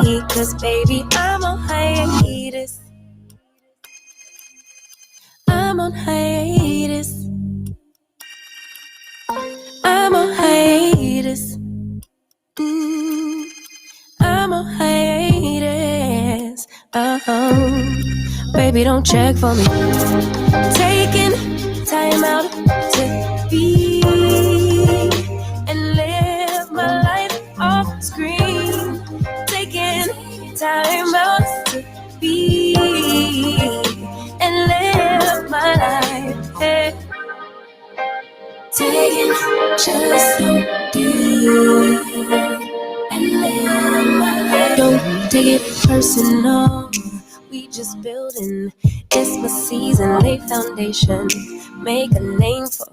me, cause baby, I'm on hiatus. I'm on hiatus. I'm on hiatus. I'm on hiatus. Baby, don't check for me. Taking time out to be and live my life off screen. Taking time out to be and live my life. Hey. Taking just so deep and live my life. Don't take it personal. We just building. It's my season, lay foundation. Make a name for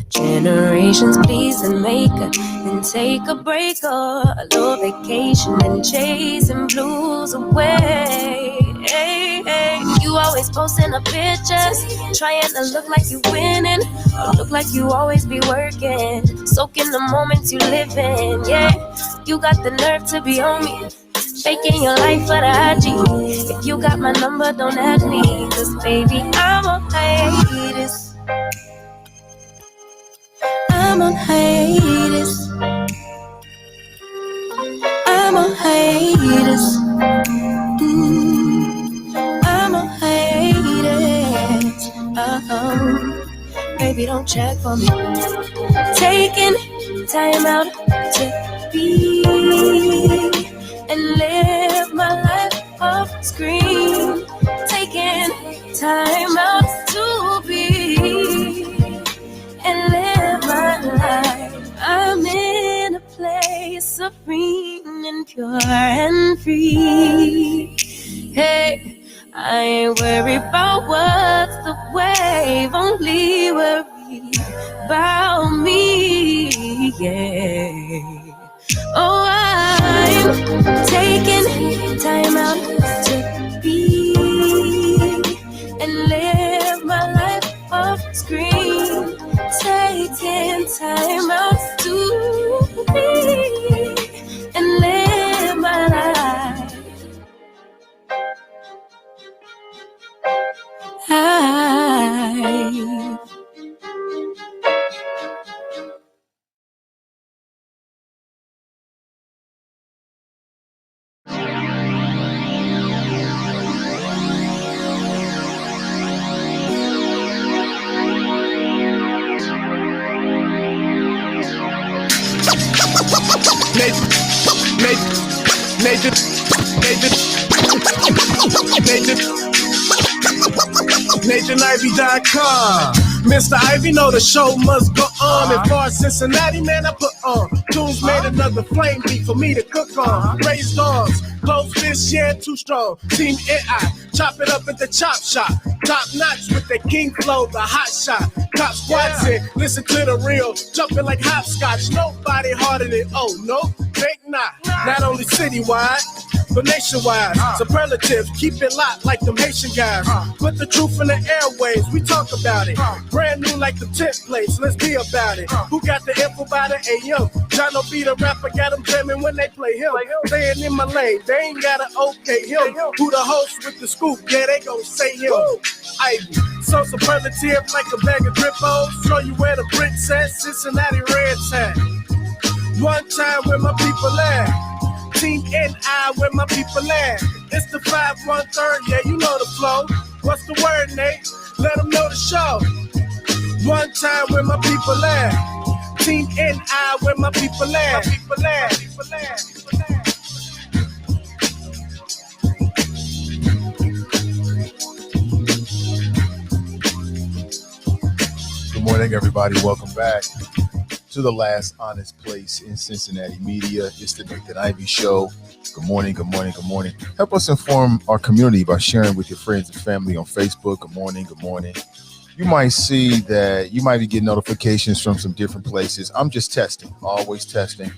generations, please, and make a and take a break or a little vacation and chasing blues away. Hey, hey. You always posting the pictures, trying to look like you winning, or look like you always be working, soaking the moments you live in. Yeah, you got the nerve to be on me, faking your life for the IG. If you got my number, don't add me, cause baby, I'm on hiatus. I'm on hiatus. I'm on hiatus. I'm on hiatus. Baby, don't check for me. Taking time out to be and live my life off screen. Taking time out to be and live my life. I'm in a place serene and pure and free. Hey, I ain't worried about what's the wave, only worry about me. Yeah. Oh, I'm taking time out to be and live my life off screen. Taking time out to be and live my life. NationIvey.com. Mr. Ivey know the show must go on. As far as Cincinnati, man, I put on. Tunes made another flame beat for me to cook on. Raised arms, close this year, too strong. Team AI, chop it up at the chop shop. Top notch with the king flow, the hot shot. Top squats in, listen to the real. Jumping like hopscotch, nobody harder than, oh no, think not. Not only citywide, but nationwide. Superlative, keep it locked like them Haitian guys. Put the truth in the airwaves, we talk about it. Brand new like the templates, let's be about it. Who got the info by the AM? Jono be the rapper, got them jamming when they play him. Staying in my lane, they ain't gotta okay him. Who the host with the scoop? Yeah, they gon' say him. Ivey, so superlative like a bag of drippos. Show you where the Brits at, Cincinnati Reds at. One time where my people at. Team NI where my people at. It's the 513, yeah, you know the flow. What's the word, Nate? Let them know the show. One time where my people at. Team NI where my people at. Good morning, everybody. Welcome back to the last honest place in Cincinnati media. It's the Nathan Ivey Show. Good morning, good morning, good morning. Help us inform our community by sharing with your friends and family on Facebook. Good morning, good morning. You might see that you might be getting notifications from some different places. I'm just testing, always testing.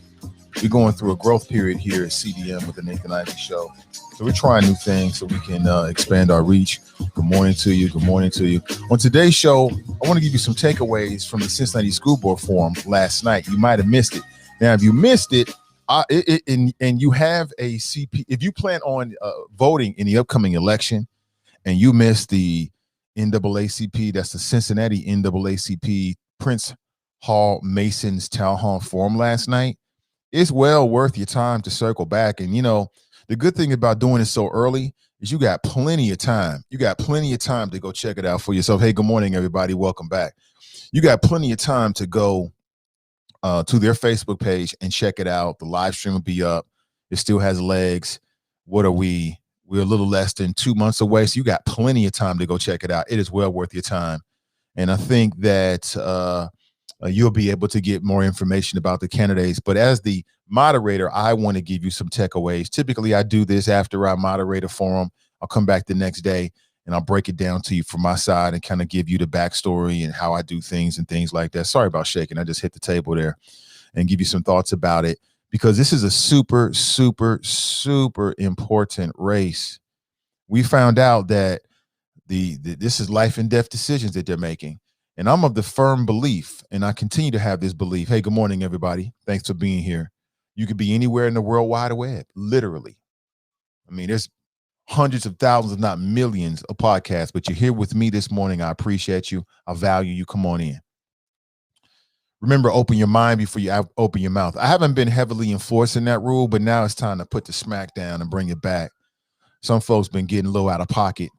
We're going through a growth period here at CDM with the Nathan Ivey Show. So we're trying new things so we can expand our reach. Good morning to you. Good morning to you. On today's show, I want to give you some takeaways from the Cincinnati School Board Forum last night. You might have missed it. Now, if you missed it, And you have a CP. If you plan on voting in the upcoming election, and you missed the NAACP, that's the Cincinnati NAACP Prince Hall Masons Town Hall Forum last night, it's well worth your time to circle back. And the good thing about doing it so early is you got plenty of time. You got plenty of time to go check it out for yourself. Hey, good morning, everybody. Welcome back. You got plenty of time to go to their Facebook page and check it out. The live stream will be up. It still has legs. What are we? We're a little less than 2 months away, so you got plenty of time to go check it out. It is well worth your time. And I think that you'll be able to get more information about the candidates. But as the moderator, I want to give you some takeaways. Typically, I do this after I moderate a forum. I'll come back the next day and I'll break it down to you from my side and kind of give you the backstory and how I do things and things like that. Sorry about shaking. I just hit the table there and give you some thoughts about it, because this is a super, super, super important race. We found out that this is life and death decisions that they're making. And I'm of the firm belief, and I continue to have this belief. Hey, good morning, everybody. Thanks for being here. You could be anywhere in the World Wide Web, literally. I mean, there's hundreds of thousands, if not millions, of podcasts, but you're here with me this morning. I appreciate you. I value you. Come on in. Remember, open your mind before you open your mouth. I haven't been heavily enforcing that rule, but now it's time to put the smack down and bring it back. Some folks been getting a little out of pocket.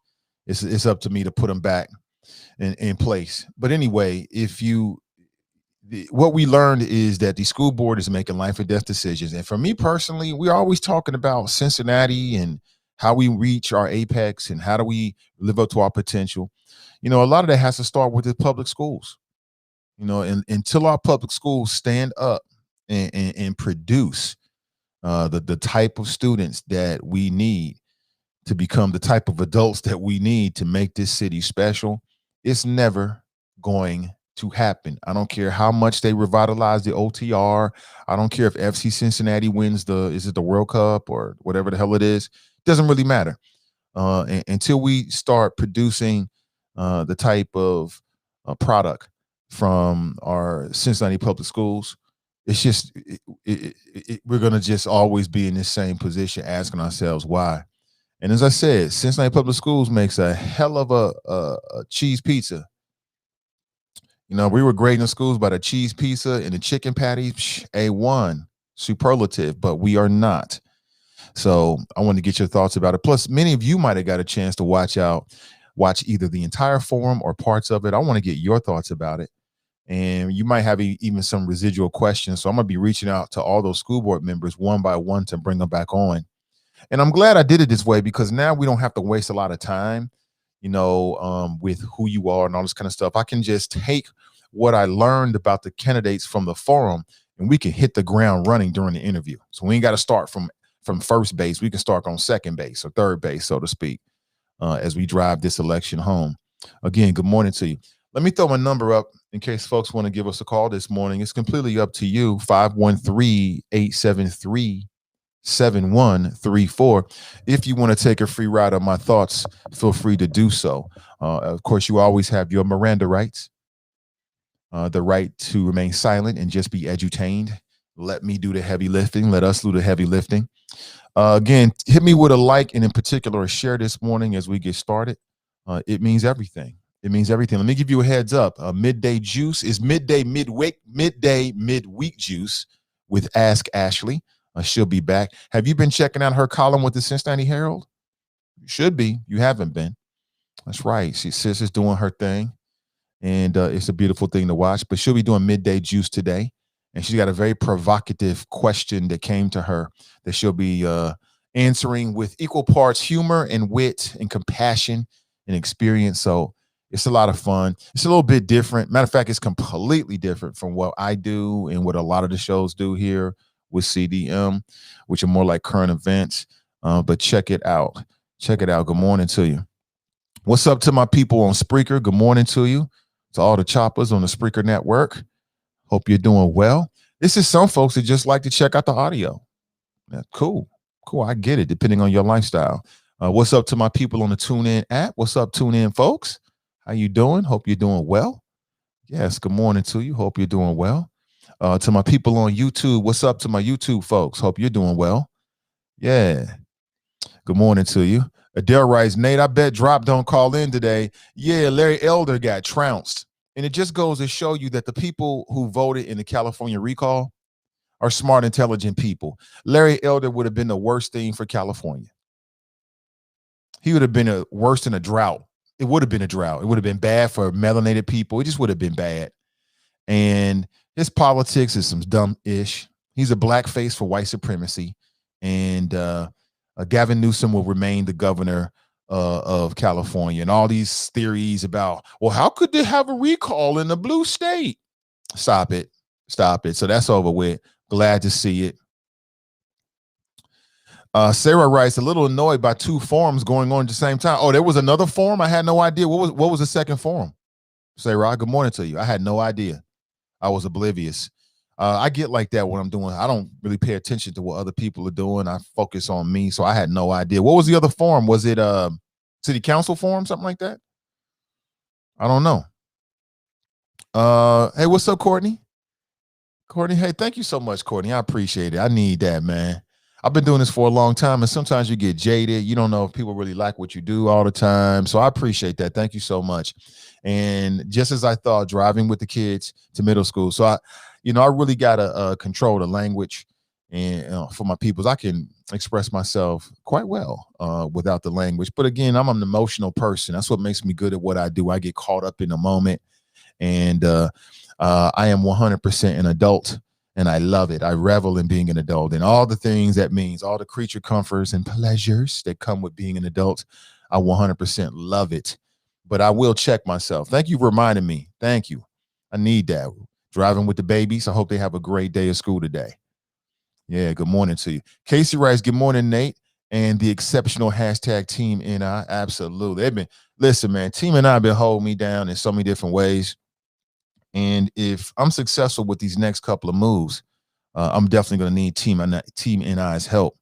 It's up to me to put them back in place. But anyway, what we learned is that the school board is making life or death decisions. And for me personally, we're always talking about Cincinnati and how we reach our apex and how do we live up to our potential. A lot of that has to start with the public schools. And until our public schools stand up and produce the type of students that we need to become the type of adults that we need to make this city special, it's never going to happen. I don't care how much they revitalize the OTR. I don't care if FC Cincinnati wins the World Cup or whatever the hell it is. It doesn't really matter until we start producing the type of product from our Cincinnati public schools. It's just we're going to just always be in this same position, asking ourselves why. And as I said, Cincinnati Public Schools makes a hell of a cheese pizza. We were grading the schools by the cheese pizza and the chicken patty, A1, superlative, but we are not. So I want to get your thoughts about it. Plus, many of you might have got a chance to watch either the entire forum or parts of it. I want to get your thoughts about it. And you might have even some residual questions. So I'm going to be reaching out to all those school board members one by one to bring them back on. And I'm glad I did it this way, because now we don't have to waste a lot of time, with who you are and all this kind of stuff. I can just take what I learned about the candidates from the forum and we can hit the ground running during the interview. So we ain't got to start from first base. We can start on second base or third base, so to speak, as we drive this election home. Again, good morning to you. Let me throw my number up in case folks want to give us a call this morning. It's completely up to you. 513-873-7134. If you want to take a free ride on my thoughts, feel free to do so. Of course, you always have your Miranda rights, the right to remain silent and just be edutained. Let me do the heavy lifting. Let us do the heavy lifting. Again, hit me with a like, and in particular, a share this morning as we get started. It means everything. It means everything. Let me give you a heads up. Midday Juice is midweek juice with Ask Ashley. She'll be back. Have you been checking out her column with the Cincinnati Herald? You should be. You haven't been. That's right. Sis is doing her thing, and it's a beautiful thing to watch. But she'll be doing Midday Juice today, and she's got a very provocative question that came to her that she'll be answering with equal parts humor and wit and compassion and experience. So it's a lot of fun. It's a little bit different. Matter of fact, it's completely different from what I do and what a lot of the shows do here with CDM, which are more like current events. But check it out. Check it out. Good morning to you. What's up to my people on Spreaker? Good morning to you. To all the choppers on the Spreaker network. Hope you're doing well. This is some folks that just like to check out the audio. Yeah, cool. I get it, depending on your lifestyle. What's up to my people on the TuneIn app? What's up, TuneIn folks? How you doing? Hope you're doing well. Yes, good morning to you. Hope you're doing well. To my people on YouTube, what's up to my YouTube folks? Hope you're doing well. Yeah. Good morning to you. Adele writes, Nate, I bet Drop don't call in today. Yeah, Larry Elder got trounced. And it just goes to show you that the people who voted in the California recall are smart, intelligent people. Larry Elder would have been the worst thing for California. He would have been worse than a drought. It would have been a drought. It would have been bad for melanated people. It just would have been bad. And his politics is some dumb-ish. He's a blackface for white supremacy. And Gavin Newsom will remain the governor of California. And all these theories about, well, how could they have a recall in a blue state? Stop it. Stop it. So that's over with. Glad to see it. Sarah writes, a little annoyed by two forums going on at the same time. Oh, there was another forum? I had no idea. What was the second forum? Sarah, good morning to you. I had no idea. I was oblivious. I get like that when I'm doing. I don't really pay attention to what other people are doing. I focus on me. So I had no idea. What was the other forum? Was it city council forum, something like that? I don't know. Hey, what's up, Courtney? Courtney, hey, thank you so much, Courtney. I appreciate it. I need that, man. I've been doing this for a long time, and sometimes you get jaded. You don't know if people really like what you do all the time. So I appreciate that. Thank you so much. And just as I thought, driving with the kids to middle school. So I really got to control the language and for my peoples. I can express myself quite well without the language. But again, I'm an emotional person. That's what makes me good at what I do. I get caught up in the moment, and I am 100% an adult, and I love it. I revel in being an adult and all the things that means, all the creature comforts and pleasures that come with being an adult. I 100% love it, but I will check myself. Thank you for reminding me. Thank you. I need that. Driving with the babies. I hope they have a great day of school today. Yeah, good morning to you. Casey writes, good morning, Nate, and the exceptional hashtag Team NI. Absolutely. Listen, man, Team NI have been holding me down in so many different ways. And if I'm successful with these next couple of moves, I'm definitely going to need Team NI's help.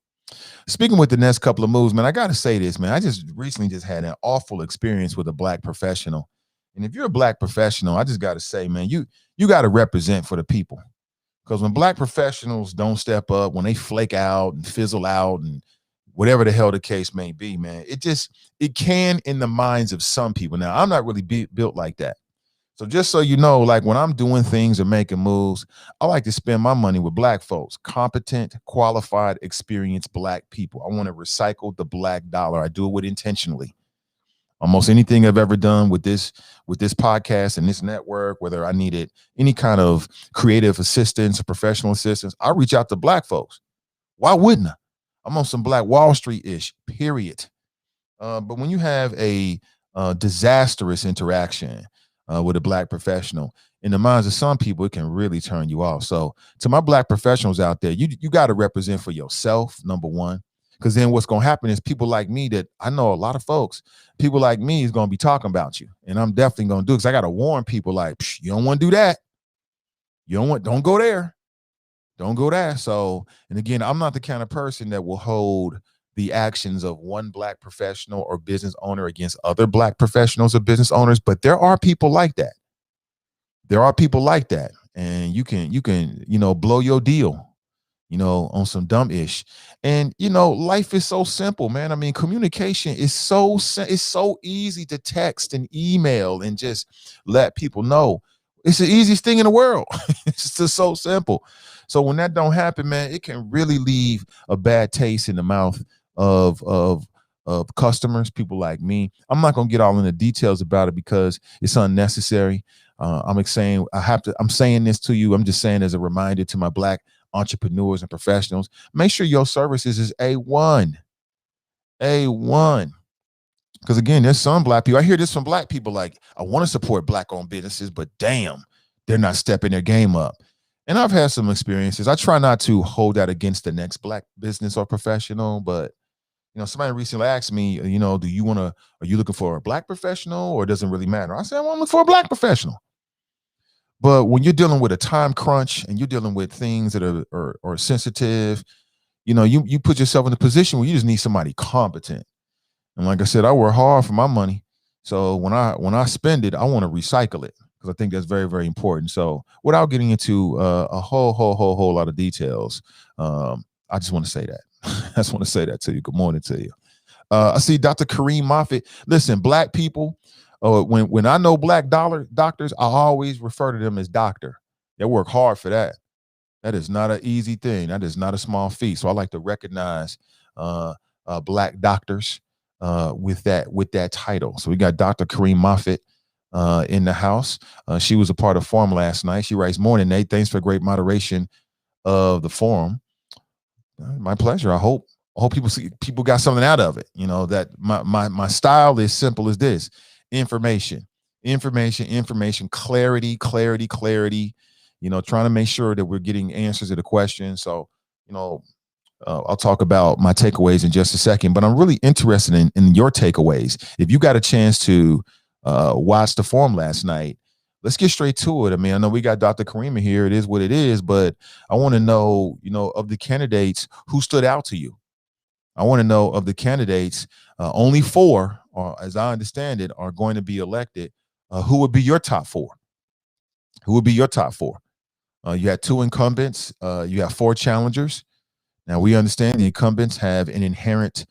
Speaking with the next couple of moves, man, I got to say this, man. I just recently had an awful experience with a black professional. And if you're a black professional, I just got to say, man, you got to represent for the people. Because when black professionals don't step up, when they flake out and fizzle out and whatever the hell the case may be, man, it can in the minds of some people. Now, I'm not really built like that. So just so you know, like when I'm doing things or making moves, I like to spend my money with black folks, competent, qualified, experienced black people. I want to recycle the black dollar. I do it with intentionally. Almost anything I've ever done with this podcast and this network, whether I needed any kind of creative assistance or professional assistance, I reach out to black folks. Why wouldn't I? I'm on some Black Wall Street-ish, period. But when you have a disastrous interaction with a black professional, in the minds of some people, it can really turn you off. So to my black professionals out there, you got to represent for yourself, number one, because then what's going to happen is people like me, that I know a lot of folks, people like me is going to be talking about you. And I'm definitely going to do it, because I got to warn people like, you don't want to do that. Don't go there. Don't go there. So, and again, I'm not the kind of person that will hold the actions of one black professional or business owner against other black professionals or business owners. But there are people like that. There are people like that. And you can, blow your deal, on some dumb ish. And, life is so simple, man. I mean, communication is it's so easy to text and email and just let people know. It's the easiest thing in the world. It's just so simple. So when that don't happen, man, it can really leave a bad taste in the mouth of customers, people like me. I'm not gonna get all in the details about it because it's unnecessary. I'm saying this to you. I'm just saying as a reminder to my black entrepreneurs and professionals, make sure your services is A1. Because again, there's some black people. I hear this from black people like, I want to support black-owned businesses, but damn, they're not stepping their game up. And I've had some experiences. I try not to hold that against the next black business or professional, but somebody recently asked me, are you looking for a black professional, or it doesn't really matter? I said, well, I'm looking for a black professional. But when you're dealing with a time crunch and you're dealing with things that are sensitive, you put yourself in a position where you just need somebody competent. And like I said, I work hard for my money. So when I spend it, I want to recycle it. because I think that's very, very important. So without getting into a whole lot of details, I just want to say that. I just want to say that to you. Good morning to you. I see Dr. Kareem Moffitt. Listen, black people, when I know black doctors, I always refer to them as doctor. They work hard for that. That is not an easy thing. That is not a small feat. So I like to recognize black doctors with that title. So we got Dr. Kareem Moffitt in the house. She was a part of Forum last night. She writes, "Morning, Nate. Thanks for great moderation of the forum." My pleasure. I hope people got something out of it. You know, that my style is simple as this: information, clarity. You know, trying to make sure that we're getting answers to the questions. So, you know, I'll talk about my takeaways in just a second, but I'm really interested in your takeaways. If you got a chance to watch the forum last night, let's get straight to it. I mean, I know we got Dr. Karima here. It is what it is, but I want to know, you know, of the candidates, who stood out to you. I want to know of the candidates, only 4, or as I understand it, are going to be elected. Who would be your top 4? Who would be your top 4? You had 2 incumbents. You have 4 challengers. Now, we understand the incumbents have an inherent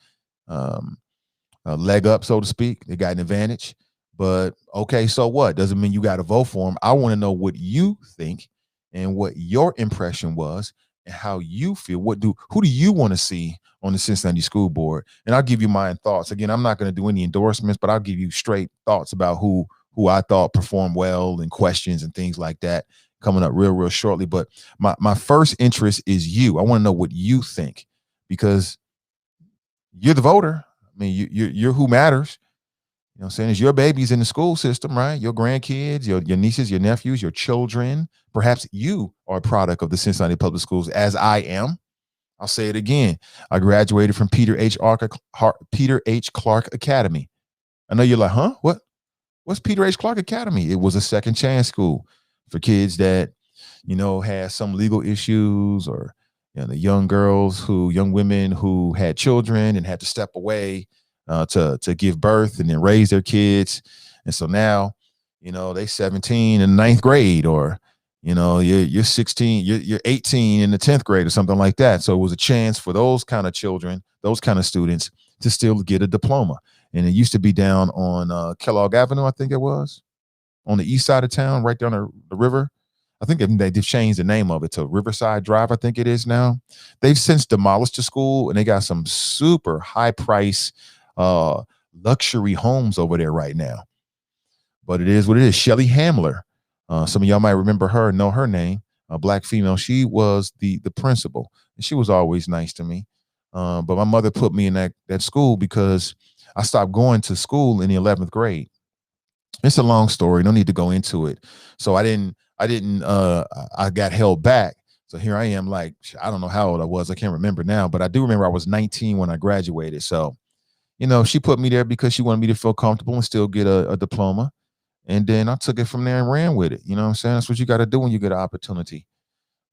leg up, so to speak. They got an advantage. But, okay, so what? Doesn't mean you got to vote for them. I want to know what you think and what your impression was and how you feel. Who do you want to see on the Cincinnati School Board? And I'll give you my thoughts. Again, I'm not going to do any endorsements, but I'll give you straight thoughts about who I thought performed well and questions and things like that coming up real shortly. But my first interest is you. I want to know what you think, because you're the voter. I mean, you're who matters. You know what I'm saying? It's your babies in the school system, right? Your grandkids, your nieces, your nephews, your children. Perhaps you are a product of the Cincinnati Public Schools, as I am. I'll say it again. I graduated from Peter H. Clark Academy. I know you're like, huh? What's Peter H. Clark Academy? It was a second chance school for kids that, you know, had some legal issues, or, you know, the young women who had children and had to step away to give birth and then raise their kids. And so now, you know, they 17 in the 9th grade, or, you know, you're 16, you're 18 in the 10th grade or something like that. So it was a chance for those kind of children, those kind of students, to still get a diploma. And it used to be down on Kellogg Avenue, I think it was, on the east side of town, right down the river. I think they changed the name of it to Riverside Drive, I think it is now. They've since demolished the school, and they got some super high price luxury homes over there right now. But it is what it is. Shelly Hamler, some of y'all might remember her, know her name, a black female. She was the principal, and she was always nice to me. But my mother put me in that school because I stopped going to school in the 11th grade. It's a long story. No need to go into it. So I got held back. So here I am, like, I don't know how old I was. I can't remember now, but I do remember I was 19 when I graduated. So, you know, she put me there because she wanted me to feel comfortable and still get a diploma. And then I took it from there and ran with it. You know what I'm saying? That's what you got to do when you get an opportunity.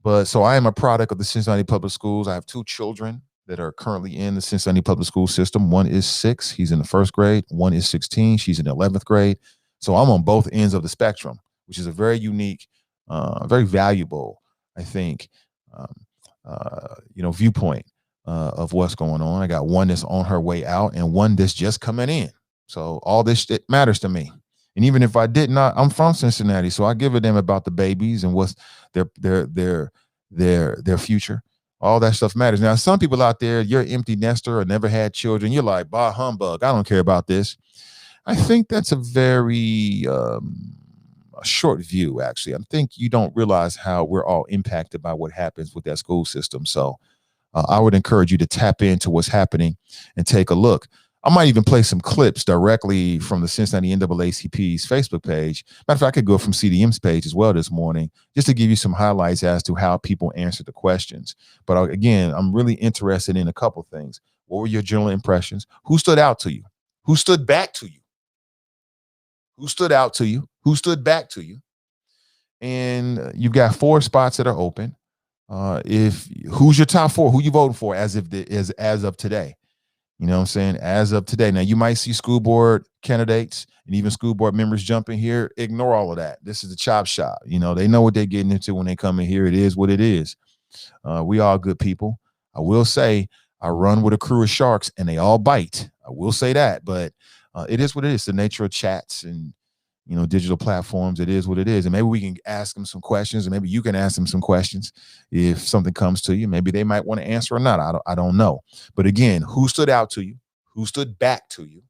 But so I am a product of the Cincinnati Public Schools. I have 2 children that are currently in the Cincinnati Public School system. One is 6. He's in the 1st grade. One is 16. She's in the 11th grade. So I'm on both ends of the spectrum, which is a very unique, very valuable, I think, viewpoint of what's going on. I got one that's on her way out and one that's just coming in. So all this shit matters to me. And even if I did not, I'm from Cincinnati, so I give a damn about the babies and what's their future. All that stuff matters. Now, some people out there, you're an empty nester or never had children. You're like, bah, humbug. I don't care about this. I think that's a very a short view, actually. I think you don't realize how we're all impacted by what happens with that school system. So I would encourage you to tap into what's happening and take a look. I might even play some clips directly from the Cincinnati NAACP's Facebook page. Matter of fact, I could go from CDM's page as well this morning, just to give you some highlights as to how people answered the questions. But again, I'm really interested in a couple things. What were your general impressions? Who stood out to you? Who stood back to you? Who stood out to you? Who stood back to you? And you've got 4 spots that are open. Who's your top 4? Who you voting for as of today? You know what I'm saying? As of today. Now, you might see school board candidates and even school board members jump in here. Ignore all of that. This is the chop shop. You know, they know what they're getting into when they come in here. It is what it is. We all good people. I will say I run with a crew of sharks and they all bite. I will say that. But it is what it is. The nature of chats and, you know, digital platforms. It is what it is. And maybe we can ask them some questions, and maybe you can ask them some questions if something comes to you. Maybe they might want to answer or not. I don't know. But again, who stood out to you? Who stood back to you?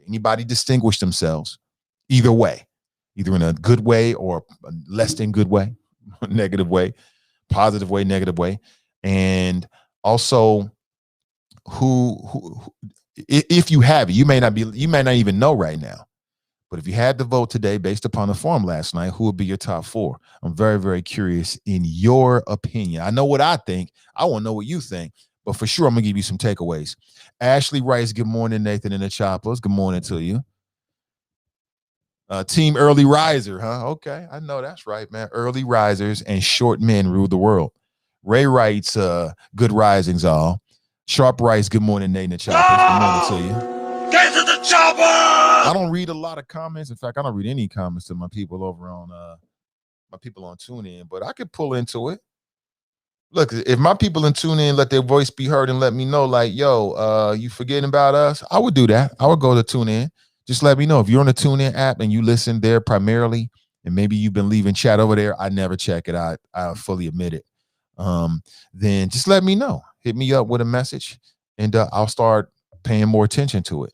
Anybody distinguish themselves? Either way, either in a good way or a less than good way, negative way, positive way, negative way. And also who if you have it, you may not even know right now. But if you had to vote today based upon the forum last night, who would be your top 4? I'm very, very curious in your opinion. I know what I think. I want to know what you think. But for sure, I'm going to give you some takeaways. Ashley writes, good morning, Nathan and the Choppers. Good morning to you. Team Early Riser, huh? Okay, I know that's right, man. Early risers and short men rule the world. Ray writes, good risings, all. Sharp writes, good morning, Nathan and the Choppers. Good morning to you. Get to the chopper! I don't read a lot of comments. In fact, I don't read any comments to my people over on my people on TuneIn, but I could pull into it. Look, if my people in TuneIn let their voice be heard and let me know, like, yo, you forgetting about us, I would do that. I would go to TuneIn. Just let me know. If you're on the TuneIn app and you listen there primarily, and maybe you've been leaving chat over there, I never check it. I fully admit it. Then just let me know. Hit me up with a message, and I'll start paying more attention to it.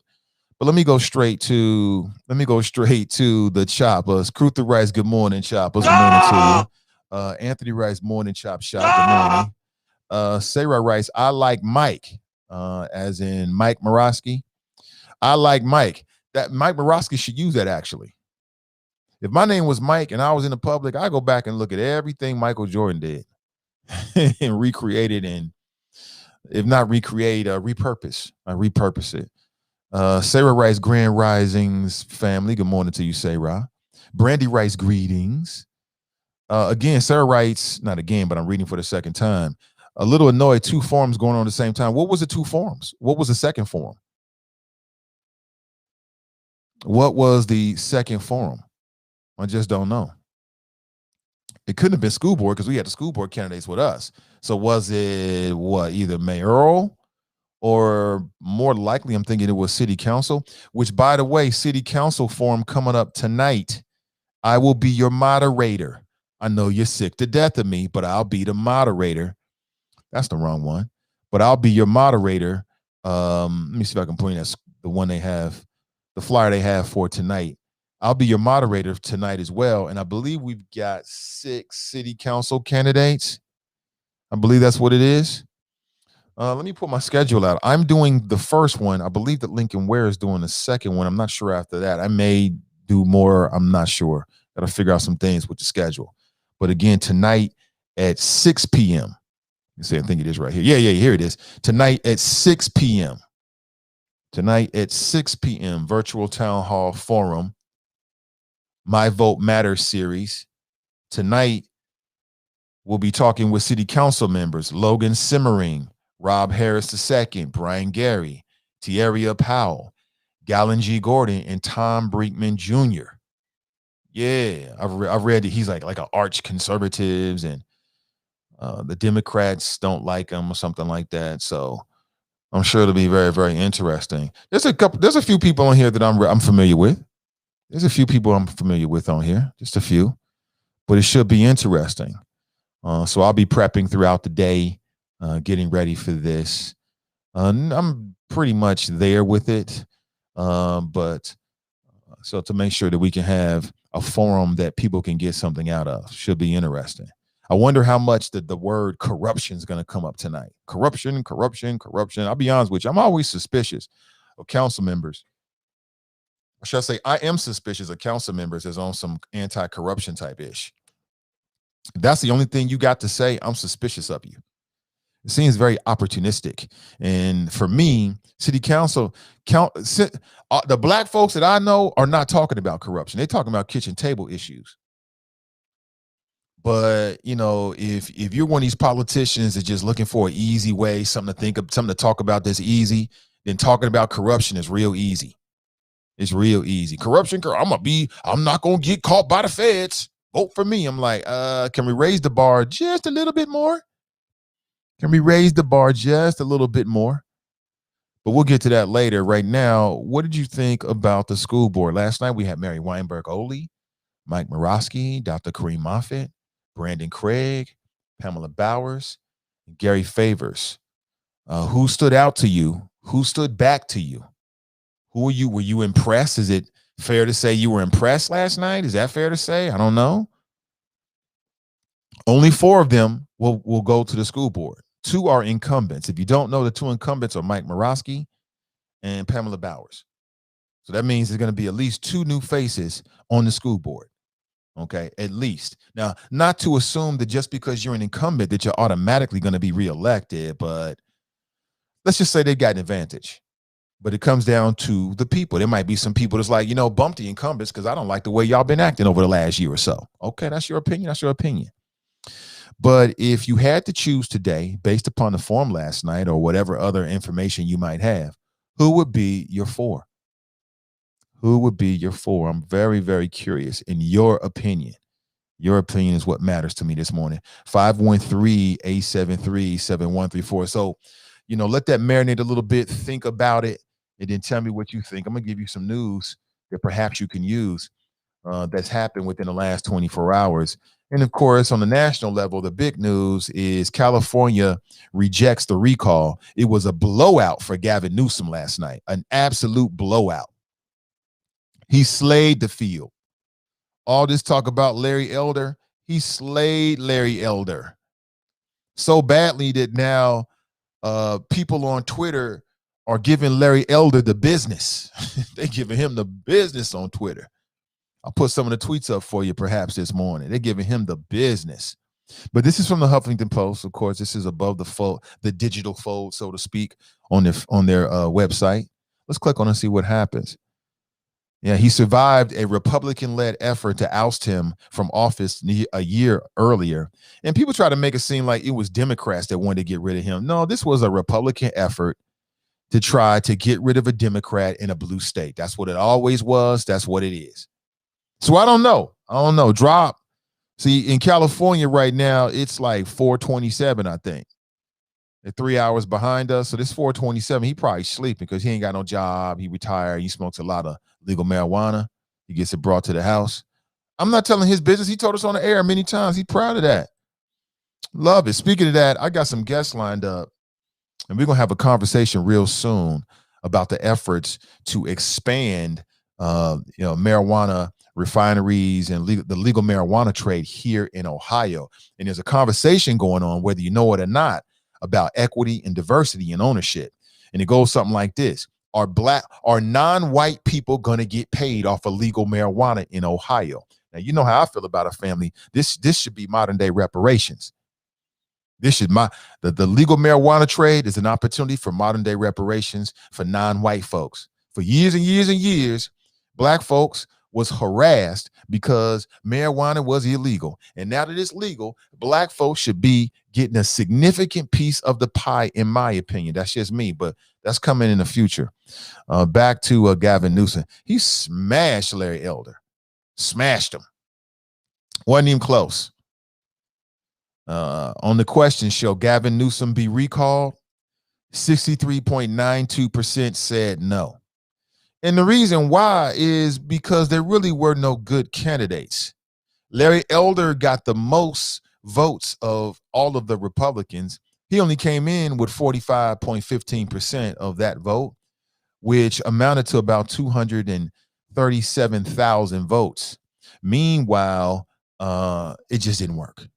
But let me go straight to the Choppers. Cruther writes, good morning, Choppers. Good morning to you. Anthony writes, morning, Chop Shop. Good morning. Sarah writes, I like Mike, as in Mike Morosky. I like Mike. That Mike Morosky should use that, actually. If my name was Mike and I was in the public, I go back and look at everything Michael Jordan did and recreate it, and if not recreate, repurpose. I repurpose it. Sarah writes, grand risings, family. Good morning to you, Sarah. Brandy writes, greetings. Again, Sarah writes, not again, but I'm reading for the second time. A little annoyed, 2 forums going on at the same time. What was the 2 forums? What was the second forum? What was the second forum? I just don't know. It couldn't have been school board because we had the school board candidates with us. So was it either mayoral? Or more likely, I'm thinking it was city council, which, by the way, city council forum coming up tonight. I will be your moderator. I know you're sick to death of me, but I'll be the moderator. That's the wrong one. But I'll be your moderator. Let me see if I can point at the one they have, the flyer they have for tonight. I'll be your moderator tonight as well. And I believe we've got 6 city council candidates. I believe that's what it is. Let me put my schedule out. I'm doing the first one. I believe that Lincoln Ware is doing the second one. I'm not sure after that. I may do more. I'm not sure. Got to figure out some things with the schedule. But again, tonight at 6 p.m. You see, I think it is right here. Yeah, here it is. Tonight at 6 p.m. Tonight at 6 p.m. Virtual Town Hall Forum. My Vote Matters series. Tonight, we'll be talking with city council members Logan Simmering, Rob Harris II, Brian Gary, Tierria Powell, Gallon G. Gordon, and Tom Brinkman Jr. Yeah, I've read that he's like an arch conservatives, and the Democrats don't like him or something like that. So I'm sure it'll be very, very interesting. There's a few people on here that I'm familiar with. There's a few people I'm familiar with on here, just a few, but it should be interesting. So I'll be prepping throughout the day, getting ready for this. I'm pretty much there with it, but so to make sure that we can have a forum that people can get something out of should be interesting. I wonder how much the word corruption is going to come up tonight. Corruption. I'll be honest with you. I'm always suspicious of council members. Or should I say, I am suspicious of council members as on some anti-corruption type ish. If that's the only thing you got to say, I'm suspicious of you. It seems very opportunistic. And for me, city council, the black folks that I know are not talking about corruption. They're talking about kitchen table issues. But, you know, if you're one of these politicians that's just looking for an easy way, something to think of, something to talk about that's easy, then talking about corruption is real easy. It's real easy. Corruption, I'm not gonna get caught by the feds. Vote for me. I'm like, can we raise the bar just a little bit more? Can we raise the bar just a little bit more? But we'll get to that later. Right now, what did you think about the school board? Last night we had Mary Weinberg-Oley, Mike Murawski, Dr. Kareem Moffitt, Brandon Craig, Pamela Bowers, Gary Favors. Who stood out to you? Who stood back to you? Who were you? Were you impressed? Is it fair to say you were impressed last night? Is that fair to say? I don't know. Only 4 of them will go to the school board. 2 are incumbents. If you don't know, the 2 incumbents are Mike Murawski and Pamela Bowers. So that means there's going to be at least 2 new faces on the school board. Okay, at least. Now, not to assume that just because you're an incumbent that you're automatically going to be reelected, but let's just say they got an advantage. But it comes down to the people. There might be some people that's like, bump the incumbents because I don't like the way y'all been acting over the last year or so. Okay, that's your opinion. That's your opinion. But if you had to choose today, based upon the form last night or whatever other information you might have, who would be your 4? Who would be your 4? I'm very, very curious. In your opinion is what matters to me this morning. 513-873-7134. So, let that marinate a little bit. Think about it, and then tell me what you think. I'm going to give you some news that perhaps you can use that's happened within the last 24 hours. And, of course, on the national level, the big news is California rejects the recall. It was a blowout for Gavin Newsom last night, an absolute blowout. He slayed the field. All this talk about Larry Elder, he slayed Larry Elder so badly that now people on Twitter are giving Larry Elder the business. They're giving him the business on Twitter. I'll put some of the tweets up for you perhaps this morning. They're giving him the business. But this is from the Huffington Post. Of course, this is above the fold, the digital fold, so to speak, on their website. Let's click on and see what happens. Yeah, he survived a Republican-led effort to oust him from office a year earlier. And people try to make it seem like it was Democrats that wanted to get rid of him. No, this was a Republican effort to try to get rid of a Democrat in a blue state. That's what it always was. That's what it is. So I don't know. Drop. See, in California right now, it's like 4:27, I think. They're 3 hours behind us. So this 4:27, he probably sleeping because he ain't got no job. He retired. He smokes a lot of legal marijuana. He gets it brought to the house. I'm not telling his business. He told us on the air many times. He's proud of that. Love it. Speaking of that, I got some guests lined up, and we're going to have a conversation real soon about the efforts to expand marijuana refineries and the legal marijuana trade here in Ohio. And there's a conversation going on, whether you know it or not, about equity and diversity and ownership. And it goes something like this. Are non-white people going to get paid off of legal marijuana in Ohio? Now, you know how I feel about a family. This should be modern day reparations. The legal marijuana trade is an opportunity for modern day reparations for non-white folks. For years and years and years, black folks was harassed because marijuana was illegal. And now that it's legal, black folks should be getting a significant piece of the pie, in my opinion. That's just me, but that's coming in the future. Back to Gavin Newsom. He smashed Larry Elder. Smashed him. Wasn't even close. On the question, shall Gavin Newsom be recalled? 63.92% said no. And the reason why is because there really were no good candidates. Larry Elder got the most votes of all of the Republicans. He only came in with 45.15% of that vote, which amounted to about 237,000 votes. Meanwhile, it just didn't work.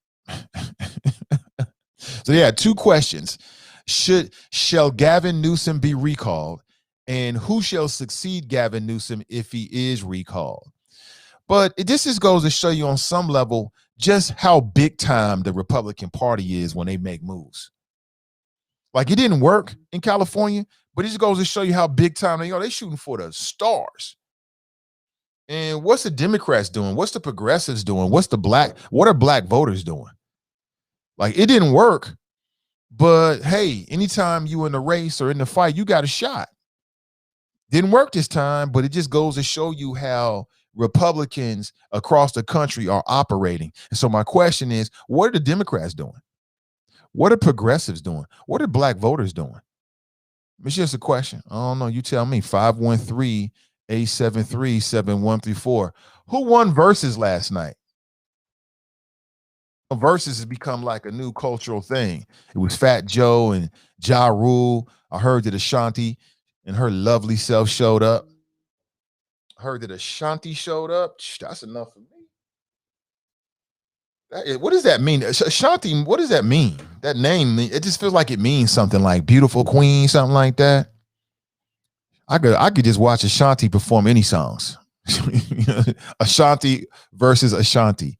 So yeah, 2 questions. Shall Gavin Newsom be recalled? And who shall succeed Gavin Newsom if he is recalled? But this just goes to show you on some level just how big time the Republican Party is when they make moves. Like, it didn't work in California, but it just goes to show you how big time they're shooting for the stars. And what's the Democrats doing? What's the progressives doing? What are black voters doing? Like, it didn't work, but hey, anytime you in the race or in the fight, you got a shot. Didn't work this time, but it just goes to show you how Republicans across the country are operating. And so my question is, what are the Democrats doing? What are progressives doing? What are black voters doing? It's just a question. I don't know. You tell me. 513-873-7134. Who won Versus last night? Versus has become like a new cultural thing. It was Fat Joe and Ja Rule. I heard that Ashanti and her lovely self showed up. I heard that Ashanti showed up. That's enough for me. What does that mean? Ashanti, what does that mean? That name, it just feels like it means something like beautiful queen, something like that. I could just watch Ashanti perform any songs. Ashanti versus Ashanti.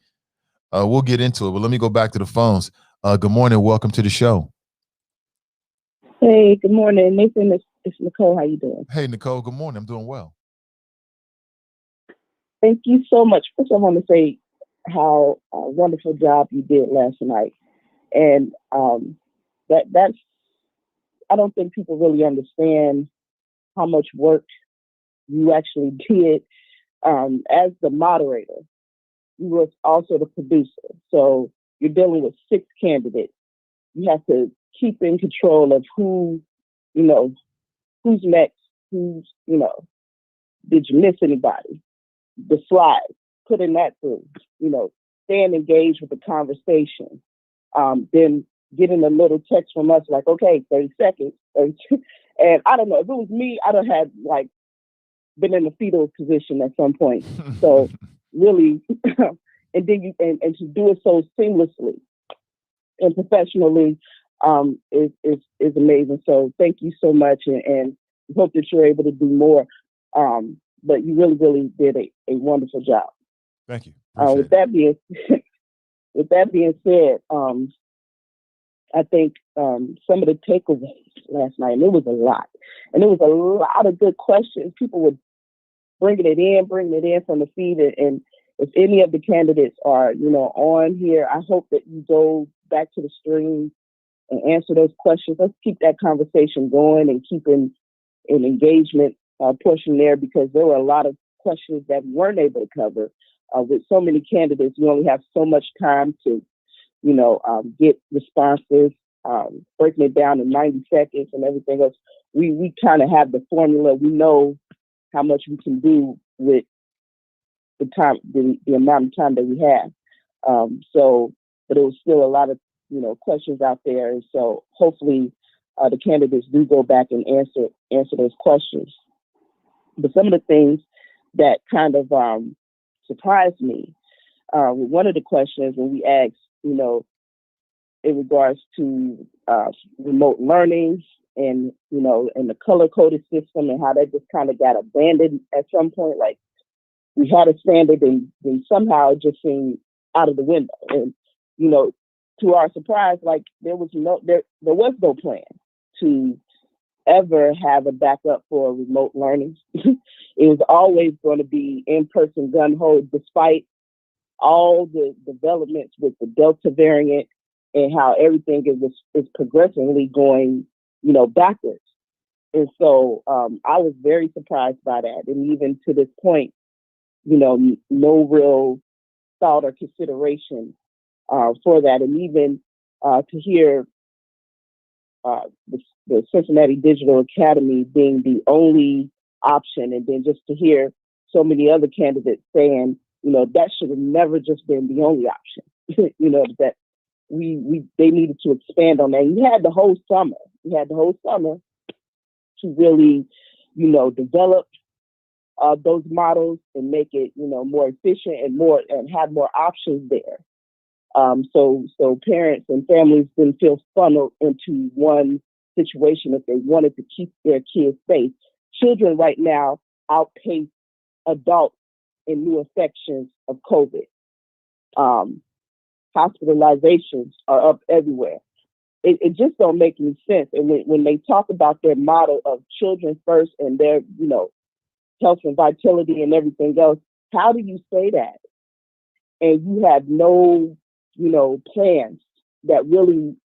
We'll get into it, but let me go back to the phones. Good morning. Welcome to the show. Hey, good morning. Nathan, it's Nicole. How you doing? Hey, Nicole. Good morning. I'm doing well. Thank you so much. First, I want to say how wonderful job you did last night. And that's, I don't think people really understand how much work you actually did. As the moderator, you were also the producer. So you're dealing with 6 candidates. You have to keep in control of who's next, did you miss anybody? The slides, putting that through, staying engaged with the conversation. Then getting a little text from us like, okay, 30 seconds. 32. And I don't know, if it was me, I'd have had been in a fetal position at some point. So really, and then and to do it so seamlessly and professionally is amazing. So thank you so much, and hope that you're able to do more. But you really, really did a wonderful job. Thank you. With that being said, I think some of the takeaways last night, and it was a lot of good questions. People were bringing it in from the feed. And if any of the candidates are, on here, I hope that you go back to the stream and answer those questions. Let's keep that conversation going and keeping an engagement portion there, because there were a lot of questions that we weren't able to cover. With so many candidates, you only have so much time to, get responses, breaking it down in 90 seconds and everything else. We kind of have the formula. We know how much we can do with the time, the amount of time that we have. But it was still a lot of, questions out there. And so hopefully the candidates do go back and answer those questions. But some of the things that kind of surprised me, one of the questions when we asked, in regards to remote learning and, and the color-coded system and how that just kind of got abandoned at some point. Like, we had a standard and then somehow it just seemed out of the window. And, to our surprise, there was no plan to ever have a backup for remote learning. It was always going to be in-person gun-ho, despite all the developments with the Delta variant and how everything is progressively going, backwards. And so I was very surprised by that. And even to this point, no real thought or consideration for that. And even to hear the Cincinnati Digital Academy being the only option, and then just to hear so many other candidates saying, that should have never just been the only option. That they needed to expand on that. And you had the whole summer. To really, develop those models and make it, more efficient and have more options there. So parents and families didn't feel funneled into one situation if they wanted to keep their kids safe. Children right now outpace adults in new infections of COVID. Hospitalizations are up everywhere. It just don't make any sense. And when they talk about their model of children first and their, health and vitality and everything else, how do you say that? And you have no, plans that really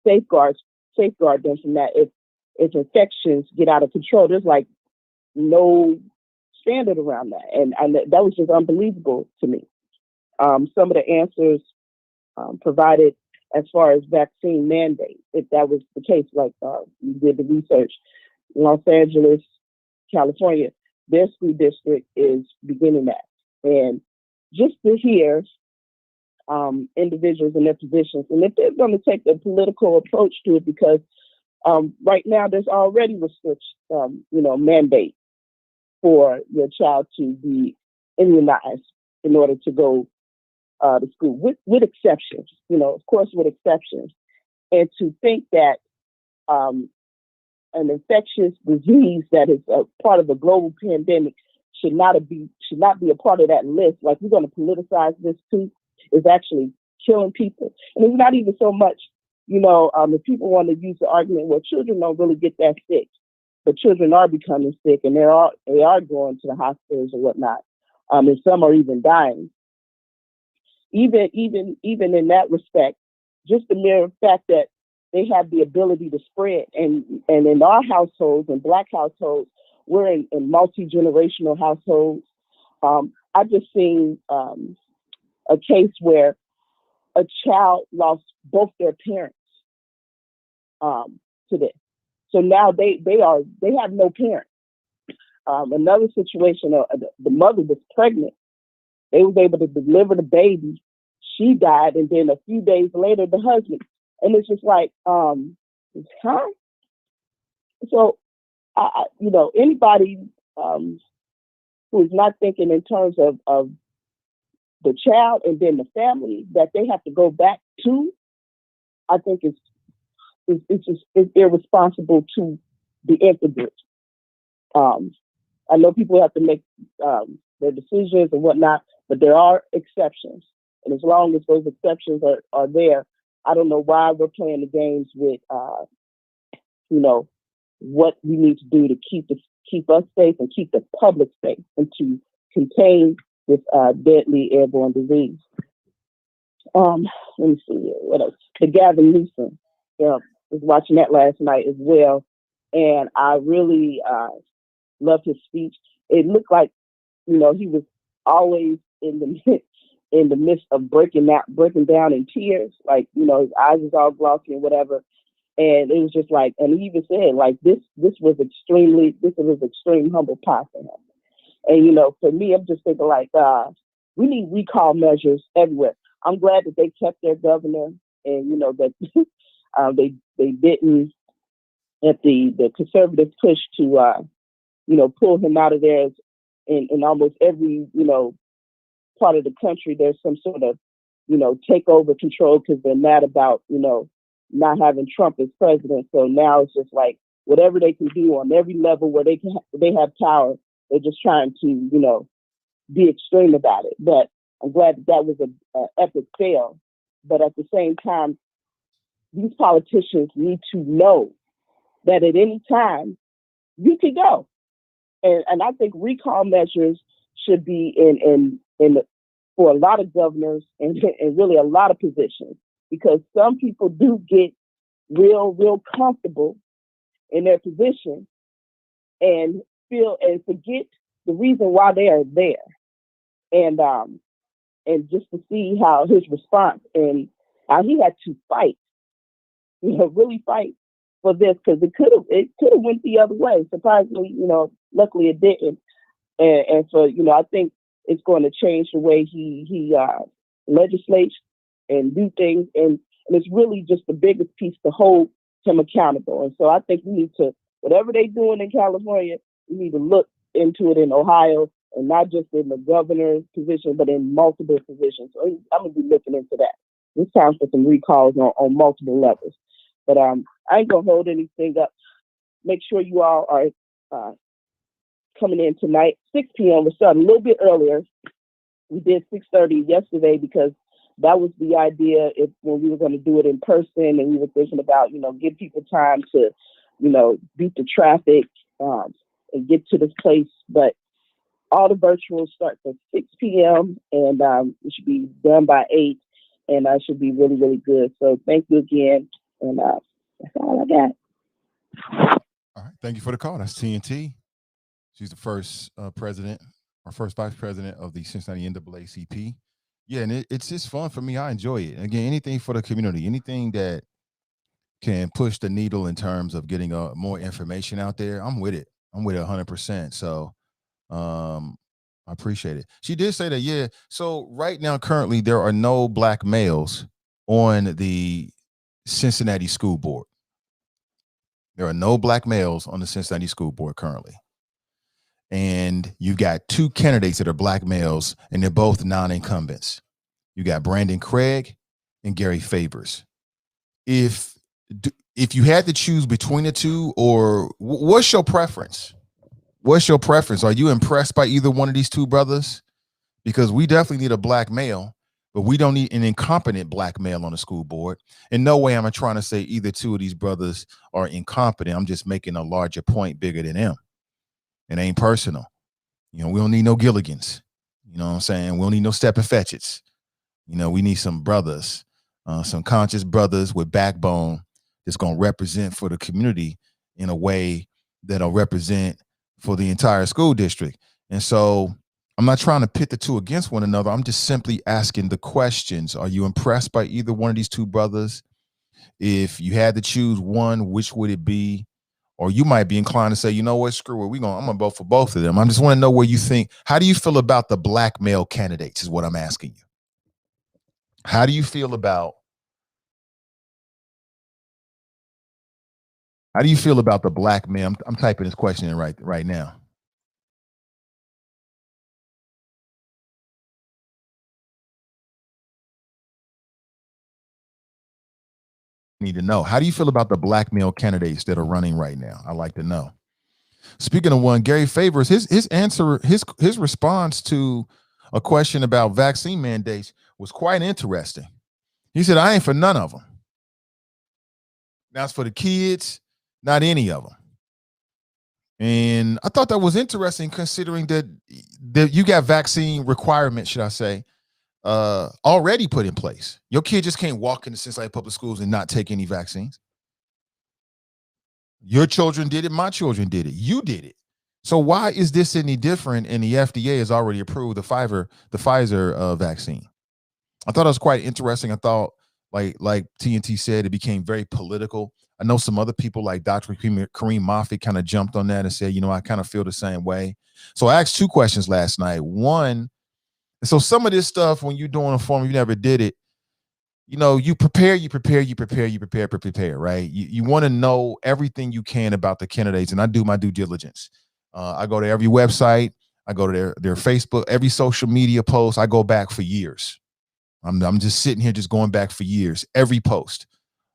safeguard them from that. If infections get out of control, there's no standard around that. And that was just unbelievable to me. Some of the answers provided as far as vaccine mandate, if that was the case, like you did the research, Los Angeles, California, their school district is beginning that. And just to hear individuals in their positions, and if they're going to take a political approach to it, because right now there's already mandate for your child to be immunized in order to go to school, with exceptions, of course, with exceptions. And to think that an infectious disease that is a part of a global pandemic should not be a part of that list, like we're going to politicize this too, is actually killing people. And it's not even so much, if people want to use the argument, well, children don't really get that sick, but children are becoming sick, and they are going to the hospitals or whatnot, and some are even dying. Even in that respect, just the mere fact that they have the ability to spread, and in our households, in Black households, we're in multi-generational households. I've just seen a case where a child lost both their parents to this. So now they have no parents. Another situation, the mother was pregnant. They was able to deliver the baby. She died, and then a few days later, the husband. And it's just like, huh? So, anybody who is not thinking in terms of the child and then the family that they have to go back to, I think it's irresponsible to the nth degree. I know people have to make their decisions and whatnot, but there are exceptions. And as long as those exceptions are there, I don't know why we're playing the games with, what we need to do to keep us safe and keep the public safe and to contain this deadly airborne disease. Let me see here. What else? The Gavin Newsom. I was watching that last night as well, and I really loved his speech. It looked like, he was always in the midst of breaking down in tears, like, his eyes was all glossy and whatever. And it was just like, and he even said, like, this was extreme humble pie for him. And, for me, I'm just thinking like, we need recall measures everywhere. I'm glad that they kept their governor, and, that they didn't, at the conservatives push to, pull him out of there. In almost every, part of the country, there's some sort of, takeover control because they're mad about, not having Trump as president. So now it's just like whatever they can do on every level where they have power, they're just trying to, be extreme about it. But I'm glad that was an epic fail. But at the same time, these politicians need to know that at any time you can go. And I think recall measures should be in for a lot of governors and really a lot of positions, because some people do get real comfortable in their position and feel and forget the reason why they are there. And just to see how his response and how he had to fight, really fight for this, because it could have went the other way. Surprisingly, luckily it didn't. And so, I think it's going to change the way he legislates and do things. And it's really just the biggest piece to hold him accountable. And so I think we need to, whatever they're doing in California, we need to look into it in Ohio, and not just in the governor's position, but in multiple positions. So I'm going to be looking into that. It's time for some recalls on multiple levels. But I ain't going to hold anything up. Make sure you all are coming in tonight, 6 p.m. We're starting a little bit earlier. We did 6:30 yesterday because that was the idea when we were going to do it in person, and we were thinking about, give people time to, beat the traffic and get to this place. But all the virtual starts at 6 p.m. and it should be done by 8, and I should be really, really good. So thank you again, and that's all I got. All right, thank you for the call. That's TNT. She's the first president or first vice president of the Cincinnati NAACP. Yeah, and it's just fun for me. I enjoy it. Again, anything for the community, anything that can push the needle in terms of getting more information out there, I'm with it. I'm with it 100%. So I appreciate it. She did say that, yeah. So right now, currently, there are no black males on the Cincinnati school board. There are no black males on the Cincinnati school board currently. And you've got two candidates that are black males, and they're both non-incumbents. You got Brandon Craig and Gary Favors. If you had to choose between the two, or what's your preference? What's your preference? Are you impressed by either one of these two brothers? Because we definitely need a black male, but we don't need an incompetent black male on the school board. In no way am I trying to say either two of these brothers are incompetent. I'm just making a larger point bigger than them. It ain't personal. You know, we don't need no Gilligans. You know what I'm saying? We don't need no Stephen Fetchits. You know, we need some brothers, some conscious brothers with backbone that's going to represent for the community in a way that'll represent for the entire school district. And so I'm not trying to pit the two against one another. I'm just simply asking the questions. Are you impressed by either one of these two brothers? If you had to choose one, which would it be? Or you might be inclined to say, you know what, screw it. I'm going to vote for both of them. I just want to know where you think, how do you feel about the black male candidates is what I'm asking you. How do you feel about the black male? I'm typing this question in right now. Need to know. How do you feel about the black male candidates that are running right now? I'd like to know. Speaking of one, Gary Favors, his answer, his response to a question about vaccine mandates was quite interesting. He said, I ain't for none of them. That's for the kids, not any of them. And I thought that was interesting considering that you got vaccine requirements, should I say, already put in place. Your kid just can't walk into Cincinnati public schools and not take any vaccines. Your children did it. My children did it. You did it. So why is this any different? And the FDA has already approved the Pfizer vaccine. I thought it was quite interesting. I thought, like TNT said, it became very political. I know some other people like Dr. Kareem Moffitt kind of jumped on that and said, you know, I kind of feel the same way. So I asked two questions last night. One, so some of this stuff, when you're doing a form, you never did it, you know, you prepare, right? You want to know everything you can about the candidates, and I do my due diligence. I go to every website, I go to their Facebook, every social media post. I go back for years. I'm just sitting here, just going back for years, every post.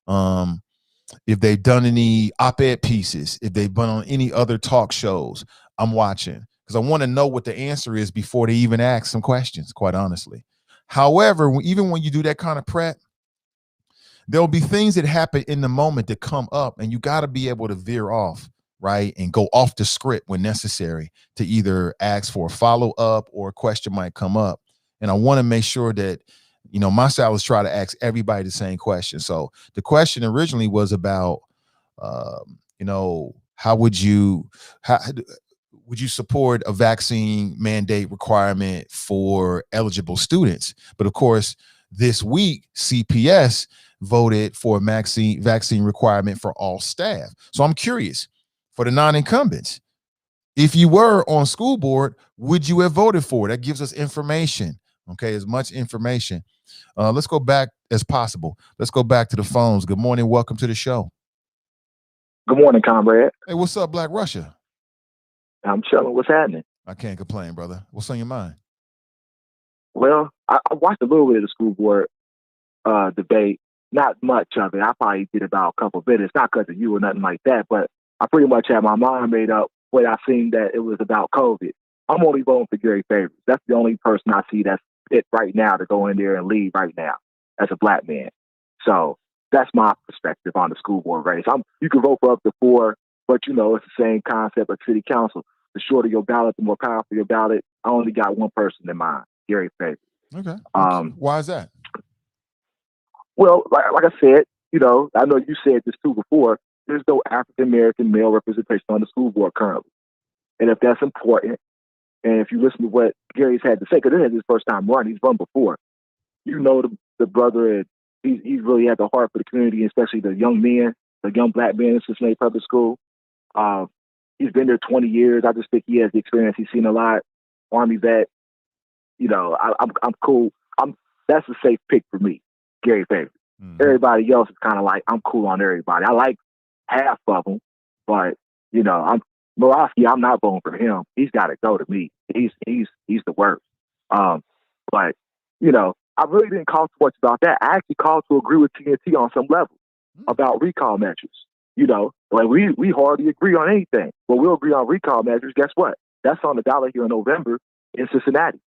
If they've done any op-ed pieces, if they've been on any other talk shows, I'm watching because I want to know what the answer is before they even ask some questions, quite honestly. However, even when you do that kind of prep, there'll be things that happen in the moment that come up, and you got to be able to veer off, right? And go off the script when necessary to either ask for a follow-up or a question might come up. And I want to make sure that, you know, my style is try to ask everybody the same question. So the question originally was about, you know, would you support a vaccine mandate requirement for eligible students? But of course, this week, CPS voted for a vaccine requirement for all staff. So I'm curious, for the non-incumbents, if you were on school board, would you have voted for it? That gives us information, okay, as much information. Let's go back as possible. Let's go back to the phones. Good morning. Welcome to the show. Good morning, comrade. Hey, what's up, Black Russia? I'm chilling. What's happening? I can't complain, brother. What's on your mind? Well, I watched a little bit of the school board debate. Not much of it. I probably did about a couple of minutes, not because of you or nothing like that, but I pretty much had my mind made up when I seen that it was about COVID. I'm only voting for Gary Favors. That's the only person I see that's fit right now to go in there and lead right now as a black man. So that's my perspective on the school board race. You can vote for up to 4, but you know, it's the same concept of city council. The shorter your ballot, the more powerful your ballot. I only got one person in mind, Gary Favors. Okay. Why is that? Well, like I said, you know, I know you said this too before. There's no African American male representation on the school board currently. And if that's important, and if you listen to what Gary's had to say, because this is his first time running, he's run before. You know the brother, he's really had the heart for the community, especially the young men, the young black men in Cincinnati Public School. He's been there 20 years. I just think he has the experience. He's seen a lot. Army vet. You know, I'm cool. That's a safe pick for me, Gary Favorite. Mm-hmm. Everybody else is kind of like, I'm cool on everybody. I like half of them, but you know, Morosky, I'm not voting for him. He's got to go to me. He's the worst. But you know, I really didn't call too much about that. I actually called to agree with TNT on some level about recall measures. You know, like we hardly agree on anything, but we'll agree on recall measures. Guess what? That's on the ballot here in November in Cincinnati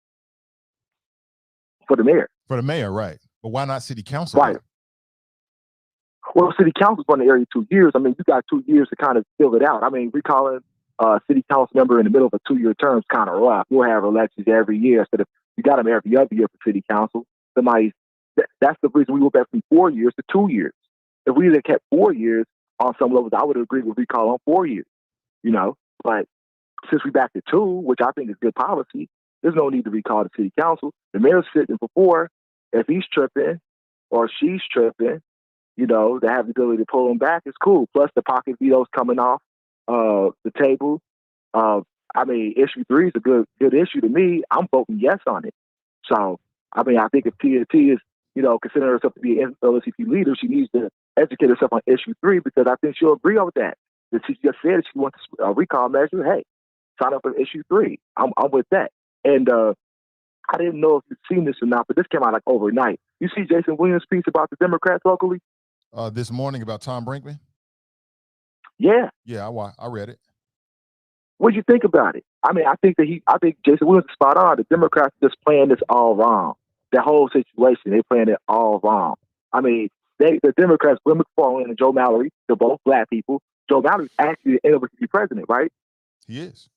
for the mayor. For the mayor, right? But why not city council? Right. Well, city council's been in the area 2 years. I mean, you got 2 years to kind of fill it out. I mean, recalling a city council member in the middle of a 2-year term is kind of rough. We'll have elections every year instead of you got them every other year for city council. That's the reason we went back from 4 years to 2 years. If we had kept 4 years on some levels, I would have agreed with recall on 4 years. You know, but since we back to 2, which I think is good policy, there's no need to recall the city council. The mayor's sitting for 4. If he's tripping or she's tripping, you know, to have the ability to pull them back is cool. Plus the pocket veto's coming off the table. I mean, issue 3 is a good issue to me. I'm voting yes on it. So, I mean, I think if TNT is, you know, considering herself to be an LCP leader, she needs to educate herself on issue 3 because I think she'll agree with that. If she just said she wants a recall measure, hey, sign up for issue 3. I'm with that. And I didn't know if you've seen this or not, but this came out like overnight. You see Jason Williams' piece about the Democrats locally? This morning about Tom Brinkman? Yeah. Yeah, I read it. What do you think about it? I mean, I think Jason Williams is spot on. The Democrats are just playing this all wrong. The whole situation, they're playing it all wrong. I mean, the Democrats, Glenn McFarland and Joe Mallory, they're both black people. Joe Mallory's actually the NAACP president, right? He is.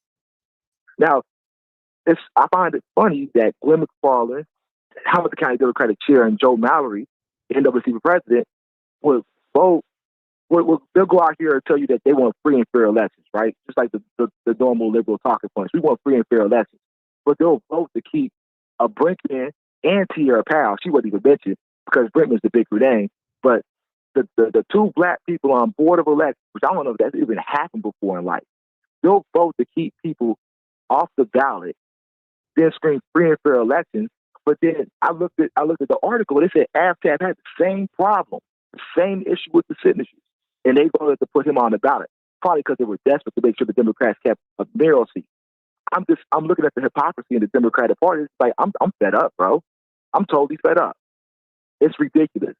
Now, I find it funny that Glenn McFarland, Hamilton County Democratic Chair, and Joe Mallory, NAACP president, will vote. They'll go out here and tell you that they want free and fair elections, right? Just like the normal liberal talking points. We want free and fair elections. But they'll vote to keep Brinkman and Tierra Powell. She wasn't even mentioned because Brinkman's the bigger name. But the 2 black people on board of elections, which I don't know if that's even happened before in life, they'll vote to keep people off the ballot, then scream free and fair elections. But then I looked at the article. They said AFTAB had the same problem, the same issue with the signatures, and they voted to put him on the ballot, probably because they were desperate to make sure the Democrats kept a mayoral seat. I'm looking at the hypocrisy in the Democratic Party. It's like I'm fed up, bro. I'm totally fed up. It's ridiculous.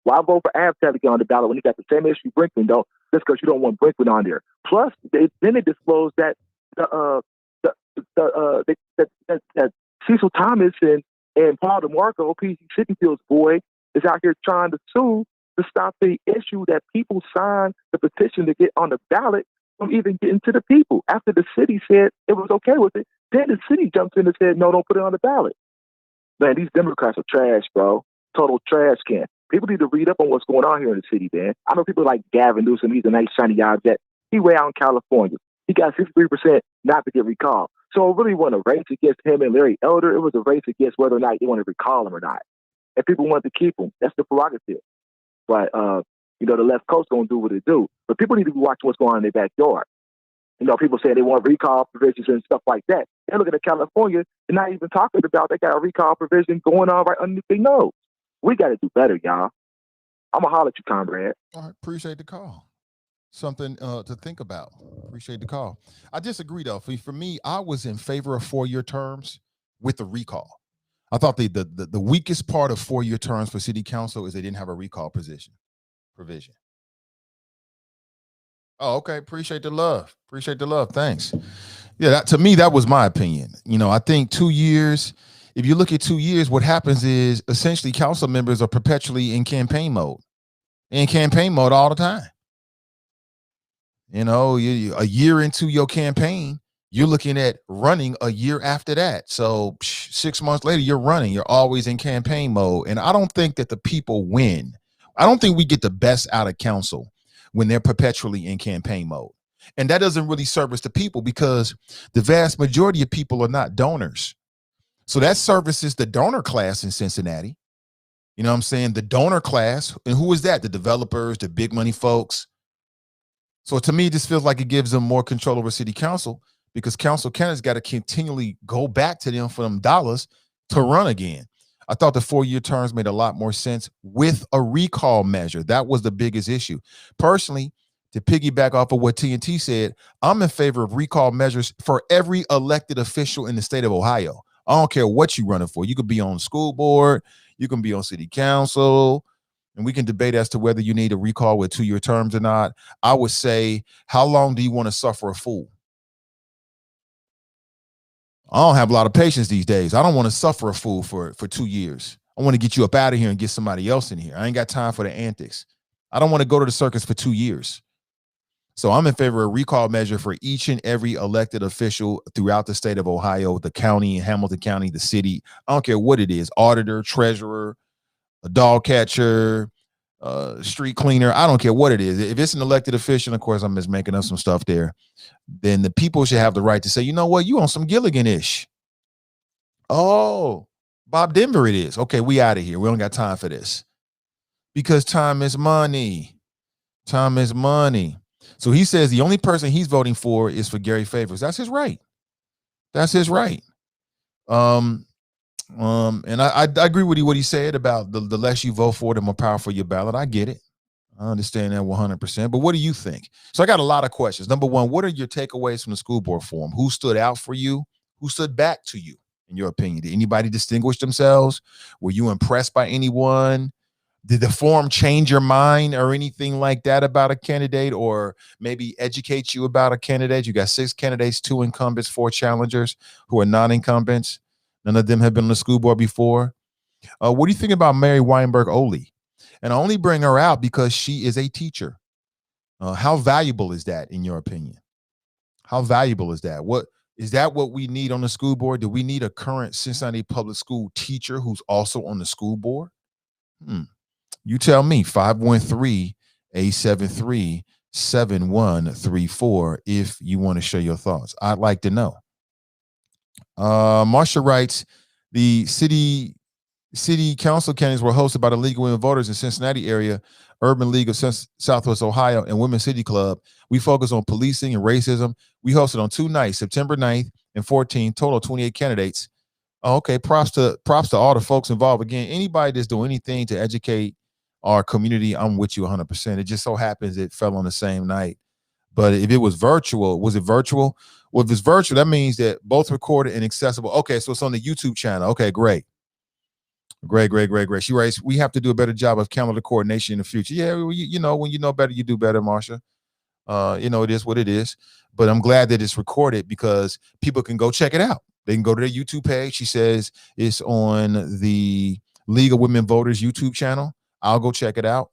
Why vote for AFTAB to get on the ballot when you got the same issue Brinkman don't? Just because you don't want Brinkman on there. Plus, then they disclosed that that Cecil Thomas and Paul DeMarco, P.C. Sittenfield's boy, is out here trying to sue to stop the issue that people signed the petition to get on the ballot from even getting to the people. After the city said it was okay with it, then the city jumped in and said, no, don't put it on the ballot. Man, these Democrats are trash, bro. Total trash can. People need to read up on what's going on here in the city, man. I know people like Gavin Newsom. He's a nice, shiny object. He way out in California. He got 63% not to get recalled. So it really wasn't a race against him and Larry Elder. It was a race against whether or not they want to recall him or not. If people want to keep him, that's the prerogative. But, you know, the left coast going to do what it do. But people need to be watching what's going on in their backyard. You know, people say they want recall provisions and stuff like that. They're looking at California and not even talking about they got a recall provision going on right underneath their nose. We got to do better, y'all. I'm going to holler at you, comrade. All right, appreciate the call. Something to think about. Appreciate the call. I disagree, though. For me, I was in favor of 4-year terms with the recall. I thought the weakest part of 4-year terms for city council is they didn't have a recall provision. Oh, okay. Appreciate the love. Thanks. Yeah, to me, that was my opinion. You know, I think 2 years, if you look at 2 years, what happens is essentially council members are perpetually in campaign mode all the time. You know, a year into your campaign, you're looking at running a year after that. So 6 months later, you're running. You're always in campaign mode. And I don't think that the people win. I don't think we get the best out of council when they're perpetually in campaign mode. And that doesn't really service the people because the vast majority of people are not donors. So that services the donor class in Cincinnati. You know what I'm saying? The donor class. And who is that? The developers, the big money folks. So to me, this feels like it gives them more control over city council because council candidates got to continually go back to them for them dollars to run again. I thought the 4-year terms made a lot more sense with a recall measure. That was the biggest issue. Personally, to piggyback off of what TNT said, I'm in favor of recall measures for every elected official in the state of Ohio. I don't care what you're running for. You could be on the school board, you can be on city council, and we can debate as to whether you need a recall with 2-year terms or not. I would say, how long do you want to suffer a fool? I don't have a lot of patience these days. I don't want to suffer a fool for 2 years. I want to get you up out of here and get somebody else in here. I ain't got time for the antics. I don't want to go to the circus for 2 years. So I'm in favor of a recall measure for each and every elected official throughout the state of Ohio, the county, Hamilton County, the city. I don't care what it is, auditor, treasurer, a dog catcher, street cleaner. I don't care what it is. If it's an elected official, of course, I'm just making up some stuff there, then the people should have the right to say, you know what, you on some Gilligan-ish. Oh, Bob Denver it is. Okay, we out of here. We don't got time for this. Because time is money. Time is money. So he says the only person he's voting for is for Gary Favors. That's his right. That's his right. And I agree with what he said about the less you vote for, the more powerful your ballot. I get it. I understand that 100%. But what do you think? So I got a lot of questions. Number one, what are your takeaways from the school board forum? Who stood out for you? Who stood back to you, in your opinion? Did anybody distinguish themselves? Were you impressed by anyone? Did the forum change your mind or anything like that about a candidate, or maybe educate you about a candidate? You got 6 candidates, 2 incumbents, 4 challengers who are non-incumbents. None of them have been on the school board before. What do you think about Mary Weinberg Oley? And I only bring her out because she is a teacher. How valuable is that, in your opinion? How valuable is that? What is that what we need on the school board? Do we need a current Cincinnati public school teacher who's also on the school board? You tell me. 513-873-7134 if you want to share your thoughts. I'd like to know. Marsha writes, the city council candidates were hosted by the League of Women Voters in Cincinnati area, Urban League of Southwest Ohio, and Women's City Club. We focus on policing and racism. We hosted on 2 nights, September 9th and 14th, total of 28 candidates. Okay, props to all the folks involved. Again, anybody that's doing anything to educate our community, I'm with you 100%. It just so happens it fell on the same night. But if it was virtual, was it virtual? Well, if it's virtual, that means that both recorded and accessible. Okay, so it's on the YouTube channel. Okay, great. Great. She writes, we have to do a better job of calendar coordination in the future. Yeah, you know, when you know better, you do better, Marsha. It is what it is. But I'm glad that it's recorded because people can go check it out. They can go to their YouTube page. She says it's on the League of Women Voters YouTube channel. I'll go check it out.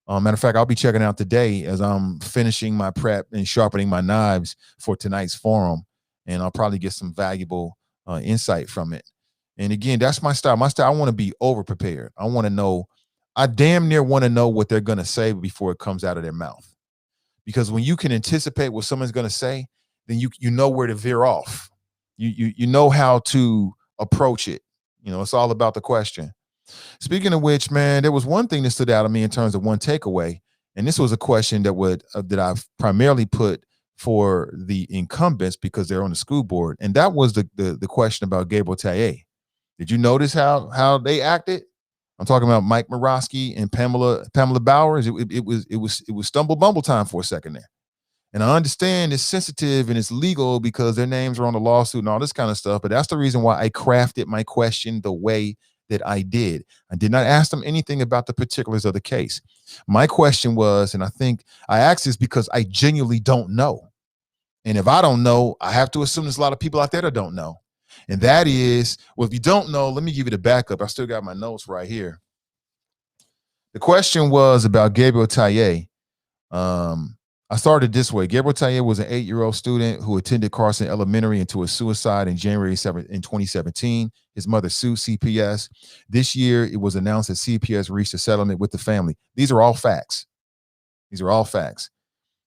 Matter of fact, I'll be checking out today as I'm finishing my prep and sharpening my knives for tonight's forum. And I'll probably get some valuable insight from it. And again, that's my style. My style, I want to be over-prepared. I want to know, I damn near want to know what they're going to say before it comes out of their mouth. Because when you can anticipate what someone's going to say, then you know where to veer off. You know how to approach it. You know, it's all about the question. Speaking of which, man, there was one thing that stood out to me in terms of one takeaway. And this was a question that I've primarily put for the incumbents because they're on the school board. And that was the question about Gabriel Taye. Did you notice how they acted? I'm talking about Mike Morosky and Pamela Bowers. It was stumble bumble time for a second there. And I understand it's sensitive and it's legal because their names are on the lawsuit and all this kind of stuff. But that's the reason why I crafted my question the way that I did. I did not ask them anything about the particulars of the case. My question was, and I think I asked this because I genuinely don't know. And if I don't know, I have to assume there's a lot of people out there that don't know. And that is, well, if you don't know, let me give you the backup. I still got my notes right here. The question was about Gabriel Taye. I started this way. Gabriel Taye was an 8-year-old student who attended Carson Elementary until his suicide in January 7th in 2017. His mother sued CPS. This year, it was announced that CPS reached a settlement with the family. These are all facts.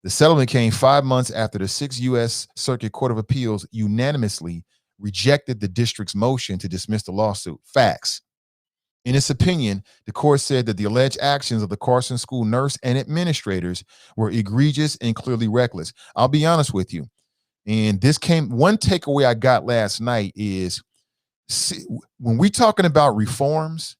The settlement came 5 months after the 6th U.S. Circuit Court of Appeals unanimously rejected the district's motion to dismiss the lawsuit. Facts. In its opinion, the court said that the alleged actions of the Carson School nurse and administrators were egregious and clearly reckless. I'll be honest with you. And one takeaway I got last night is, when we're talking about reforms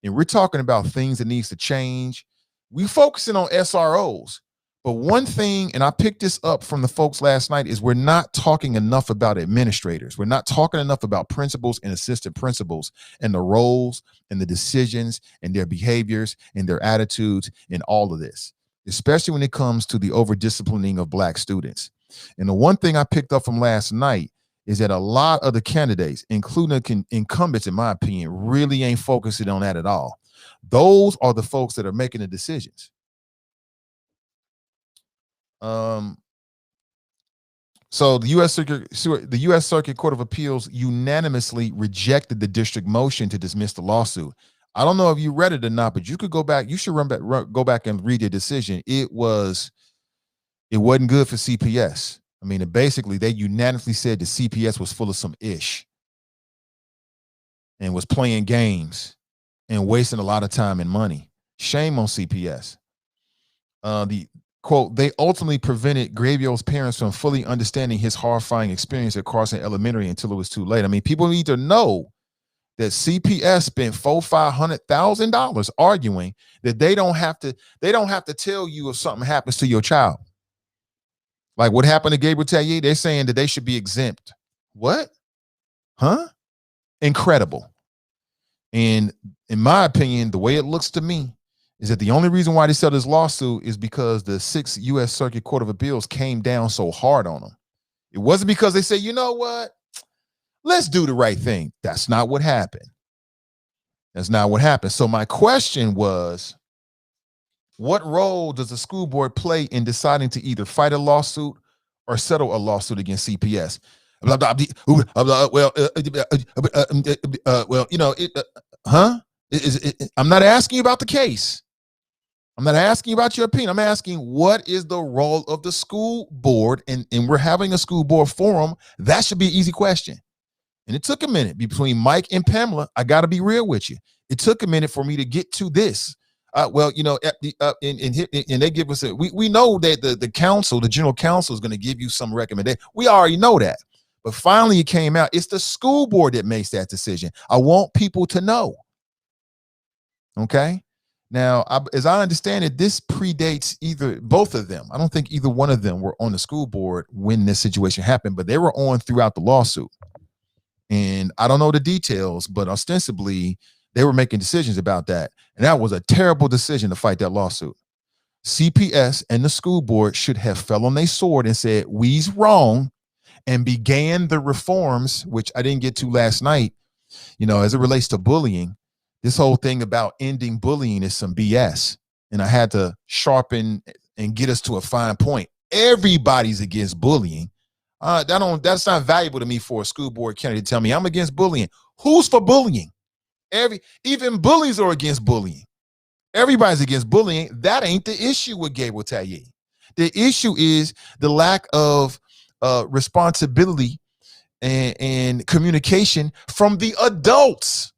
and we're talking about things that needs to change, we focusing on SROs. But one thing, and I picked this up from the folks last night, is we're not talking enough about administrators. We're not talking enough about principals and assistant principals and the roles and the decisions and their behaviors and their attitudes and all of this, especially when it comes to the over-disciplining of Black students. And the one thing I picked up from last night is that a lot of the candidates, including incumbents, in my opinion, really ain't focusing on that at all. Those are the folks that are making the decisions. So the U.S. Circuit Court of Appeals unanimously rejected the district motion to dismiss the lawsuit. I don't know if you read it or not, but you could go back. You should go back and read the decision. It wasn't good for CPS. I mean, basically, they unanimously said the CPS was full of some ish and was playing games and wasting a lot of time and money. Shame on CPS. The quote, they ultimately prevented Gabriel's parents from fully understanding his horrifying experience at Carson Elementary until it was too late. I mean, people need to know that CPS spent $400,000-$500,000 arguing that they don't have to tell you if something happens to your child. Like what happened to Gabriel Taye, they're saying that they should be exempt. What? Huh? Incredible. And in my opinion, the way it looks to me is that the only reason why they settled this lawsuit is because the 6th U.S. Circuit Court of Appeals came down so hard on them. It wasn't because they said, you know what? Let's do the right thing. That's not what happened. That's not what happened. So my question was, what role does the school board play in deciding to either fight a lawsuit or settle a lawsuit against CPS? I'm not asking you about the case. I'm not asking you about your opinion. I'm asking, what is the role of the school board? And we're having a school board forum. That should be an easy question. And it took a minute between Mike and Pamela. I got to be real with you. It took a minute for me to get to this. And they give us we know that the council, the general council, is going to give you some recommendation. We already know that. But finally it came out. It's the school board that makes that decision. I want people to know. Okay. Now, as I understand it, this predates both of them. I don't think either one of them were on the school board when this situation happened, but they were on throughout the lawsuit. And I don't know the details, but ostensibly they were making decisions about that. And that was a terrible decision to fight that lawsuit. CPS and the school board should have fell on their sword and said, we's wrong, and began the reforms, which I didn't get to last night, as it relates to bullying. This whole thing about ending bullying is some BS. And I had to sharpen and get us to a fine point. Everybody's against bullying. That's not valuable to me for a school board candidate to tell me I'm against bullying. Who's for bullying? Even bullies are against bullying. Everybody's against bullying. That ain't the issue with Gabriel Taye. The issue is the lack of responsibility and communication from the adults.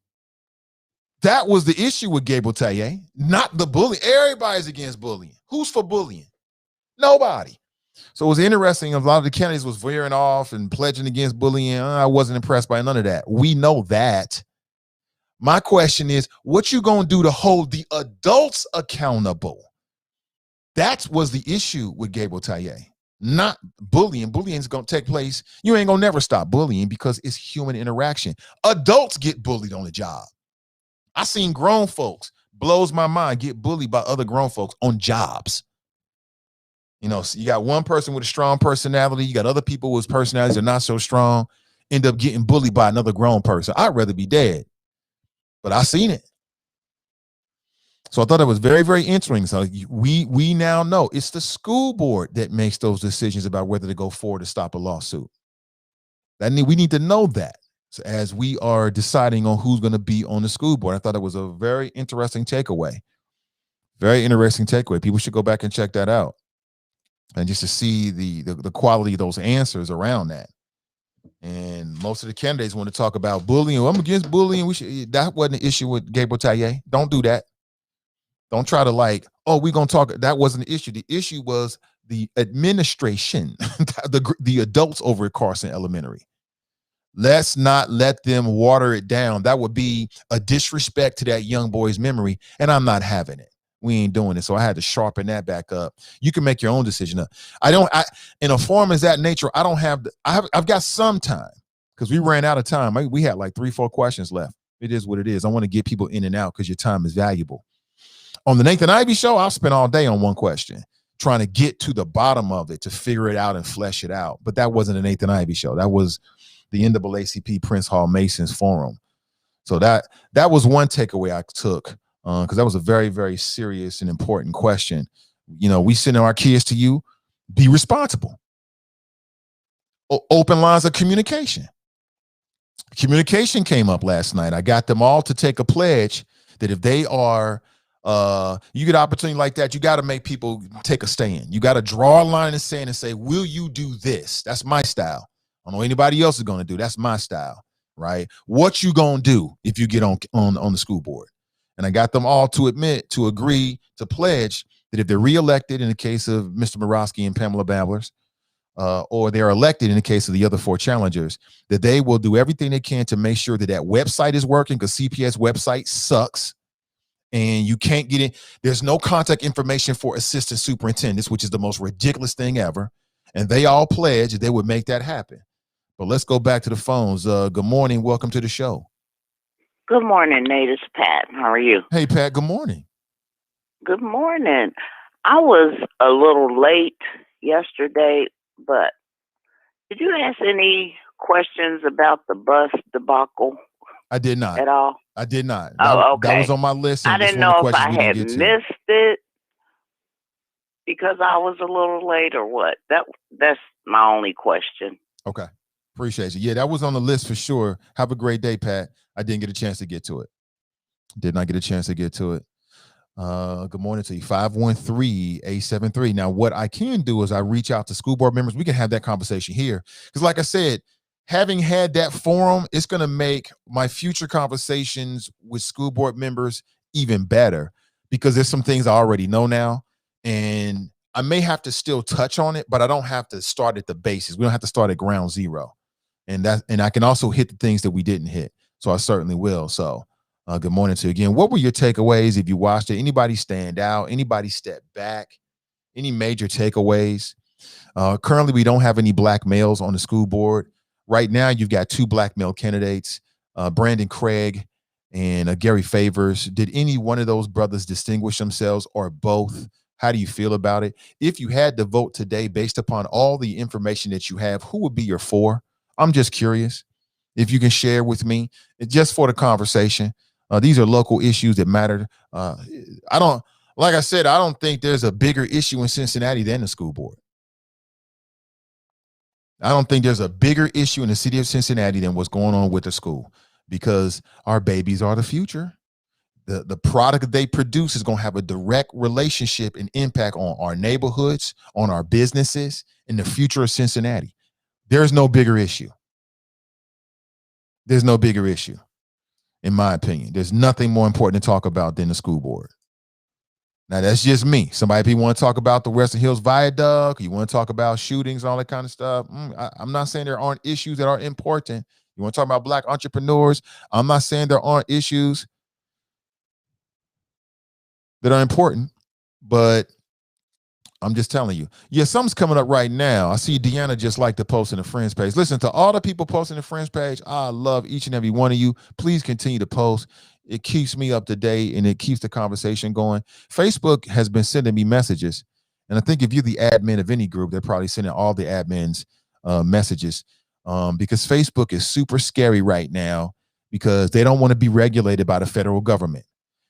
That was the issue with Gabriel Taye, not the bully. Everybody's against bullying. Who's for bullying? Nobody. So it was interesting. A lot of the candidates was veering off and pledging against bullying. I wasn't impressed by none of that. We know that. My question is, what you gonna do to hold the adults accountable? That was the issue with Gabriel Taye, not bullying. Bullying is gonna take place. You ain't gonna never stop bullying because it's human interaction. Adults get bullied on the job. I seen grown folks, blows my mind, get bullied by other grown folks on jobs. So you got one person with a strong personality. You got other people whose personalities are not so strong, end up getting bullied by another grown person. I'd rather be dead, but I seen it. So I thought it was very, very interesting. So we now know it's the school board that makes those decisions about whether to go forward to stop a lawsuit. We need to know that. So as we are deciding on who's going to be on the school board, I thought it was a very interesting takeaway. Very interesting takeaway. People should go back and check that out. and just to see the quality of those answers around that. And most of the candidates want to talk about bullying. I'm against bullying. That wasn't an issue with Gabriel Taye. Don't do that. Don't try to we're going to talk. That wasn't the issue. The issue was the administration, the adults over at Carson Elementary. Let's not let them water it down. That would be a disrespect to that young boy's memory, and I'm not having it. We ain't doing it. So I had to sharpen that back up. You can make your own decision. In a forum as that nature, I've got some time because we ran out of time. We had like 3-4 questions left. It is what it is. I want to get people in and out because your time is valuable. On the Nathan Ivey Show, I'll spend all day on one question, trying to get to the bottom of it, to figure it out and flesh it out. But that wasn't a Nathan Ivey Show. That was the NAACP Prince Hall Masons Forum. So that was one takeaway I took, because that was a very, very serious and important question. We send our kids to you. Be responsible. Open lines of communication. Communication came up last night. I got them all to take a pledge that if they are, you get an opportunity like that, you got to make people take a stand. You got to draw a line in the sand and say, will you do this? That's my style. I don't know anybody else is going to do. That's my style, right? What you going to do if you get on the school board? And I got them all to agree, to pledge that if they're reelected in the case of Mr. Morosky and Pamela Babblers, or they're elected in the case of the other 4 challengers, that they will do everything they can to make sure that website is working, because CPS website sucks. And you can't get in. There's no contact information for assistant superintendents, which is the most ridiculous thing ever. And they all pledged that they would make that happen. But let's go back to the phones. Good morning. Welcome to the show. Good morning, Nate. It's Pat. How are you? Hey, Pat. Good morning. Good morning. I was a little late yesterday, but did you ask any questions about the bus debacle? I did not. At all? I did not. Okay. That was on my list. I didn't know if I had missed it because I was a little late or what. That's my only question. Okay. Appreciate you. Yeah, that was on the list for sure. Have a great day, Pat. I didn't get a chance to get to it. Did not get a chance to get to it. Good morning to you. 513-873. Now, what I can do is I reach out to school board members. We can have that conversation here. Because like I said, having had that forum, it's going to make my future conversations with school board members even better, because there's some things I already know now. And I may have to still touch on it, but I don't have to start at the basis. We don't have to start at ground zero. And I can also hit the things that we didn't hit. So I certainly will. So good morning to you again. What were your takeaways if you watched it? Anybody stand out? Anybody step back? Any major takeaways? Currently, we don't have any black males on the school board. Right now, you've got 2 black male candidates, Brandon Craig and Gary Favors. Did any one of those brothers distinguish themselves, or both? How do you feel about it? If you had to vote today based upon all the information that you have, who would be your 4? I'm just curious if you can share with me, just for the conversation. These are local issues that matter. Like I said, I don't think there's a bigger issue in Cincinnati than the school board. I don't think there's a bigger issue in the city of Cincinnati than what's going on with the school, because our babies are the future. The product that they produce is going to have a direct relationship and impact on our neighborhoods, on our businesses, in the future of Cincinnati. There's no bigger issue. There's no bigger issue, in my opinion. There's nothing more important to talk about than the school board. Now, that's just me. Somebody want to talk about the Western Hills Viaduct, you want to talk about shootings, all that kind of stuff. I'm not saying there aren't issues that are important. You want to talk about black entrepreneurs, I'm not saying there aren't issues that are important, but I'm just telling you. Yeah, something's coming up right now. I see Deanna just like to post in the friends page. Listen, to all the people posting the friends page, I love each and every one of you. Please continue to post. It keeps me up to date and it keeps the conversation going. Facebook has been sending me messages. And I think if you're the admin of any group, they're probably sending all the admins messages, because Facebook is super scary right now, because they don't want to be regulated by the federal government.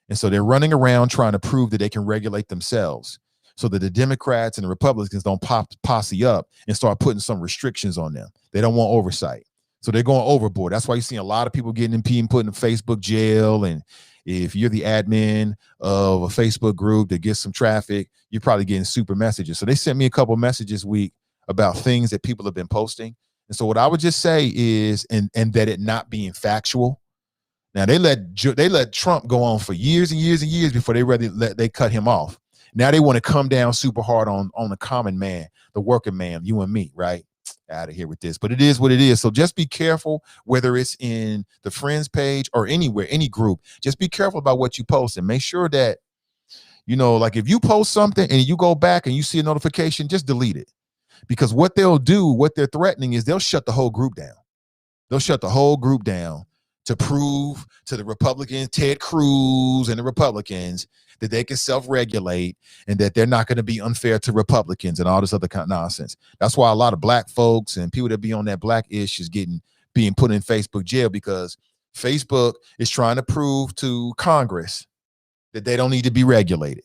And so they're running around trying to prove that they can regulate themselves, so that the Democrats and the Republicans don't posse up and start putting some restrictions on them. They don't want oversight. So they're going overboard. That's why you're seeing a lot of people getting impeded, put in Facebook jail, and If you're the admin of a Facebook group that gets some traffic, you're probably getting super messages. So they sent me a couple messages a week about things that people have been posting. And so what I would just say is, and that it not being factual. Now they let Trump go on for years and years and years before they cut him off. Now they want to come down super hard on the common man, the working man, you and me, right? Out of here with this. But it is what it is. So just be careful, whether it's in the friends page or anywhere, any group. Just be careful about what you post and make sure that, like if you post something and you go back and you see a notification, just delete it. Because what they'll do, what they're threatening is they'll shut the whole group down. They'll shut the whole group down to prove to the Republicans, Ted Cruz and the Republicans, that they can self-regulate and that they're not going to be unfair to Republicans and all this other kind of nonsense. That's why a lot of black folks and people that be on that black ish is being put in Facebook jail, because Facebook is trying to prove to Congress that they don't need to be regulated.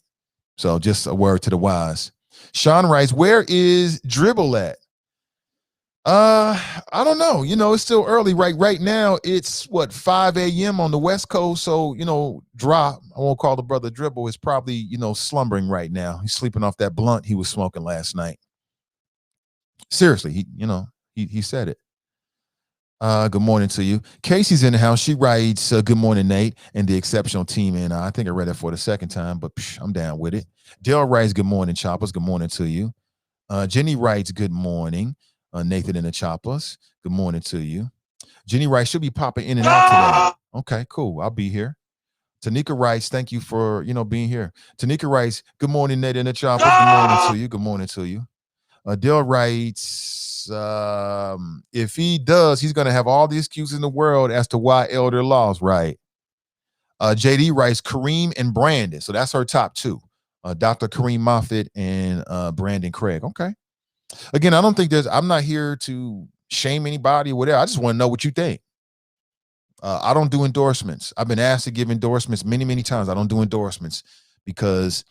So just a word to the wise. Sean writes, where is Dribble at? I don't know. It's still early. Right now, it's 5 a.m. on the West Coast. So, Drop, I won't call the brother Dribble, is probably, slumbering right now. He's sleeping off that blunt he was smoking last night. Seriously, he said it. Good morning to you. Casey's in the house. She writes, good morning, Nate, and the exceptional team. And I think I read that for the second time, but I'm down with it. Dale writes, good morning, Choppers. Good morning to you. Jenny writes, good morning. Nathan and the Choppers, good morning to you. Jenny writes, should be popping in and out today. Okay, cool. I'll be here. Tanika writes, thank you for being here. Tanika writes, good morning, Nate and the Choppers. Good morning to you. Good morning to you. Dale writes, if he does, he's going to have all the excuses in the world as to why Elder lost, right? JD writes, Kareem and Brandon. So that's her top two. Dr. Kareem Moffitt and Brandon Craig. Okay. Again, I don't think I'm not here to shame anybody or whatever. I just want to know what you think. I don't do endorsements. I've been asked to give endorsements many, many times. I don't do endorsements because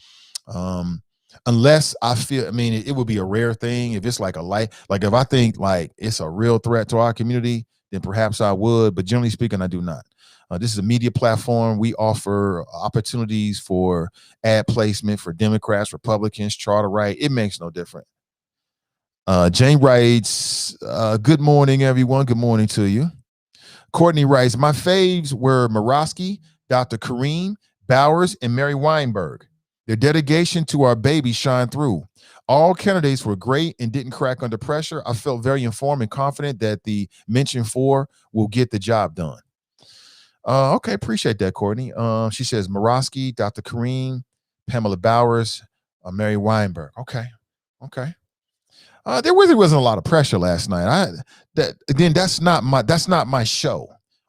unless I feel, it would be a rare thing. If it's like if I think like it's a real threat to our community, then perhaps I would. But generally speaking, I do not. This is a media platform. We offer opportunities for ad placement for Democrats, Republicans, charter right. It makes no difference. Jane writes, good morning, everyone. Good morning to you. Courtney writes, my faves were Morosky, Dr. Kareem, Bowers, and Mary Weinberg. Their dedication to our baby shined through. All candidates were great and didn't crack under pressure. I felt very informed and confident that the mentioned four will get the job done. Okay, appreciate that, Courtney. She says Morosky, Dr. Kareem, Pamela Bowers, Mary Weinberg. Okay. There really wasn't a lot of pressure last night. That's not my show.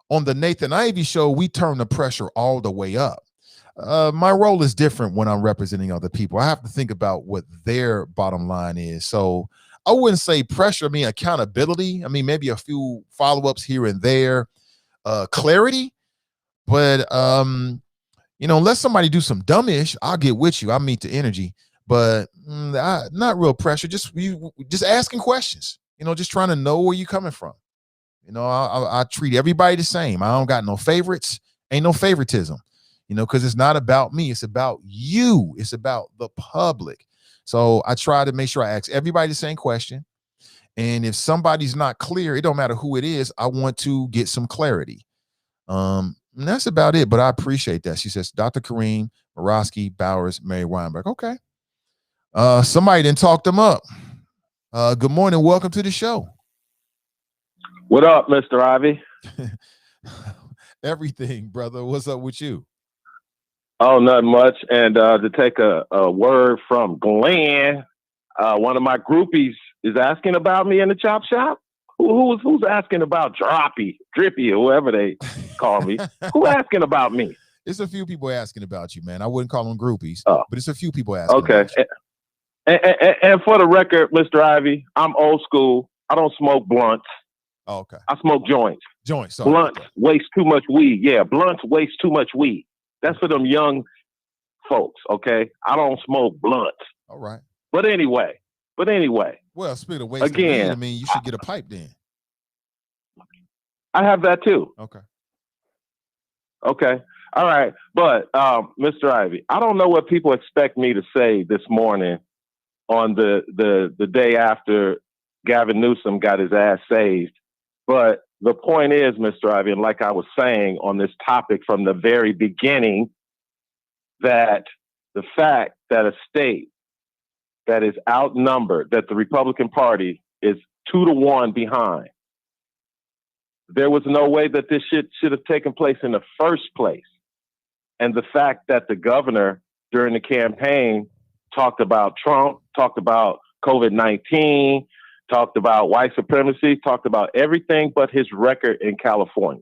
On the Nathan Ivey show, we turn the pressure all the way up. My role is different when I'm representing other people. I have to think about what their bottom line is. So I wouldn't say pressure. Accountability. Maybe a few follow-ups here and there. Clarity. But unless somebody do some dumbish, I'll get with you. I'll meet the energy. But not real pressure. Just asking questions. Just trying to know where you're coming from. I treat everybody the same. I don't got no favorites. Ain't no favoritism. Because it's not about me. It's about you. It's about the public. So I try to make sure I ask everybody the same question. And if somebody's not clear, it don't matter who it is. I want to get some clarity. And that's about it. But I appreciate that. She says, Dr. Kareem, Morosky, Bowers, Mary Weinberg. Okay. Somebody didn't talk them up. Good morning. Welcome to the show. What up, Mr. Ivey? Everything, brother. What's up with you? Oh, nothing much. And to take a word from Glenn, one of my groupies is asking about me in the chop shop. Who's asking about Drippy, or whoever they call me? Who asking about me? It's a few people asking about you, man. I wouldn't call them groupies, but it's a few people asking. Okay. About you. And for the record, Mr. Ivey, I'm old school. I don't smoke blunts. Oh, okay. I smoke joints. Sorry. Blunts waste too much weed. Yeah, blunts waste too much weed. That's for them young folks, okay? I don't smoke blunts. All right. But anyway. Well, speaking of waste again, of weed, you should get a pipe then. I have that too. Okay. All right. But Mr. Ivey, I don't know what people expect me to say this morning on the day after Gavin Newsom got his ass saved. But the point is, Mr. Ivey, and like I was saying on this topic from the very beginning, that the fact that a state that is outnumbered, that the Republican Party is 2-1 behind, there was no way that this shit should have taken place in the first place. And the fact that the governor during the campaign talked about Trump, talked about COVID-19, talked about white supremacy, talked about everything but his record in California.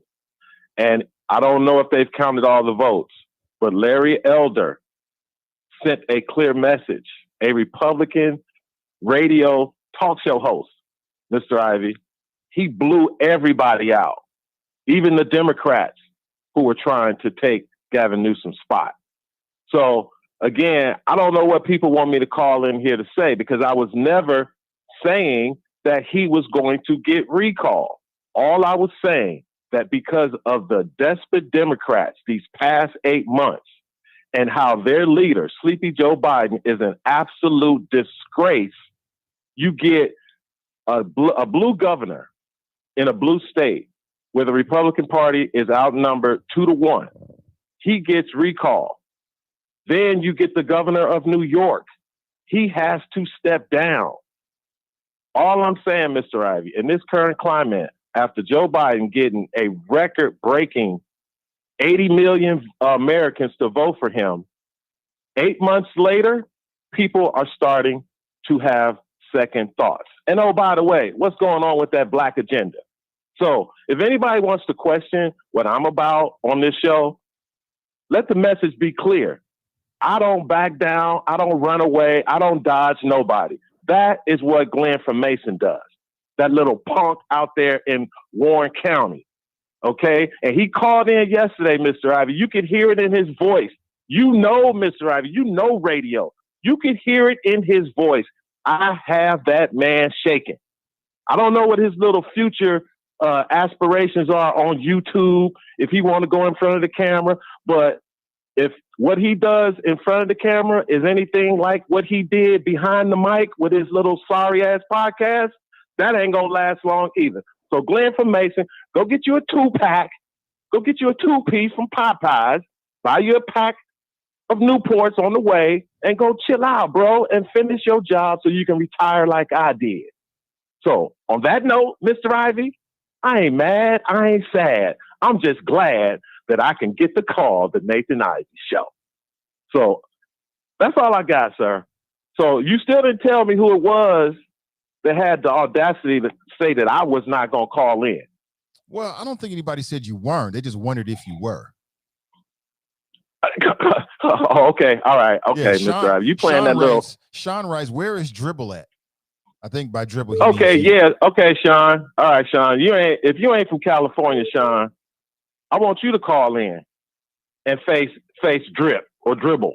And I don't know if they've counted all the votes, but Larry Elder sent a clear message, a Republican radio talk show host, Mr. Ivey. He blew everybody out, even the Democrats who were trying to take Gavin Newsom's spot. So again, I don't know what people want me to call in here to say, because I was never saying that he was going to get recalled. All I was saying that because of the desperate Democrats these past 8 months and how their leader, Sleepy Joe Biden, is an absolute disgrace, you get a blue governor in a blue state where the Republican Party is outnumbered 2-1. He gets recalled. Then you get the governor of New York. He has to step down. All I'm saying, Mr. Ivey, in this current climate, after Joe Biden getting a record-breaking 80 million Americans to vote for him, 8 months later, people are starting to have second thoughts. And oh, by the way, what's going on with that black agenda? So if anybody wants to question what I'm about on this show, let the message be clear. I don't back down. I don't run away. I don't dodge nobody. That is what Glenn from Mason does. That little punk out there in Warren County. Okay? And he called in yesterday, Mr. Ivey. You could hear it in his voice. You know, Mr. Ivey, you know radio. You could hear it in his voice. I have that man shaking. I don't know what his little future aspirations are on YouTube, if he want to go in front of the camera, but if what he does in front of the camera is anything like what he did behind the mic with his little sorry ass podcast, that ain't gonna last long either. So Glenn from Mason, go get you a 2-pack, go get you a 2-piece from Popeyes, buy you a pack of Newports on the way, and go chill out, bro, and finish your job so you can retire like I did. So on that note, Mr. Ivey, I ain't mad, I ain't sad. I'm just glad that I can get the call, the Nathan Ivey Show. So that's all I got, sir. So you still didn't tell me who it was that had the audacity to say that I was not going to call in. Well, I don't think anybody said you weren't. They just wondered if you were. Okay. All right. Okay, yeah, Mr. Ivey. You playing that little... Sean writes, where is Dribble at? I think by Dribble... Okay, yeah. Okay, Sean. All right, Sean. If you ain't from California, Sean, I want you to call in and face Drip or Dribble,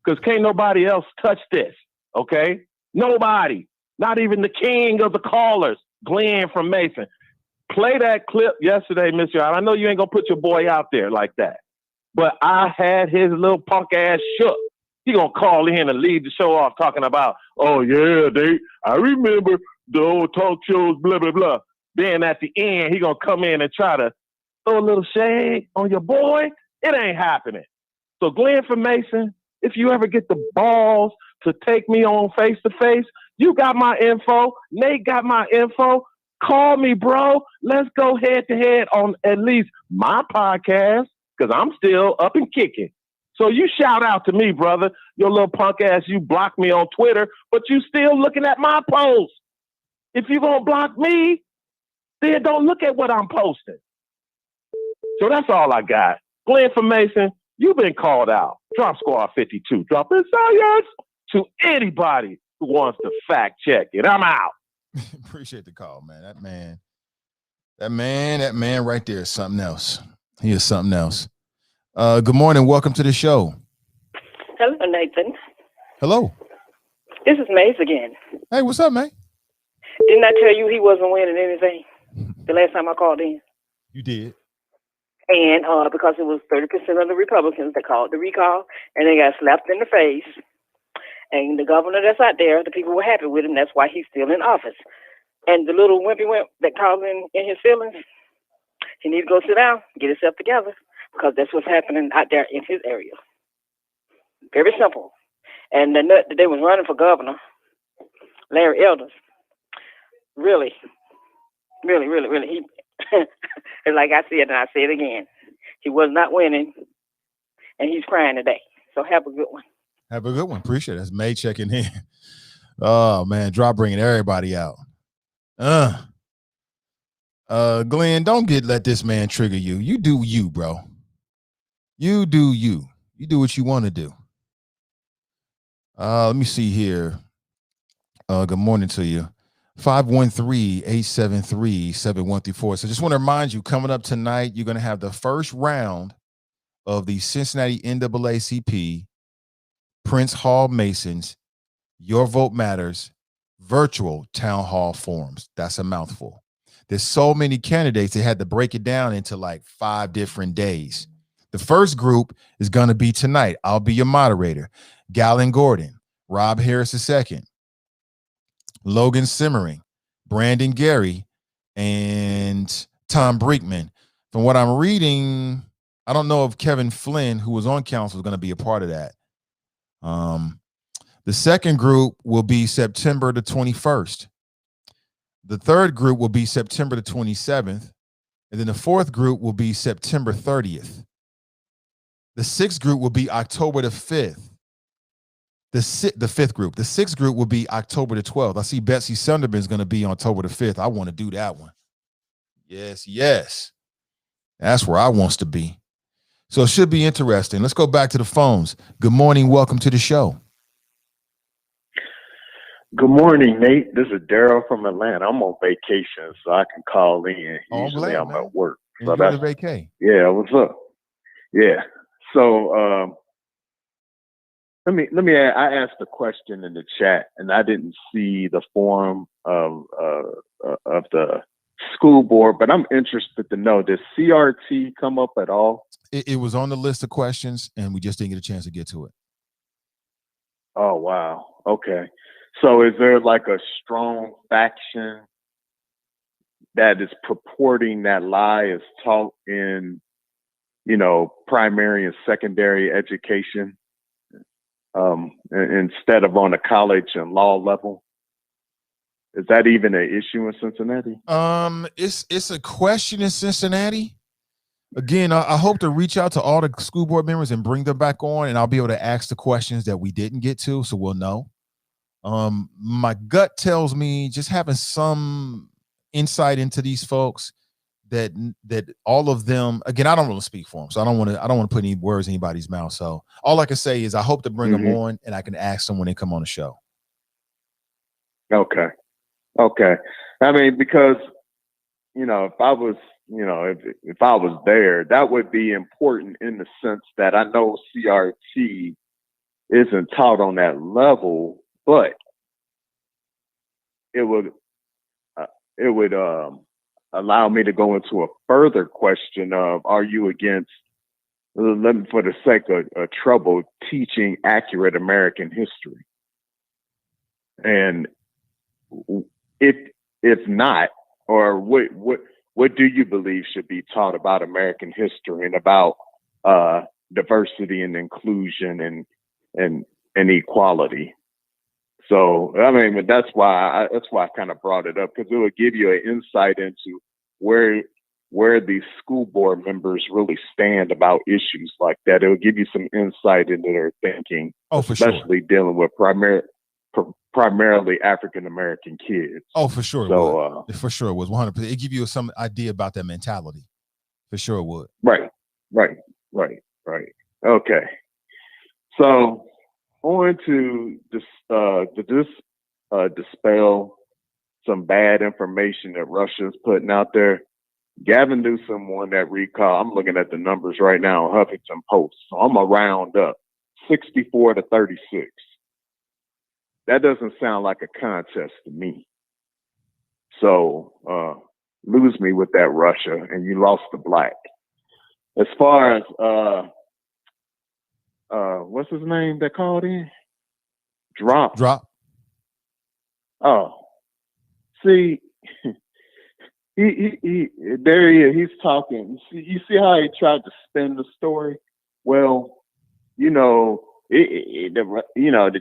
because can't nobody else touch this, okay? Nobody. Not even the king of the callers, Glenn from Mason. Play that clip yesterday, Mr. I know you ain't going to put your boy out there like that, but I had his little punk ass shook. He going to call in and lead the show off talking about, oh, yeah, I remember the old talk shows, blah, blah, blah. Then at the end, he going to come in and try to throw a little shade on your boy. It ain't happening. So Glenn from Mason, if you ever get the balls to take me on face-to-face, you got my info. Nate got my info. Call me, bro. Let's go head-to-head on at least my podcast, because I'm still up and kicking. So you shout out to me, brother. Your little punk ass, you blocked me on Twitter, but you still looking at my posts. If you going to block me, then don't look at what I'm posting. So that's all I got. Glenn from Mason, you've been called out. Drop Squad 52. Dropping science to anybody who wants to fact check it. I'm out. Appreciate the call, man. That man right there is something else. He is something else. Good morning. Welcome to the show. Hello, Nathan. Hello. This is Mace again. Hey, what's up, man? Didn't I tell you he wasn't winning anything the last time I called in? You did. And because it was 30% of the Republicans that called the recall, and they got slapped in the face. And the governor that's out there, the people were happy with him. That's why he's still in office. And the little wimpy wimp that calls in his feelings, he needs to go sit down, get himself together, because that's what's happening out there in his area. Very simple. And the nut that they was running for governor, Larry Elders, really, he, like I said, and I say it again, he was not winning, and he's crying today. So have a good one. Have a good one. Appreciate it. That's May checking in. Oh, man. Drop bringing everybody out. Glenn, don't let this man trigger you. You do you, bro. You do you. You do what you want to do. Let me see here. Good morning to you. 513-873-7134. So just want to remind you, coming up tonight, you're going to have the first round of the Cincinnati NAACP Prince Hall Masons Your Vote Matters virtual town hall forums. That's a mouthful. There's so many candidates, they had to break it down into like 5 different days. The first group is going to be tonight. I'll be your moderator. Galen Gordon, Rob Harris II, Logan Simmering, Brandon Gary, and Tom Brinkman. From what I'm reading, I don't know if Kevin Flynn, who was on council, is going to be a part of that. The second group will be September the 21st. The third group will be September the 27th. And then the fourth group will be September 30th. The sixth group will be October the 5th. The fifth group. The sixth group will be October the 12th. I see Betsy Sunderman is going to be on October the 5th. I want to do that one. Yes. That's where I wants to be. So it should be interesting. Let's go back to the phones. Good morning. Welcome to the show. Good morning, Nate. This is Daryl from Atlanta. I'm on vacation, so I can call in. Usually I'm at work. So enjoy the vacay. Yeah, what's up? Yeah. So I asked a question in the chat, and I didn't see the form of the school board, but I'm interested to know, does CRT come up at all? It was on the list of questions, and we just didn't get a chance to get to it. Oh, wow. Okay. So is there like a strong faction that is purporting that lie is taught in, primary and secondary education instead of on a college and law level? Is that even an issue in Cincinnati? It's a question in Cincinnati. Again, I hope to reach out to all the school board members and bring them back on, and I'll be able to ask the questions that we didn't get to, so we'll know. My gut tells me, just having some insight into these folks, that all of them, again, I don't really speak for them, so I don't want to put any words in anybody's mouth. So all I can say is I hope to bring them on, and I can ask them when they come on the show. Okay. I mean, because if I was, if I was there, that would be important in the sense that I know CRT isn't taught on that level, but it would allow me to go into a further question of, are you against, for the sake of trouble, teaching accurate American history? And if not, or what do you believe should be taught about American history and about diversity and inclusion and equality? So, I mean, that's why I kind of brought it up, because it would give you an insight into where these school board members really stand about issues like that. It will give you some insight into their thinking, especially dealing with primarily African-American kids. Oh, for sure. So, for sure it was 100%. It give you some idea about that mentality. For sure it would. Right. Okay. So, on to dispel some bad information that Russia's putting out there. Gavin Newsom won that recall. I'm looking at the numbers right now on Huffington Post. So I'm going to round up 64 to 36. That doesn't sound like a contest to me. So lose me with that, Russia, and you lost the black. as far as what's his name that called in? Drop. Oh, see, he there he is. He's talking. You see how he tried to spin the story? Well, the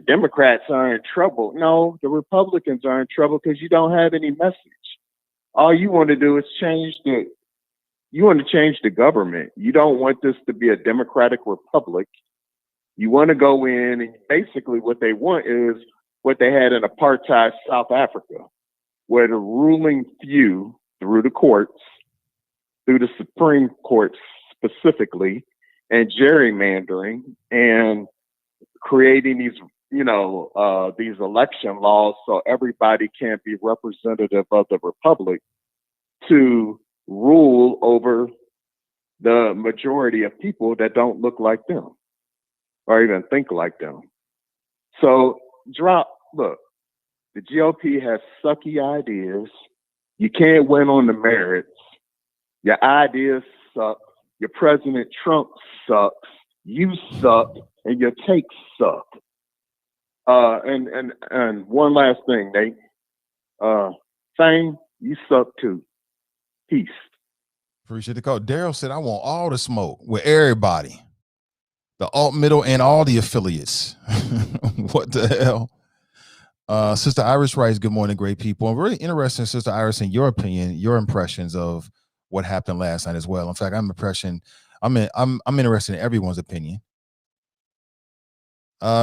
Democrats are in trouble. No, the Republicans are in trouble because you don't have any message. All you want to do is change the government. You don't want this to be a democratic republic. You want to go in, and basically what they want is what they had in apartheid South Africa, where the ruling few, through the courts, through the Supreme Court specifically, and gerrymandering and creating these election laws so everybody can't be representative of the republic, to rule over the majority of people that don't look like them or even think like them. So look, the GOP has sucky ideas. You can't win on the merits. Your ideas suck. Your President Trump sucks. You suck, and your takes suck. And one last thing, Nate. Fame, you suck too. Peace. Appreciate the call. Daryl said, I want all the smoke with everybody. The alt, middle, and all the affiliates. What the hell? Sister Iris writes, good morning, great people. I'm really interested, Sister Iris, in your opinion, your impressions of what happened last night as well. In fact, I'm interested in everyone's opinion.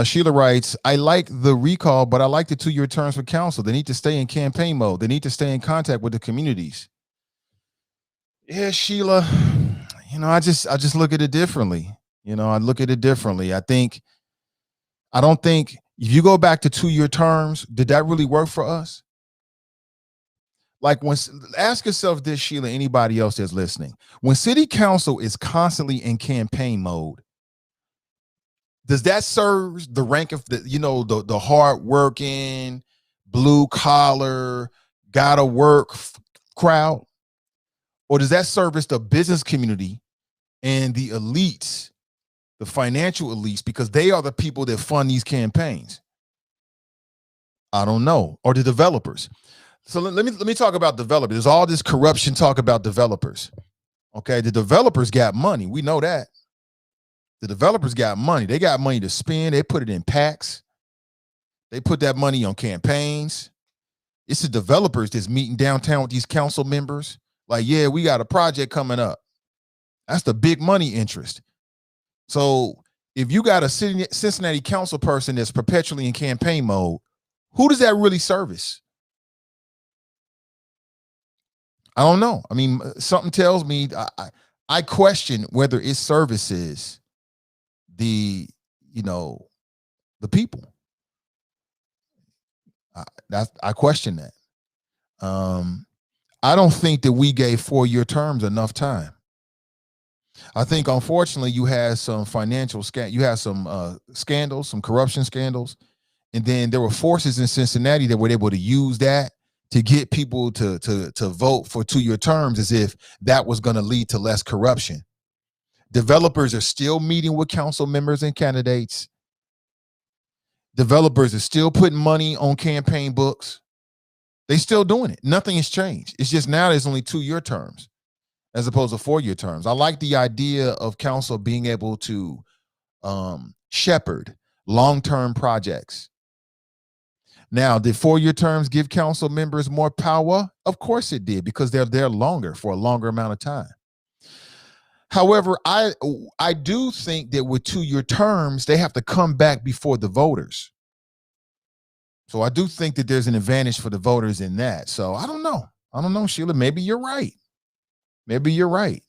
Sheila writes, I like the recall, but I like the 2-year terms for council. They need to stay in campaign mode. They need to stay in contact with the communities. Yeah, Sheila, I just look at it differently. I look at it differently. I don't think if you go back to 2-year terms, did that really work for us? Like, ask yourself this, Sheila, anybody else that's listening. When city council is constantly in campaign mode, does that serve the rank of the hard working, blue collar, gotta work crowd? Or does that service the business community and the elites, the financial elites, because they are the people that fund these campaigns? I don't know. Or the developers. So let me talk about developers. There's all this corruption talk about developers. Okay, the developers got money. We know that. The developers got money. They got money to spend. They put it in PACs. They put that money on campaigns. It's the developers that's meeting downtown with these council members. Like, yeah, we got a project coming up. That's the big money interest. So if you got a Cincinnati council person that's perpetually in campaign mode, who does that really service? I don't know. I mean, something tells me I question whether it services the people. I question that. I don't think that we gave 4-year terms enough time. I think, unfortunately, you had some financial you had some scandals, some corruption scandals, and then there were forces in Cincinnati that were able to use that to get people to vote for 2-year terms, as if that was going to lead to less corruption. Developers are still meeting with council members and candidates. Developers are still putting money on campaign books. They still doing it. Nothing has changed. It's just now there's only 2-year terms as opposed to 4-year terms. I like the idea of council being able to shepherd long-term projects. Now, did 4-year terms give council members more power? Of course it did, because they're there longer for a longer amount of time. However, I do think that with 2-year terms, they have to come back before the voters. So I do think that there's an advantage for the voters in that. So I don't know. I don't know, Sheila. Maybe you're right. Maybe you're right.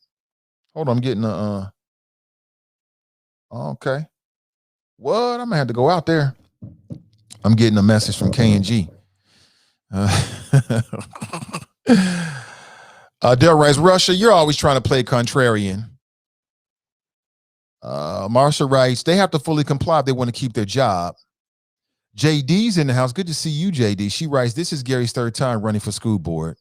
Hold on, I'm getting okay. What? I'm gonna have to go out there. I'm getting a message from K&G. Del writes, Russia, you're always trying to play contrarian. Marsha writes, they have to fully comply if they want to keep their job. JD's in the house. Good to see you, JD. She writes, this is Gary's 3rd time running for school board.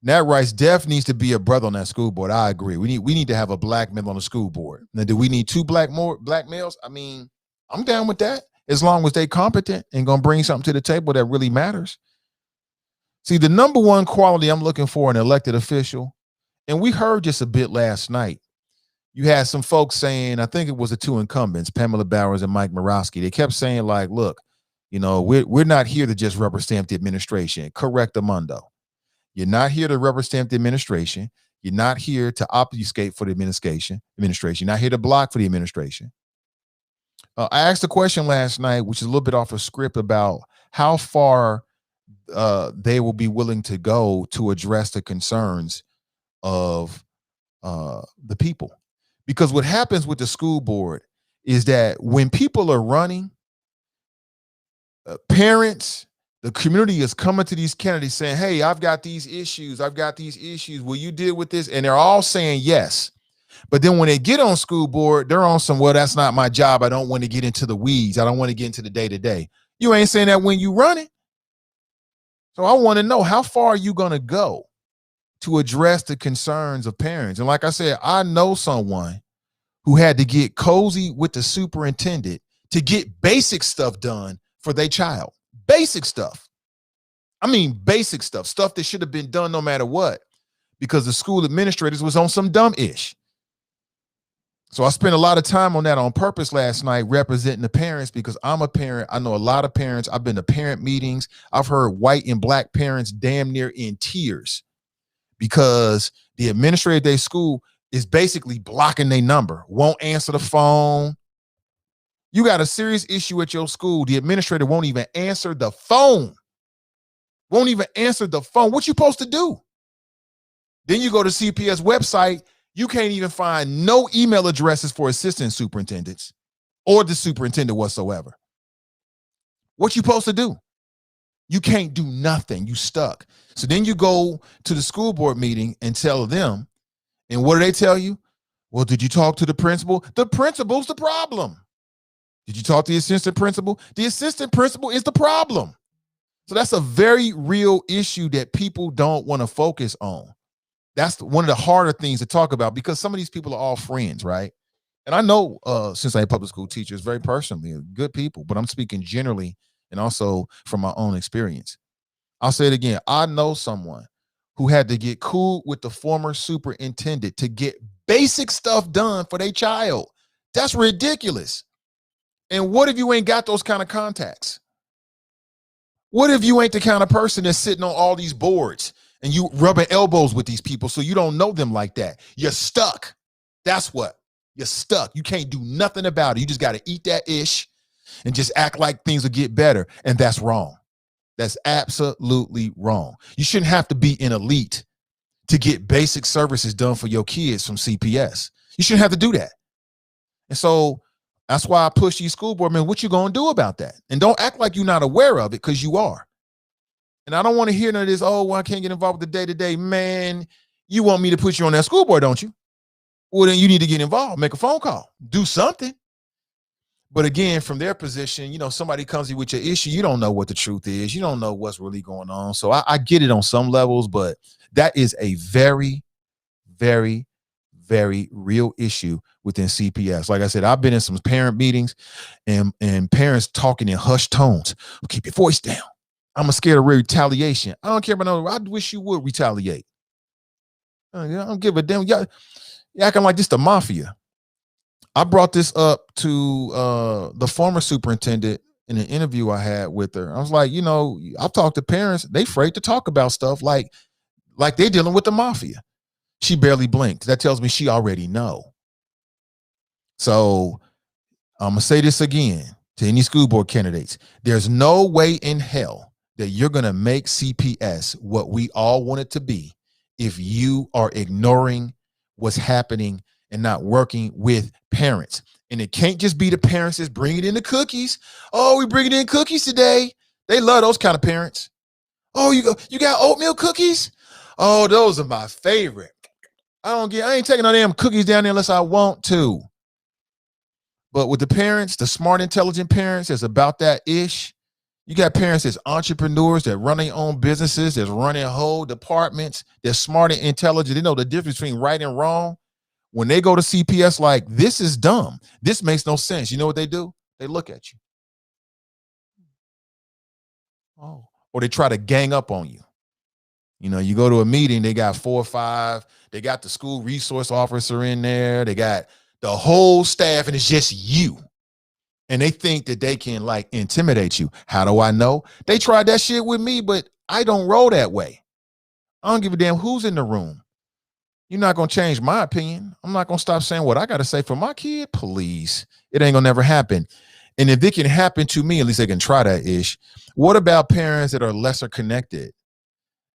Nat Rice Def needs to be a brother on that school board. I agree. We need to have a black male on the school board. Now, do we need two black males? I mean, I'm down with that as long as they competent and gonna bring something to the table that really matters. See, the number one quality I'm looking for in an elected official, and we heard this a bit last night. You had some folks saying, I think it was the two incumbents, Pamela Bowers and Mike Morawski. They kept saying, like, look, we're not here to just rubber stamp the administration. Correctamundo. You're not here to rubber stamp the administration. You're not here to obfuscate for the administration. You're not here to block for the administration. I asked a question last night, which is a little bit off of script, about how far they will be willing to go to address the concerns of the people. Because what happens with the school board is that when people are running, parents, the community is coming to these candidates saying, hey, I've got these issues. Will you deal with this? And they're all saying yes. But then when they get on school board, they're on some, well, that's not my job. I don't want to get into the weeds. I don't want to get into the day-to-day. You ain't saying that when you run it. So I want to know, how far are you going to go to address the concerns of parents? And like I said, I know someone who had to get cozy with the superintendent to get basic stuff done for their child. Basic stuff. I mean, basic stuff that should have been done no matter what, because the school administrators was on some dumb ish. So I spent a lot of time on that on purpose last night, representing the parents, because I'm a parent. I know a lot of parents. I've been to parent meetings. I've heard white and black parents damn near in tears because the administrator of their school is basically blocking their number, won't answer the phone. You got a serious issue at your school. The administrator won't even answer the phone. What you supposed to do? Then you go to CPS website. You can't even find no email addresses for assistant superintendents or the superintendent whatsoever. What you supposed to do? You can't do nothing. You stuck. So then you go to the school board meeting and tell them, and what do they tell you? Well, did you talk to the principal? The principal's the problem. Did you talk to the assistant principal? The assistant principal is the problem. So that's a very real issue that people don't want to focus on. That's one of the harder things to talk about, because some of these people are all friends, right? And I know Cincinnati public school teachers very personally, good people, but I'm speaking generally and also from my own experience. I'll say it again. I know someone who had to get cool with the former superintendent to get basic stuff done for their child. That's ridiculous. And what if you ain't got those kind of contacts? What if you ain't the kind of person that's sitting on all these boards and you rubbing elbows with these people so you don't know them like that? You're stuck. That's what. You're stuck. You can't do nothing about it. You just got to eat that ish and just act like things will get better. And that's wrong. That's absolutely wrong. You shouldn't have to be an elite to get basic services done for your kids from CPS. You shouldn't have to do that. And so that's why I push these school board men. What you going to do about that? And don't act like you're not aware of it, because you are. And I don't want to hear none of this, oh, well, I can't get involved with the day-to-day. Man, you want me to put you on that school board, don't you? Well, then you need to get involved, make a phone call, do something. But again, from their position, somebody comes to you with your issue, you don't know what the truth is. You don't know what's really going on. So I get it on some levels, but that is a very, very, very real issue within CPS. Like I said, I've been in some parent meetings and parents talking in hushed tones. Keep your voice down. I'm scared of retaliation. I don't care about no. I wish you would retaliate. I don't give a damn. Y'all acting like this the mafia. I brought this up to the former superintendent in an interview I had with her. I was like, I've talked to parents. They afraid to talk about stuff like they're dealing with the mafia. She barely blinked. That tells me she already know. So I'm going to say this again to any school board candidates. There's no way in hell that you're going to make CPS what we all want it to be if you are ignoring what's happening and not working with parents. And it can't just be the parents that's bringing in the cookies. Oh, we bringing in cookies today. They love those kind of parents. Oh, you got oatmeal cookies? Oh, those are my favorite. I ain't taking no damn cookies down there unless I want to. But with the parents, the smart, intelligent parents, that's about that ish. You got parents that's entrepreneurs that run their own businesses, that's running whole departments, they're smart and intelligent. They know the difference between right and wrong. When they go to CPS like, this is dumb, this makes no sense, you know what they do? They look at you. Oh. Or they try to gang up on you. You know, you go to a meeting, they got 4 or 5, they got the school resource officer in there, they got the whole staff, and it's just you. And they think that they can like intimidate you. How do I know? They tried that shit with me, but I don't roll that way. I don't give a damn who's in the room. You're not going to change my opinion. I'm not going to stop saying what I got to say for my kid. Please. It ain't going to never happen. And if it can happen to me, at least they can try that ish. What about parents that are lesser connected,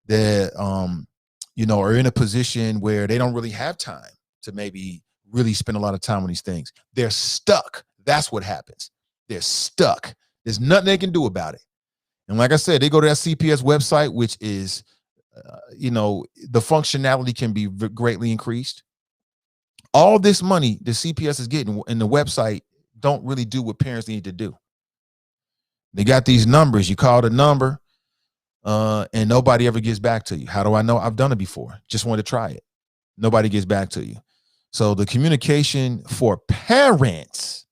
that, are in a position where they don't really have time to maybe really spend a lot of time on these things? They're stuck. That's what happens. They're stuck. There's nothing they can do about it. And like I said, they go to that CPS website, which is, the functionality can be greatly increased. All this money the CPS is getting in the website don't really do what parents need to do. They got these numbers. You call the number, and nobody ever gets back to you. How do I know? I've done it before. Just wanted to try it. Nobody gets back to you. So the communication for parents,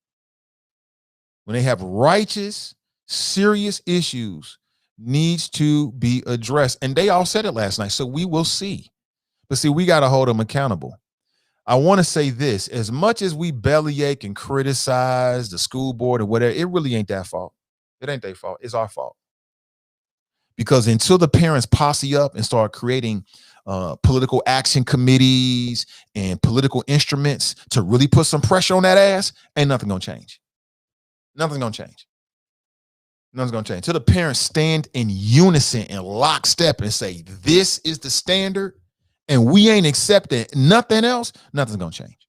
when they have righteous, serious issues, needs to be addressed. And they all said it last night, so we will see. But see, we got to hold them accountable. I want to say this: as much as we bellyache and criticize the school board or whatever, it really ain't that fault. It ain't their fault. It's our fault. Because until the parents posse up and start creating political action committees and political instruments to really put some pressure on that ass, ain't nothing gonna change. Nothing's gonna change. Nothing's gonna change. Till the parents stand in unison and lockstep and say, this is the standard, and we ain't accepting nothing else, nothing's gonna change.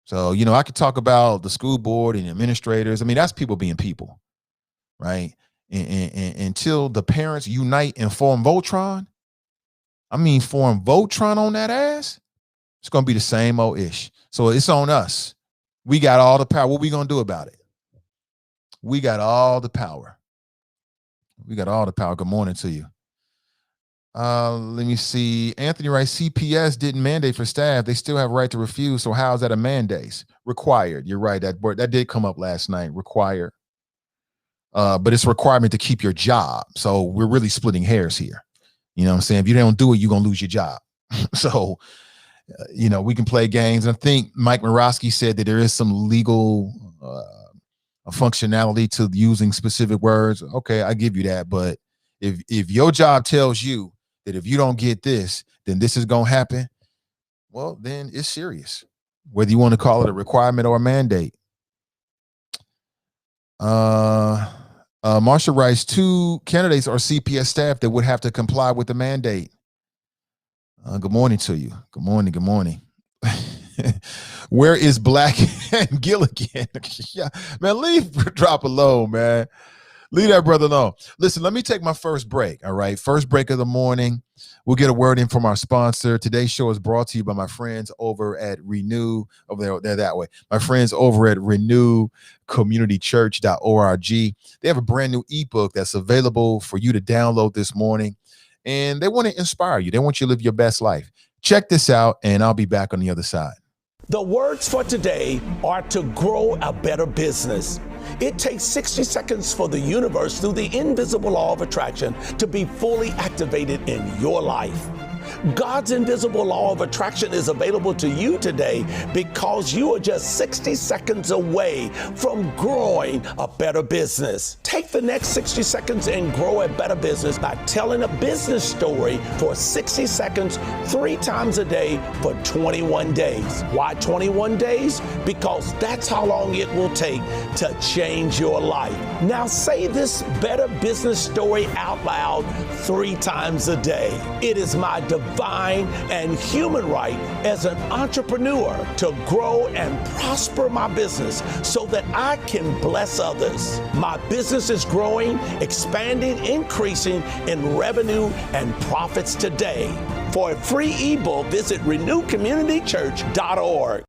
So, I could talk about the school board and administrators. I mean, that's people being people, right? And until the parents unite and form Voltron on that ass, it's gonna be the same old ish. So it's on us. We got all the power. What we gonna do about it? We got all the power. We got all the power. Good morning to you. Let me see. Anthony writes, CPS didn't mandate for staff. They still have right to refuse. So how is that a mandate? Required. You're right. That did come up last night. Required. But it's a requirement to keep your job. So we're really splitting hairs here. You know what I'm saying? If you don't do it, you're going to lose your job. So, we can play games. And I think Mike Murawski said that there is some legal functionality to using specific words. Okay, I give you that. But if your job tells you that if you don't get this, then this is going to happen, well, then it's serious, whether you want to call it a requirement or a mandate. Marsha writes, 2 candidates are CPS staff that would have to comply with the mandate. Good morning to you. Good morning. Good morning. Where is Black and Gilligan? Yeah, man, leave drop alone, man. Leave that brother alone. Listen, let me take my first break. All right. First break of the morning. We'll get a word in from our sponsor. Today's show is brought to you by my friends over at Renew. Over there that way. My friends over at renewcommunitychurch.org. They have a brand new ebook that's available for you to download this morning. And they want to inspire you. They want you to live your best life. Check this out, and I'll be back on the other side. The words for today are to grow a better business. It takes 60 seconds for the universe, through the invisible law of attraction, to be fully activated in your life. God's invisible law of attraction is available to you today because you are just 60 seconds away from growing a better business. Take the next 60 seconds and grow a better business by telling a business story for 60 seconds, 3 times a day for 21 days. Why 21 days? Because that's how long it will take to change your life. Now say this better business story out loud 3 times a day. It is my divine and human right as an entrepreneur to grow and prosper my business so that I can bless others. My business is growing, expanding, increasing in revenue and profits today. For a free ebook, visit renewcommunitychurch.org.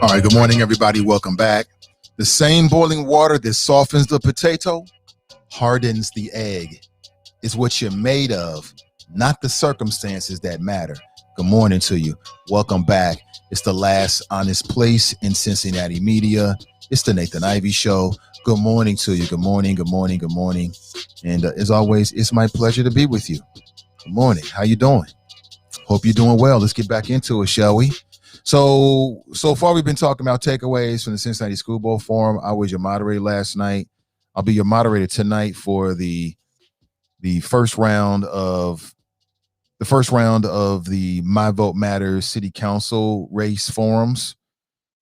All right, good morning, everybody. Welcome back. The same boiling water that softens the potato hardens the egg. It's what you're made of, not the circumstances that matter. Good morning to you. Welcome back. It's the last honest place in Cincinnati media. It's the Nathan Ivey Show. Good morning to you. Good morning, good morning, good morning. And as always, it's my pleasure to be with you. Good morning. How you doing? Hope you're doing well. Let's get back into it, shall we? So far we've been talking about takeaways from the Cincinnati School Bowl Forum. I was your moderator last night. I'll be your moderator tonight for the first round of the My Vote Matters City Council race forums.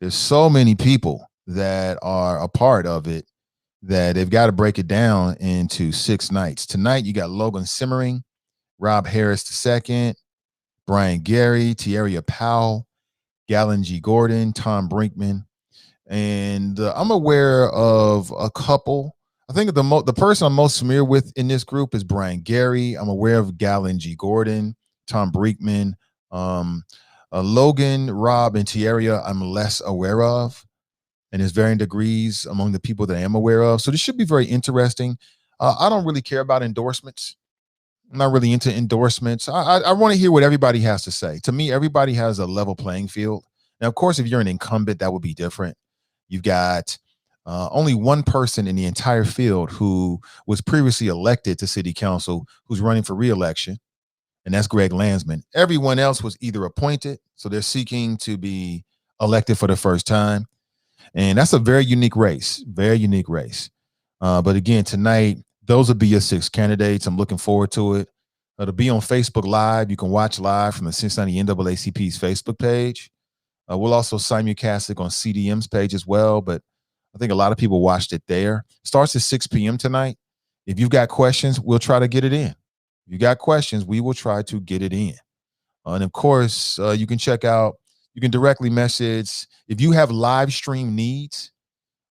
There's so many people that are a part of it that they've got to break it down into 6 nights. Tonight you got Logan Simmering, Rob Harris II, Brian Gary, Tierria Powell, Galen G. Gordon, Tom Brinkman, and I'm aware of a couple. I think the person I'm most familiar with in this group is Brian Gary. I'm aware of Galen G. Gordon, Tom Brinkman, Logan, Rob, and Tierria I'm less aware of, and there's varying degrees among the people that I am aware of. So this should be very interesting. I don't really care about endorsements. I'm not really into endorsements. I want to hear what everybody has to say. To me, everybody has a level playing field. Now, of course, if you're an incumbent, that would be different. You've got only one person in the entire field who was previously elected to city council who's running for re-election, and that's Greg Landsman. Everyone else was either appointed, so they're seeking to be elected for the first time. And that's a very unique race, But again, tonight, those will be your 6 candidates. I'm looking forward to it. It'll be on Facebook Live. You can watch live from the Cincinnati NAACP's Facebook page. We'll also simulcast it on CDM's page as well, but I think a lot of people watched it there. Starts at 6 p.m. tonight. If you've got questions, we'll try to get it in. If you got questions, we will try to get it in. And of course, you can directly message. If you have live stream needs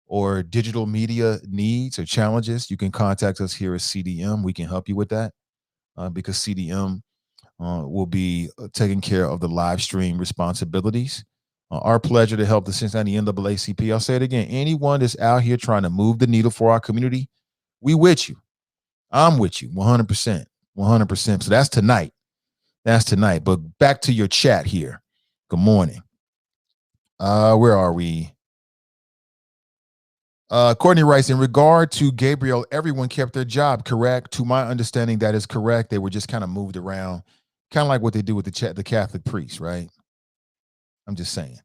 or digital media needs or challenges, you can contact us here at CDM. We can help you with that because CDM will be taking care of the live stream responsibilities. Our pleasure to help the Cincinnati NAACP. I'll say it again. Anyone that's out here trying to move the needle for our community, we with you. I'm with you 100%. 100%. So that's tonight. But back to your chat here. Good morning. Where are we? Courtney writes, in regard to Gabriel, everyone kept their job, correct? To my understanding, that is correct. They were just kind of moved around, kind of like what they do with the Catholic priests, right? I'm just saying.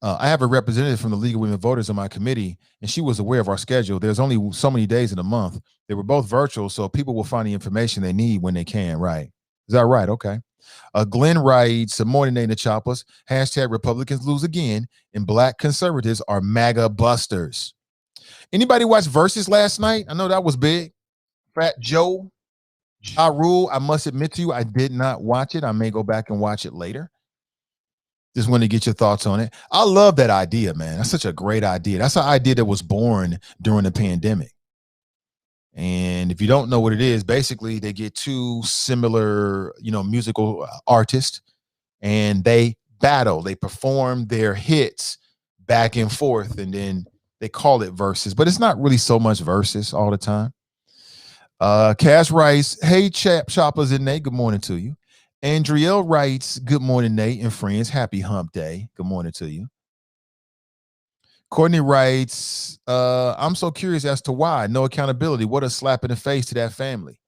I have a representative from the League of Women Voters on my committee, and she was aware of our schedule. There's only so many days in a month. They were both virtual, so people will find the information they need when they can, right? Is that right? Okay. Glenn writes, morning, Nate and Choppers. # Republicans lose again, and black conservatives are MAGA busters. Anybody watch Versus last night? I know that was big. Fat Joe, Ja Rule. I must admit to you, I did not watch it. I may go back and watch it later. Just want to get your thoughts on it. I love that idea, man. That's such a great idea. That's an idea that was born during the pandemic. And if you don't know what it is, basically they get 2 similar, musical artists, and they battle. They perform their hits back and forth, and then they call it verses, but it's not really so much verses all the time. Cash writes, hey, Choppers and Nate, good morning to you. Andriel writes, good morning, Nate and friends. Happy hump day. Good morning to you. Courtney writes, I'm so curious as to why. No accountability. What a slap in the face to that family.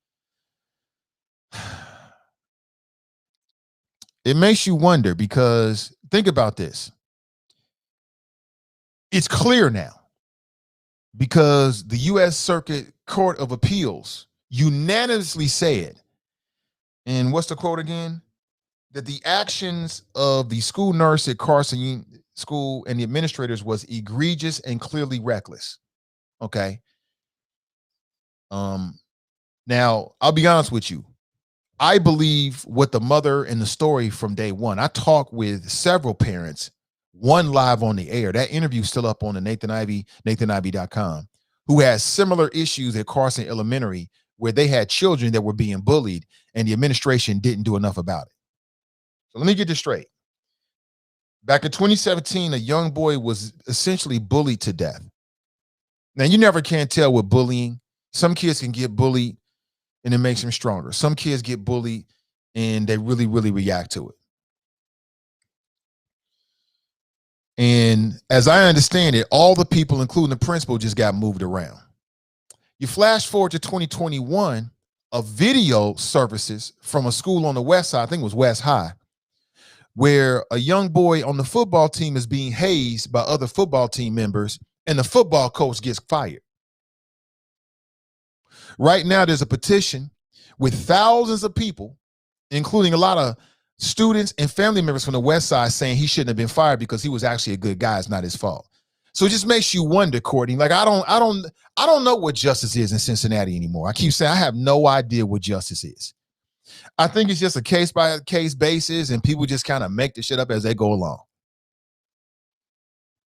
It makes you wonder because think about this. It's clear now because the U.S. Circuit Court of Appeals unanimously said, and what's the quote again? That the actions of the school nurse at Carson School and the administrators was egregious and clearly reckless. Okay. Now, I'll be honest with you. I believe what the mother in the story from day one. I talked with several parents, one live on the air. That interview still up on the Nathan Ivey, NathanIvey.com, who has similar issues at Carson Elementary where they had children that were being bullied and the administration didn't do enough about it. So let me get this straight. Back in 2017, a young boy was essentially bullied to death. Now, you never can tell with bullying. Some kids can get bullied and it makes them stronger. Some kids get bullied and they really, really react to it. And as I understand it, all the people, including the principal, just got moved around. You flash forward to 2021, a video surfaces from a school on the west side, I think it was West High, where a young boy on the football team is being hazed by other football team members, and the football coach gets fired. Right now, there's a petition with thousands of people, including a lot of students and family members from the west side, saying he shouldn't have been fired because he was actually a good guy. It's not his fault. So it just makes you wonder, Courtney. Like, I don't know what justice is in Cincinnati anymore. I keep saying I have no idea what justice is. I think it's just a case by case basis, and people just kind of make the shit up as they go along.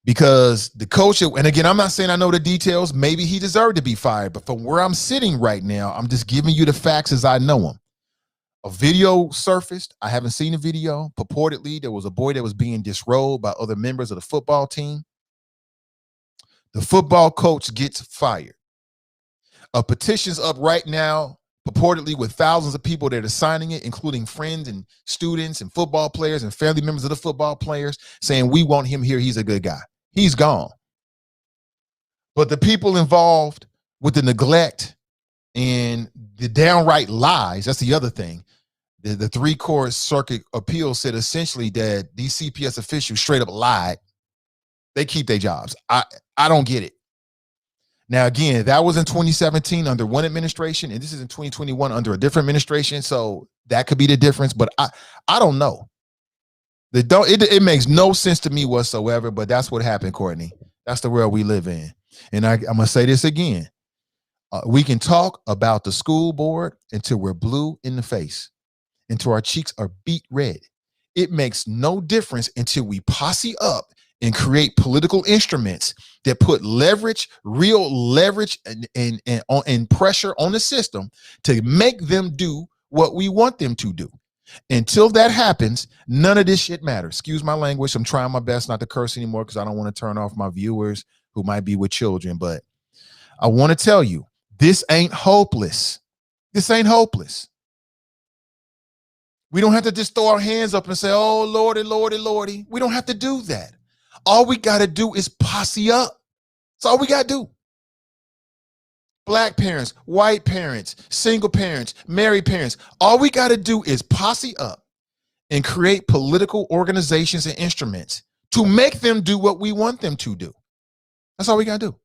Because the coach, and again, I'm not saying I know the details. Maybe he deserved to be fired, but from where I'm sitting right now, I'm just giving you the facts as I know them. A video surfaced. I haven't seen the video. Purportedly, there was a boy that was being disrobed by other members of the football team. The football coach gets fired. A petition's up right now, purportedly with thousands of people that are signing it, including friends and students and football players and family members of the football players, saying we want him here. He's a good guy. He's gone. But the people involved with the neglect and the downright lies, that's the other thing. The three-court circuit appeal said essentially that these CPS officials straight up lied. They keep their jobs. I don't get it. Now, again, that was in 2017 under one administration, and this is in 2021 under a different administration. So that could be the difference, but I don't know. It makes no sense to me whatsoever, but that's what happened, Courtney. That's the world we live in. And I'm going to say this again. We can talk about the school board until we're blue in the face, until our cheeks are beet red. It makes no difference until we posse up and create political instruments that put leverage, real leverage and pressure on the system to make them do what we want them to do. Until that happens, none of this shit matters. Excuse my language. I'm trying my best not to curse anymore because I don't want to turn off my viewers who might be with children. But I want to tell you, this ain't hopeless. This ain't hopeless. We don't have to just throw our hands up and say, oh, Lordy, Lordy, Lordy. We don't have to do that. All we got to do is posse up. That's all we got to do. Black parents, white parents, single parents, married parents. All we got to do is posse up and create political organizations and instruments to make them do what we want them to do. That's all we got to do.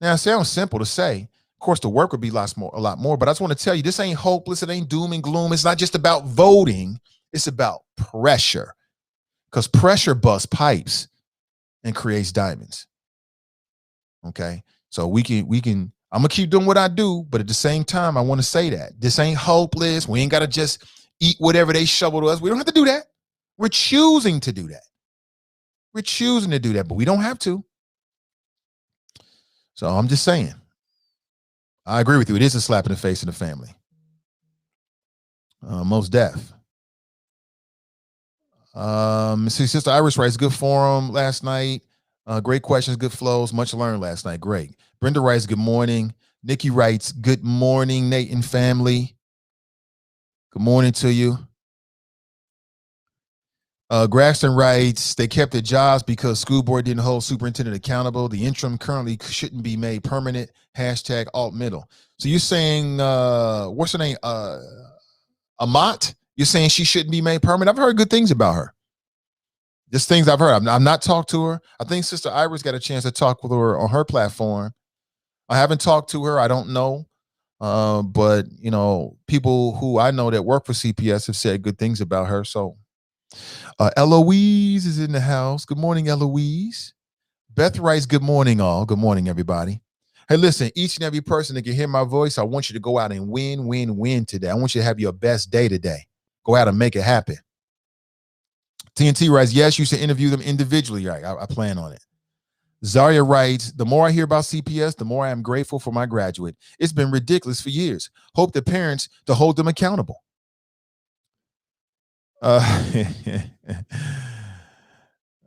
Now, it sounds simple to say. Of course, the work would be a lot more, but I just want to tell you, this ain't hopeless. It ain't doom and gloom. It's not just about voting. It's about pressure, because pressure busts pipes and creates diamonds. Okay. So we can, I'm going to keep doing what I do, but at the same time, I want to say that this ain't hopeless. We ain't got to just eat whatever they shovel to us. We don't have to do that. We're choosing to do that. We're choosing to do that, but we don't have to. So I'm just saying, I agree with you. It is a slap in the face of the family. Most deaf. See, Sister Iris writes, good forum last night. Great questions, good flows, much learned last night. Great. Brenda writes, good morning. Nikki writes, good morning, Nate and family. Good morning to you. Graxton writes, they kept their jobs because school board didn't hold superintendent accountable. The interim currently shouldn't be made permanent. # alt middle. So you're saying, what's her name? Amat? You're saying she shouldn't be made permanent? I've heard good things about her. Just things I've heard. I've not talked to her. I think Sister Iris got a chance to talk with her on her platform. I haven't talked to her. I don't know. But, you know, people who I know that work for CPS have said good things about her. So Eloise is in the house. Good morning, Eloise. Beth writes, good morning, all. Good morning, everybody. Hey, listen, each and every person that can hear my voice, I want you to go out and win today. I want you to have your best day today. Go out and make it happen. TNT writes, yes, you should interview them individually. Right, I plan on it. Zaria writes, the more I hear about CPS, the more I am grateful for my graduate. It's been ridiculous for years. Hope the parents to hold them accountable.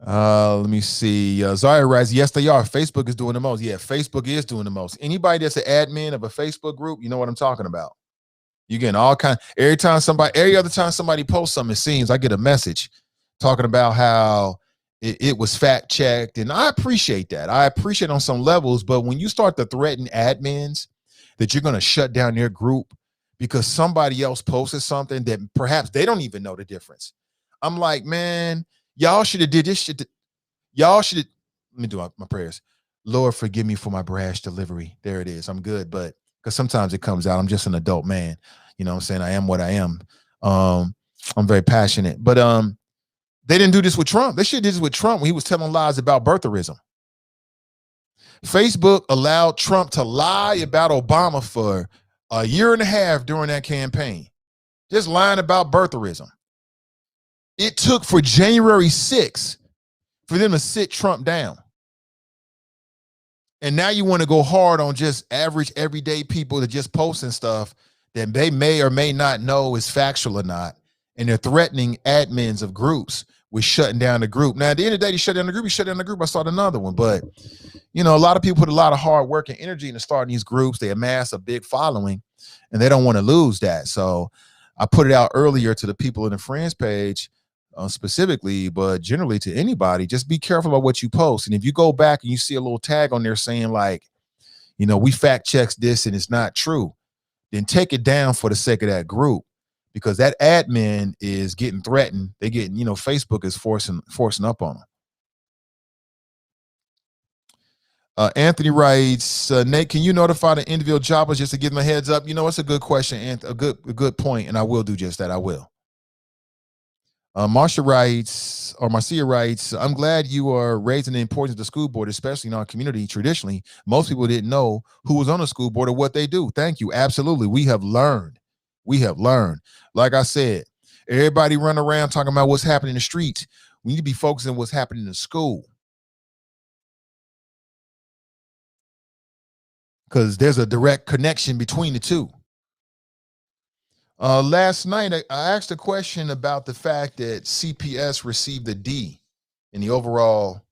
Let me see. Zaria writes, yes, they are. Facebook is doing the most. Yeah, Facebook is doing the most. Anybody that's an admin of a Facebook group, you know what I'm talking about. You getting all kind. Every other time somebody posts something, it seems I get a message talking about how it was fact checked, and I appreciate that. I appreciate on some levels, but when you start to threaten admins that you're going to shut down their group because somebody else posted something that perhaps they don't even know the difference, I'm like, man, y'all should have did this shit. Y'all should have. Let me do my prayers. Lord, forgive me for my brash delivery. There it is. I'm good, but because sometimes it comes out. I'm just an adult man. You know what I'm saying? I am what I am. I'm very passionate. But they didn't do this with Trump. They should have did this with Trump when he was telling lies about birtherism. Facebook allowed Trump to lie about Obama for a year and a half during that campaign. Just lying about birtherism. It took for January 6th for them to sit Trump down. And now you want to go hard on just average, everyday people that just posting stuff that they may or may not know is factual or not. And they're threatening admins of groups with shutting down the group. Now, at the end of the day, you shut down the group, I start another one. But, you know, a lot of people put a lot of hard work and energy into starting these groups. They amass a big following, and they don't want to lose that. So I put it out earlier to the people in the friends page, specifically, but generally to anybody, just be careful about what you post. And if you go back and you see a little tag on there saying like, you know, we fact checks this and it's not true, then take it down for the sake of that group, because that admin is getting threatened. They getting, you know, Facebook is forcing up on them. Anthony writes, Nate, can you notify the individual jobbers just to give them a heads up? You know, it's a good question, and a good point, and I will do just that. I will. Marcia writes, I'm glad you are raising the importance of the school board, especially in our community. Traditionally, most people didn't know who was on the school board or what they do. Thank you. Absolutely. We have learned. Like I said, everybody run around talking about what's happening in the streets. We need to be focusing on what's happening in school. Because there's a direct connection between the two. Last night, I asked a question about the fact that CPS received a D in the overall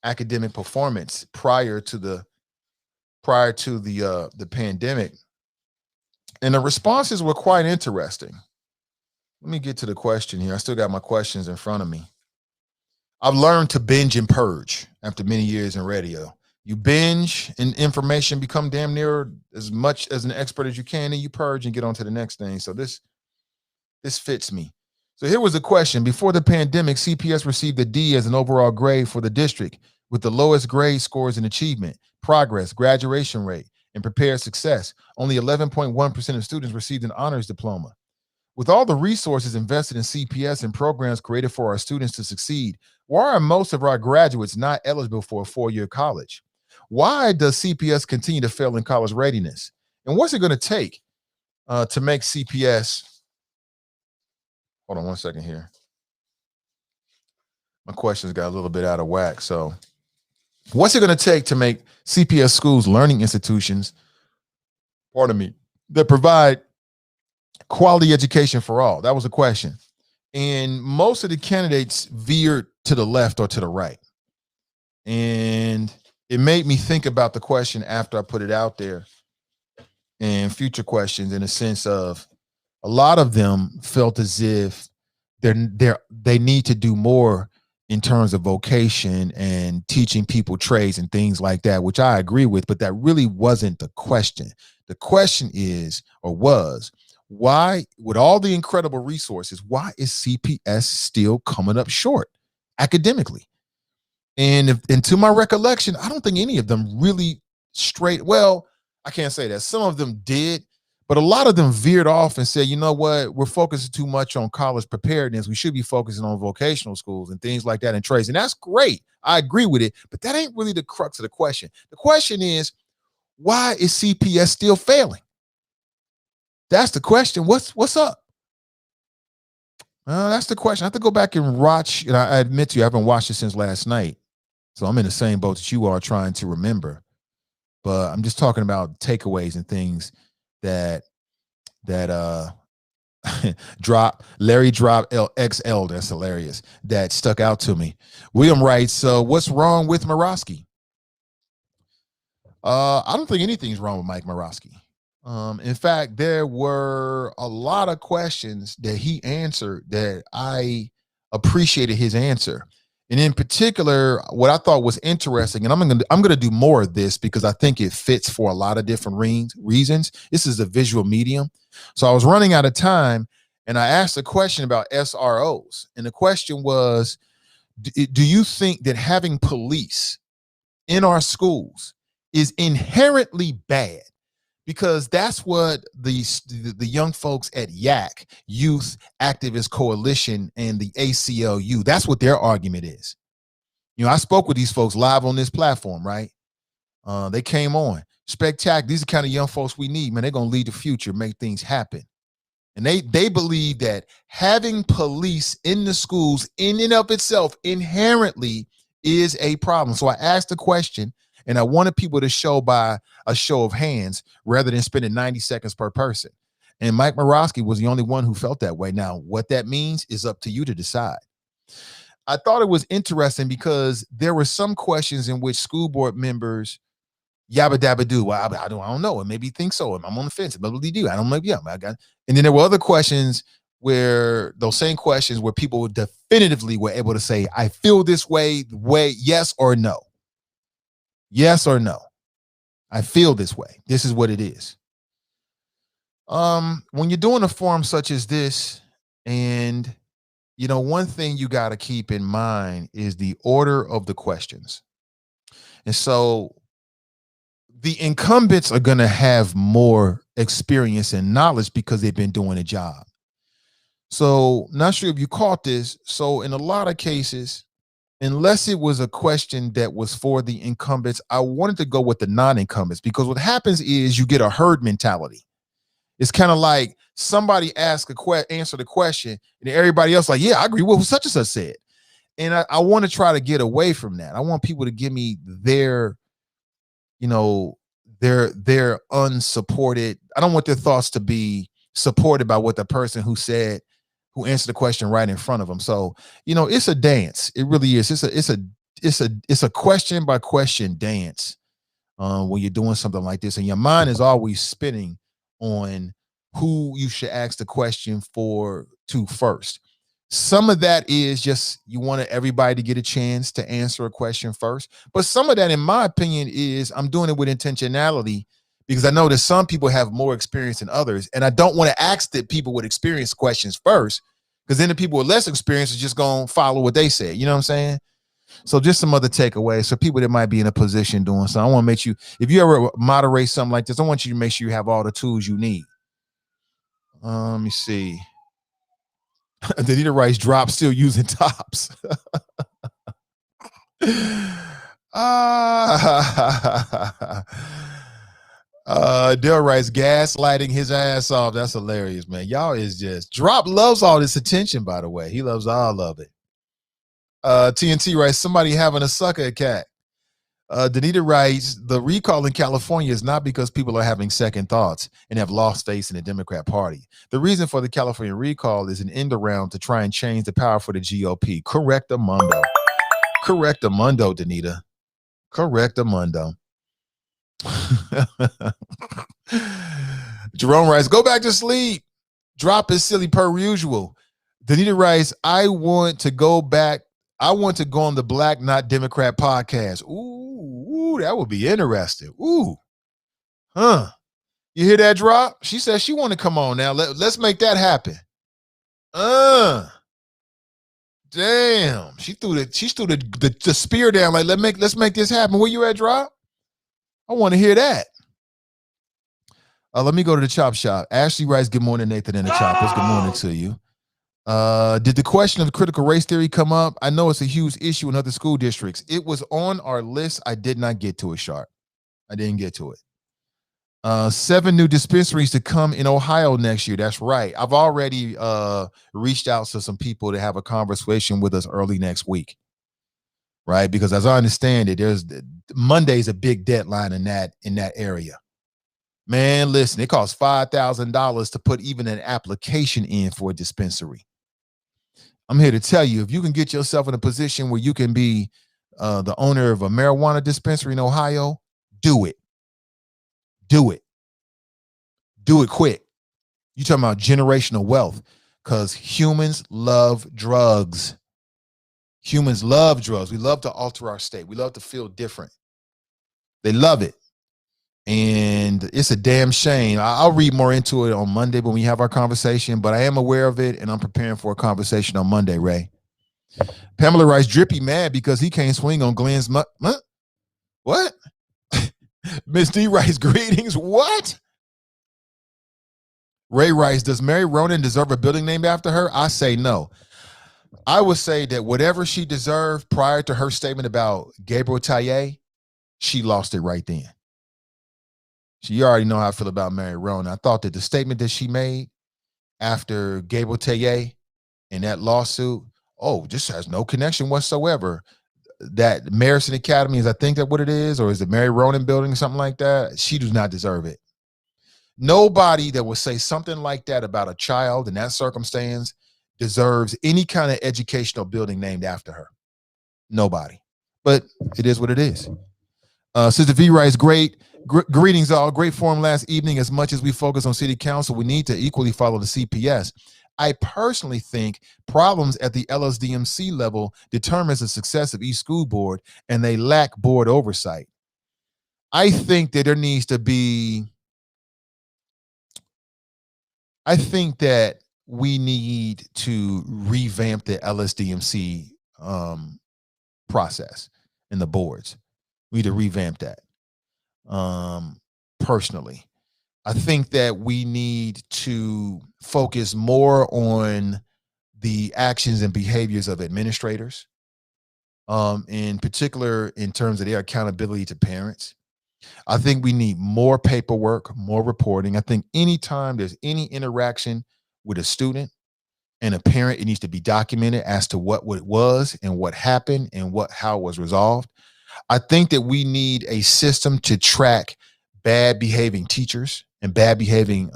academic performance prior to the pandemic, and the responses were quite interesting. Let me get to the question here. I still got my questions in front of me. I've learned to binge and purge after many years in radio. You binge and information, become damn near as much as an expert as you can, and you purge and get on to the next thing. So this fits me. So here was the question. Before the pandemic, CPS received a D as an overall grade for the district, with the lowest grade scores in achievement, progress, graduation rate, and prepared success. Only 11.1% of students received an honors diploma. With all the resources invested in CPS and programs created for our students to succeed, why are most of our graduates not eligible for a four-year college? Why does CPS continue to fail in college readiness? And what's it going to take to make CPS? Hold on one second here. My questions got a little bit out of whack. So what's it going to take to make CPS schools learning institutions, that provide quality education for all? That was a question. And most of the candidates veered to the left or to the right. And it made me think about the question after I put it out there, and future questions, in a sense of a lot of them felt as if they need to do more in terms of vocation and teaching people trades and things like that, which I agree with, but that really wasn't the question. The question is, or was, why, with all the incredible resources, why is CPS still coming up short academically? And to my recollection, I don't think any of them really well, I can't say that. Some of them did, but a lot of them veered off and said, you know what, we're focusing too much on college preparedness. We should be focusing on vocational schools and things like that and trades. And that's great. I agree with it, but that ain't really the crux of the question. The question is, why is CPS still failing? That's the question. What's up? That's the question. I have to go back and watch. And I admit to you, I haven't watched it since last night. So I'm in the same boat that you are, trying to remember. But I'm just talking about takeaways and things that Larry Drop XL. That's hilarious. That stuck out to me. William writes, what's wrong with Morosky? I don't think anything's wrong with Mike Morosky. In fact, there were a lot of questions that he answered that I appreciated his answer. And in particular, what I thought was interesting, and I'm gonna do more of this because I think it fits for a lot of different reasons. This is a visual medium. So I was running out of time, and I asked a question about SROs. And the question was, do you think that having police in our schools is inherently bad? Because that's what the young folks at YAC, Youth Activist Coalition, and the ACLU, that's what their argument is. You know, I spoke with these folks live on this platform, right? They came on. Spectacular. These are the kind of young folks we need, man. They're going to lead the future, make things happen. And they believe that having police in the schools in and of itself inherently is a problem. So I asked the question, and I wanted people to show by a show of hands rather than spending 90 seconds per person. And Mike Morosky was the only one who felt that way. Now, what that means is up to you to decide. I thought it was interesting because there were some questions in which school board members yabba dabba do. Well, I don't know. And maybe you think so. I'm on the fence. Blah, blah, blah, blah. I don't know. Yeah, and then there were other questions where those same questions where people definitively were able to say, I feel this way, yes or no. Yes or no. I feel this way. This is what it is. When you're doing a forum such as this, and you know, one thing you got to keep in mind is the order of the questions. And so the incumbents are going to have more experience and knowledge because they've been doing a job. So not sure if you caught this. So in a lot of cases, unless it was a question that was for the incumbents, I wanted to go with the non-incumbents, because what happens is you get a herd mentality. It's kind of like somebody answer the question, and everybody else like, yeah, I agree with what such and such said. And I want to try to get away from that. I want people to give me their unsupported. I don't want their thoughts to be supported by what the person who answered the question right in front of them. So, you know, it's a dance. It really is. It's a question by question dance when you're doing something like this, and your mind is always spinning on who you should ask the question to first. Some of that is just you want everybody to get a chance to answer a question first. But some of that, in my opinion, is I'm doing it with intentionality because I know that some people have more experience than others. And I don't want to ask the people with experience questions first, because then the people with less experience are just going to follow what they said. You know what I'm saying? So just some other takeaways. So people that might be in a position doing something, I want to make you, if you ever moderate something like this, I want you to make sure you have all the tools you need. Let me see. Danita Rice drop still using tops. Del Rice gaslighting his ass off. That's hilarious, man. Y'all is just Drop loves all this attention, by the way. He loves all of it. TNT writes, somebody having a sucker attack. Danita writes, the recall in California is not because people are having second thoughts and have lost faith in the Democrat Party. The reason for the California recall is an end around to try and change the power for the GOP. Correctamundo. Correctamundo, Danita. Correctamundo. Jerome writes, go back to sleep. Drop is silly per usual. Danita writes, I want to go on the Black Not Democrat podcast. Ooh, that would be interesting. Ooh. Huh. You hear that, Drop? She says she want to come on now. Let's make that happen. Damn. She threw the spear down like let's make this happen. Where you at, Drop? I want to hear that. Let me go to the chop shop. Ashley writes, good morning, Nathan and the Choppers. Good morning to you. Did the question of critical race theory come up? I know it's a huge issue in other school districts. It was on our list. I did not get to it, Sharp. I didn't get to it. 7 new dispensaries to come in Ohio next year. That's right. I've already reached out to some people to have a conversation with us early next week. Right? Because as I understand it, Monday's a big deadline in that area. Man, listen, it costs $5,000 to put even an application in for a dispensary. I'm here to tell you, if you can get yourself in a position where you can be the owner of a marijuana dispensary in Ohio, do it. Do it. Do it quick. You talking about generational wealth, because humans love drugs. Humans love drugs. We love to alter our state. We love to feel different. They love it. And it's a damn shame. I'll read more into it on Monday when we have our conversation, but I am aware of it, and I'm preparing for a conversation on Monday, Ray. Pamela writes, Drippy mad because he can't swing on Glenn's what? Miss D writes, greetings. What? Ray writes, does Mary Ronan deserve a building named after her? I say no. I would say that whatever she deserved prior to her statement about Gabriel Taye, she lost it right then. You already know how I feel about Mary Ronan. I thought that the statement that she made after Gabriel Taye and that lawsuit, just has no connection whatsoever. That Marison Academy, is I think that what it is, or is it Mary Ronan building or something like that? She does not deserve it. Nobody that would say something like that about a child in that circumstance deserves any kind of educational building named after her. Nobody. But it is what it is. Sister V writes, greetings all. Great forum last evening. As much as we focus on city council, we need to equally follow the CPS. I personally think problems at the LSDMC level determines the success of each school board, and they lack board oversight. I think that there needs to be, I think that we need to revamp the LSDMC process in the boards. We need to revamp that. Personally, I think that we need to focus more on the actions and behaviors of administrators, in particular in terms of their accountability to parents. I think we need more paperwork, more reporting. I think anytime there's any interaction with a student and a parent, it needs to be documented as to what it was and what happened and how it was resolved. I think that we need a system to track bad behaving teachers and bad behaving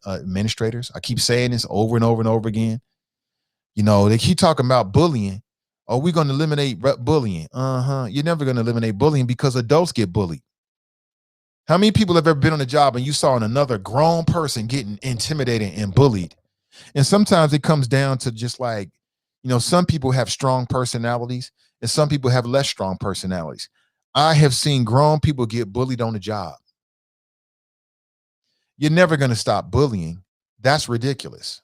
administrators. I keep saying this over and over and over again. You know, they keep talking about bullying. Oh, we're going to eliminate bullying. You're never going to eliminate bullying because adults get bullied. How many people have ever been on a job and you saw another grown person getting intimidated and bullied? And sometimes it comes down to just like, some people have strong personalities and some people have less strong personalities. I have seen grown people get bullied on the job. You're never going to stop bullying. That's ridiculous.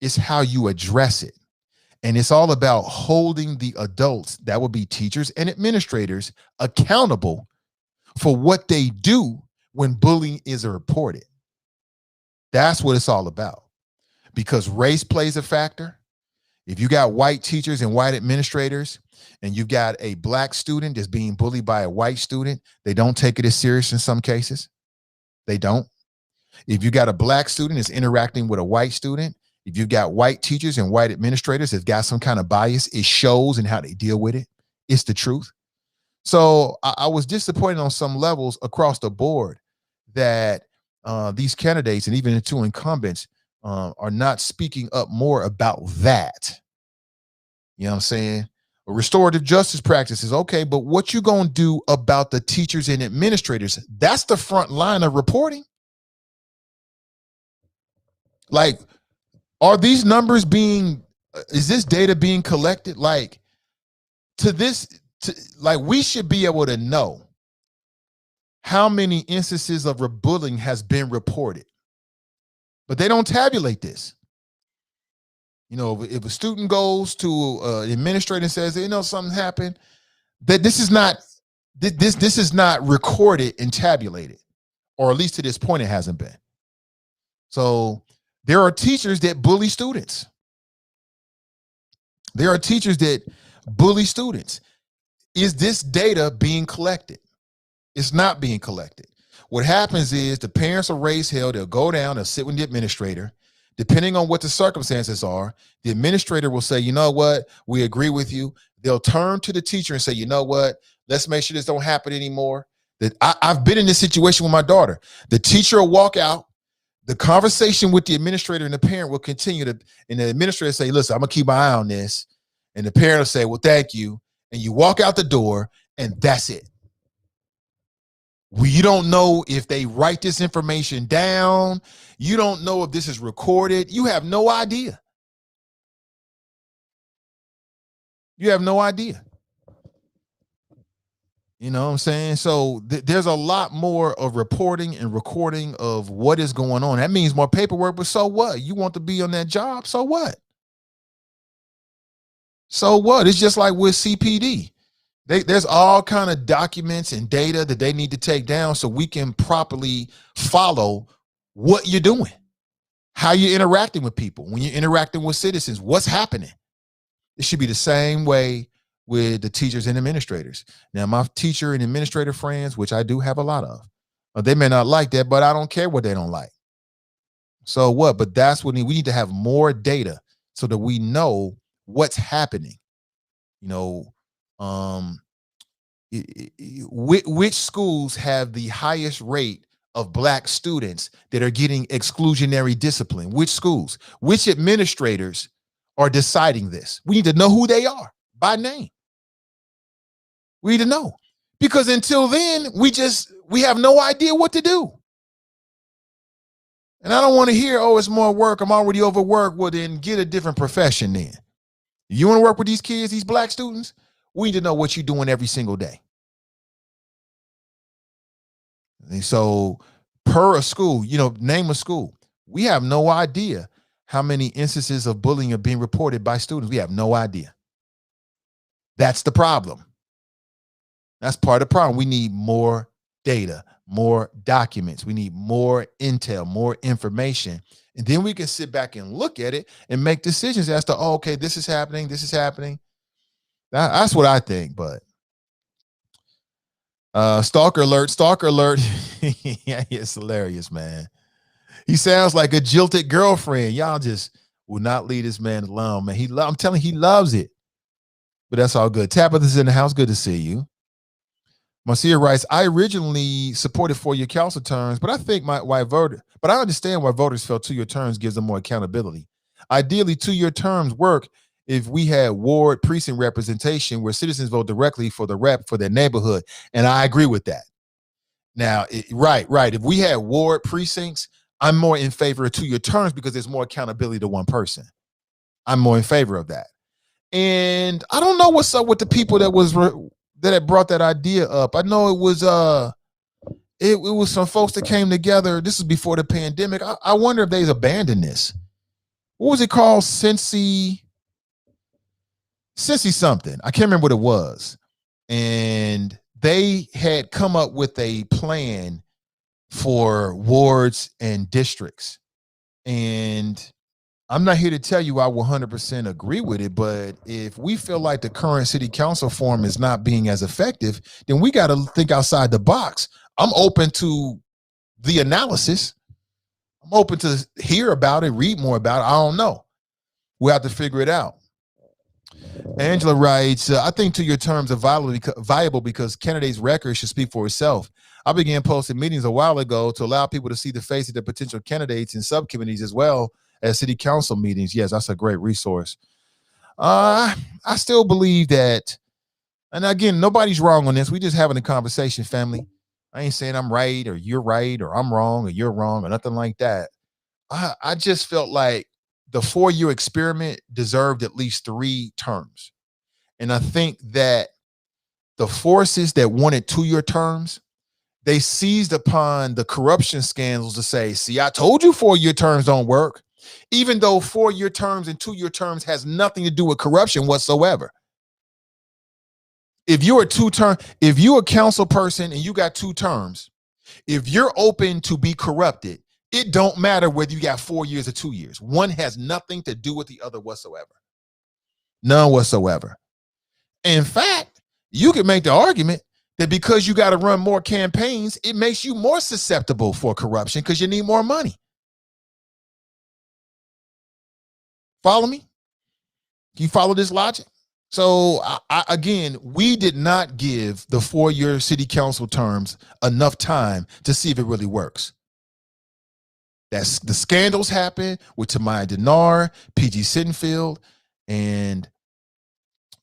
It's how you address it. And it's all about holding the adults, that would be teachers and administrators, accountable for what they do when bullying is reported. That's what it's all about. Because race plays a factor. If you got white teachers and white administrators, and you've got a black student that's being bullied by a white student, they don't take it as serious in some cases. They don't. If you got a black student that's interacting with a white student, if you've got white teachers and white administrators that's got some kind of bias, it shows in how they deal with it. It's the truth. So I was disappointed on some levels across the board that these candidates and even the two incumbents are not speaking up more about that. You know what I'm saying? Restorative justice practices, okay, but what you gonna do about the teachers and administrators? That's the front line of reporting. Like, are these numbers is this data being collected? Like, we should be able to know how many instances of bullying has been reported, but they don't tabulate this. If a student goes to an administrator and says, something happened, that this is not recorded and tabulated, or at least to this point, it hasn't been. So there are teachers that bully students. There are teachers that bully students. Is this data being collected? It's not being collected. What happens is the parents will raise hell. They'll go down, they'll sit with the administrator. Depending on what the circumstances are, the administrator will say, you know what, we agree with you. They'll turn to the teacher and say, you know what, let's make sure this don't happen anymore. That I've been in this situation with my daughter. The teacher will walk out. The conversation with the administrator and the parent will continue to, and the administrator say, listen, I'm gonna keep my eye on this. And the parent will say, well, thank you. And you walk out the door and that's it. You don't know if they write this information down. You don't know if this is recorded. You have no idea. You have no idea. You know what I'm saying? So there's a lot more of reporting and recording of what is going on. That means more paperwork, but so what? You want to be on that job, so what? So what? It's just like with CPD. There's all kind of documents and data that they need to take down so we can properly follow what you're doing, how you're interacting with people, when you're interacting with citizens, what's happening. It should be the same way with the teachers and administrators. Now, my teacher and administrator friends, which I do have a lot of, they may not like that, but I don't care what they don't like. So what? But that's what we need to have more data so that we know what's happening. You know, which schools have the highest rate of Black students that are getting exclusionary discipline? Which schools? Which administrators are deciding this? We need to know who they are by name. We need to know, because until then, we have no idea what to do. And I don't want to hear, oh, it's more work, I'm already overworked. Well, then get a different profession then. You want to work with these kids, these Black students? We need to know what you're doing every single day. And so per a school, name a school. We have no idea how many instances of bullying are being reported by students. We have no idea. That's the problem. That's part of the problem. We need more data, more documents. We need more intel, more information. And then we can sit back and look at it and make decisions as to, oh, okay, this is happening. This is happening. That's what I think. But stalker alert. Yeah, it's hilarious, man. He sounds like a jilted girlfriend. Y'all just will not leave this man alone, man. I'm telling you, he loves it. But that's all good. Tabitha's in the house. Good to see you. Marcia writes, I originally supported 4-year council terms, but I understand why voters felt 2-year terms gives them more accountability. Ideally, 2-year terms work if we had ward precinct representation where citizens vote directly for the rep for their neighborhood. And I agree with that. Now, right. If we had ward precincts, I'm more in favor of 2-year terms because there's more accountability to one person. I'm more in favor of that. And I don't know what's up with the people that had brought that idea up. I know it was some folks that came together. This was before the pandemic. I wonder if they've abandoned this. What was it called? Cincy something. I can't remember what it was. And they had come up with a plan for wards and districts. And I'm not here to tell you I 100% agree with it, but if we feel like the current city council form is not being as effective, then we got to think outside the box. I'm open to the analysis. I'm open to hear about it, read more about it. I don't know. We'll have to figure it out. Angela writes, I think 2-year terms are viable because candidates' record should speak for itself. I began posting meetings a while ago to allow people to see the face of the potential candidates in subcommittees as well as city council meetings. Yes, that's a great resource. I still believe that, and again, nobody's wrong on this. We just having a conversation, family. I ain't saying I'm right or you're right or I'm wrong or you're wrong or nothing like that. I just felt like the 4-year experiment deserved at least 3 terms. And I think that the forces that wanted 2-year terms, they seized upon the corruption scandals to say, see, I told you 4-year terms don't work. Even though 4-year terms and 2-year terms has nothing to do with corruption whatsoever. If you're if you're a council person and you got 2 terms, if you're open to be corrupted, it don't matter whether you got 4 years or 2 years. One has nothing to do with the other whatsoever. None whatsoever. In fact, you can make the argument that because you got to run more campaigns, it makes you more susceptible for corruption because you need more money. Follow me? Can you follow this logic? So again, we did not give the 4-year city council terms enough time to see if it really works. That's the scandals happened with Tamaya Denard, PG Sittenfield, and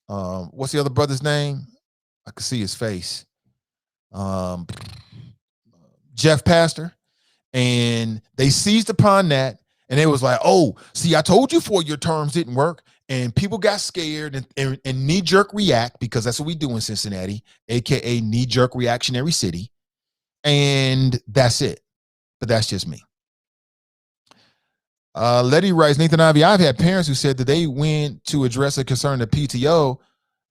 what's the other brother's name? I can see his face. Jeff Pastor. And they seized upon that, and it was like, oh, see, I told you 4-year terms didn't work. And people got scared and knee-jerk react, because that's what we do in Cincinnati, aka knee-jerk reactionary city. And that's it. But that's just me. Letty writes, Nathan Ivey, I've had parents who said that they went to address a concern at PTO.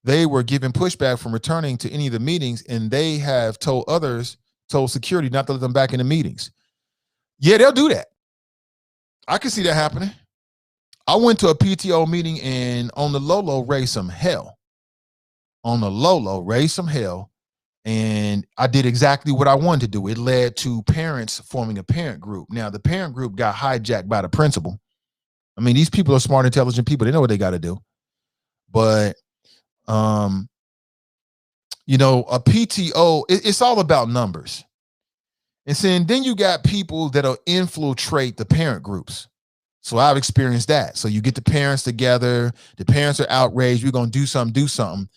They were given pushback from returning to any of the meetings, and they have told security not to let them back in the meetings. Yeah, they'll do that. I can see that happening. I went to a PTO meeting and on the low raised some hell. And I did exactly what I wanted to do. It led to parents forming a parent group. Now, the parent group got hijacked by the principal. I mean, these people are smart, intelligent people. They know what they got to do. But, a PTO, it's all about numbers. And then you got people that'll infiltrate the parent groups. So I've experienced that. So you get the parents together. The parents are outraged. We're going to do something.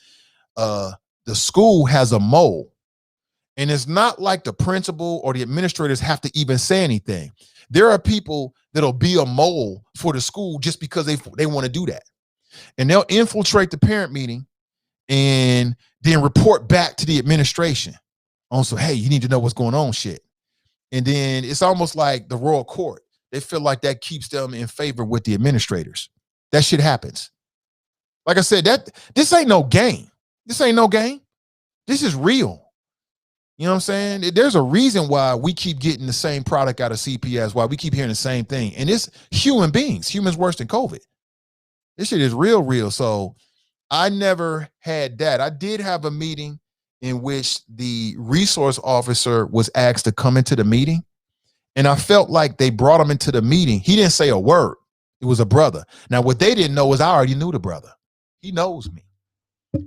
The school has a mole. And it's not like the principal or the administrators have to even say anything. There are people that'll be a mole for the school just because they want to do that. And they'll infiltrate the parent meeting and then report back to the administration on, so, hey, you need to know what's going on shit. And then it's almost like the royal court. They feel like that keeps them in favor with the administrators. That shit happens. Like I said, this ain't no game. This ain't no game. This is real. You know what I'm saying? There's a reason why we keep getting the same product out of CPS, why we keep hearing the same thing. And it's human beings. Humans worse than COVID. This shit is real. So I never had that. I did have a meeting in which the resource officer was asked to come into the meeting. And I felt like they brought him into the meeting. He didn't say a word. It was a brother. Now, what they didn't know is I already knew the brother. He knows me.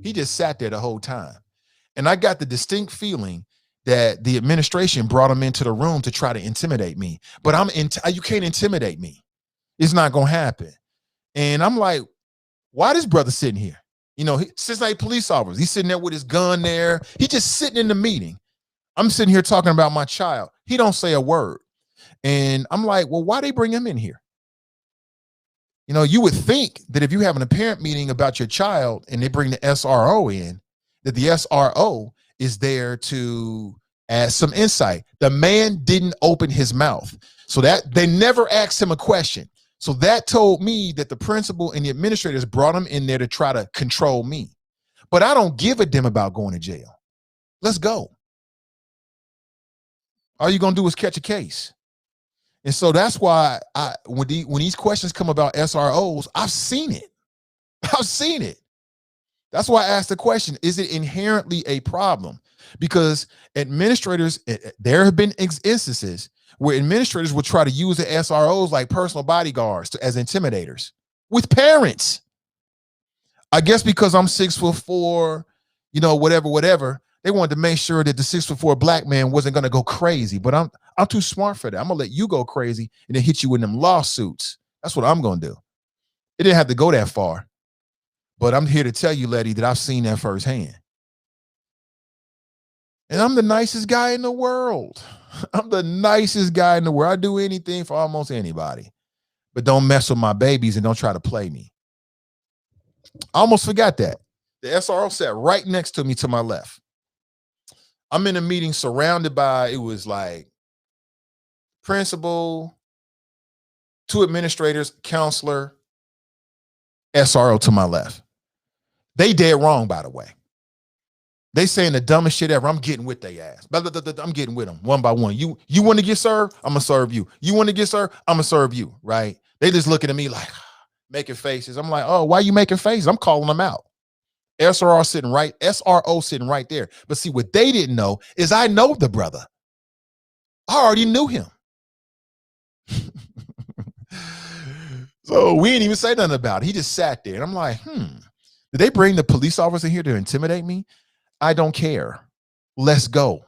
He just sat there the whole time. And I got the distinct feeling that the administration brought him into the room to try to intimidate me. But you can't intimidate me. It's not going to happen. And I'm like, why this brother sitting here? Cincinnati police officer, he's sitting there with his gun there. He's just sitting in the meeting. I'm sitting here talking about my child. He don't say a word. And I'm like, well, why they bring him in here? You would think that if you're having a parent meeting about your child and they bring the SRO in, that the SRO is there to add some insight. The man didn't open his mouth. So that they never asked him a question. So that told me that the principal and the administrators brought him in there to try to control me. But I don't give a damn about going to jail. Let's go. All you're going to do is catch a case. And so that's why when these questions come about SROs, I've seen it. That's why I asked the question, is it inherently a problem? Because administrators, there have been instances where administrators will try to use the SROs like personal bodyguards as intimidators with parents. I guess because I'm 6'4", whatever, they wanted to make sure that the 6'4" black man wasn't going to go crazy. But I'm too smart for that. I'm going to let you go crazy and then hit you in them lawsuits. That's what I'm going to do. It didn't have to go that far. But I'm here to tell you, Letty, that I've seen that firsthand. And I'm the nicest guy in the world. I do anything for almost anybody. But don't mess with my babies and don't try to play me. I almost forgot that. The SRO sat right next to me to my left. I'm in a meeting surrounded by, it was like principal, 2 administrators, counselor, SRO to my left. They dead wrong, by the way. They saying the dumbest shit ever. I'm getting with they ass. I'm getting with them one by one. You want to get served? I'm going to serve you. You want to get served? I'm going to serve you, right? They just looking at me like, making faces. I'm like, oh, why are you making faces? I'm calling them out. SRO sitting right there. But see, what they didn't know is I know the brother. I already knew him. So we didn't even say nothing about it. He just sat there. And I'm like, Did they bring the police officer here to intimidate me? I don't care. Let's go.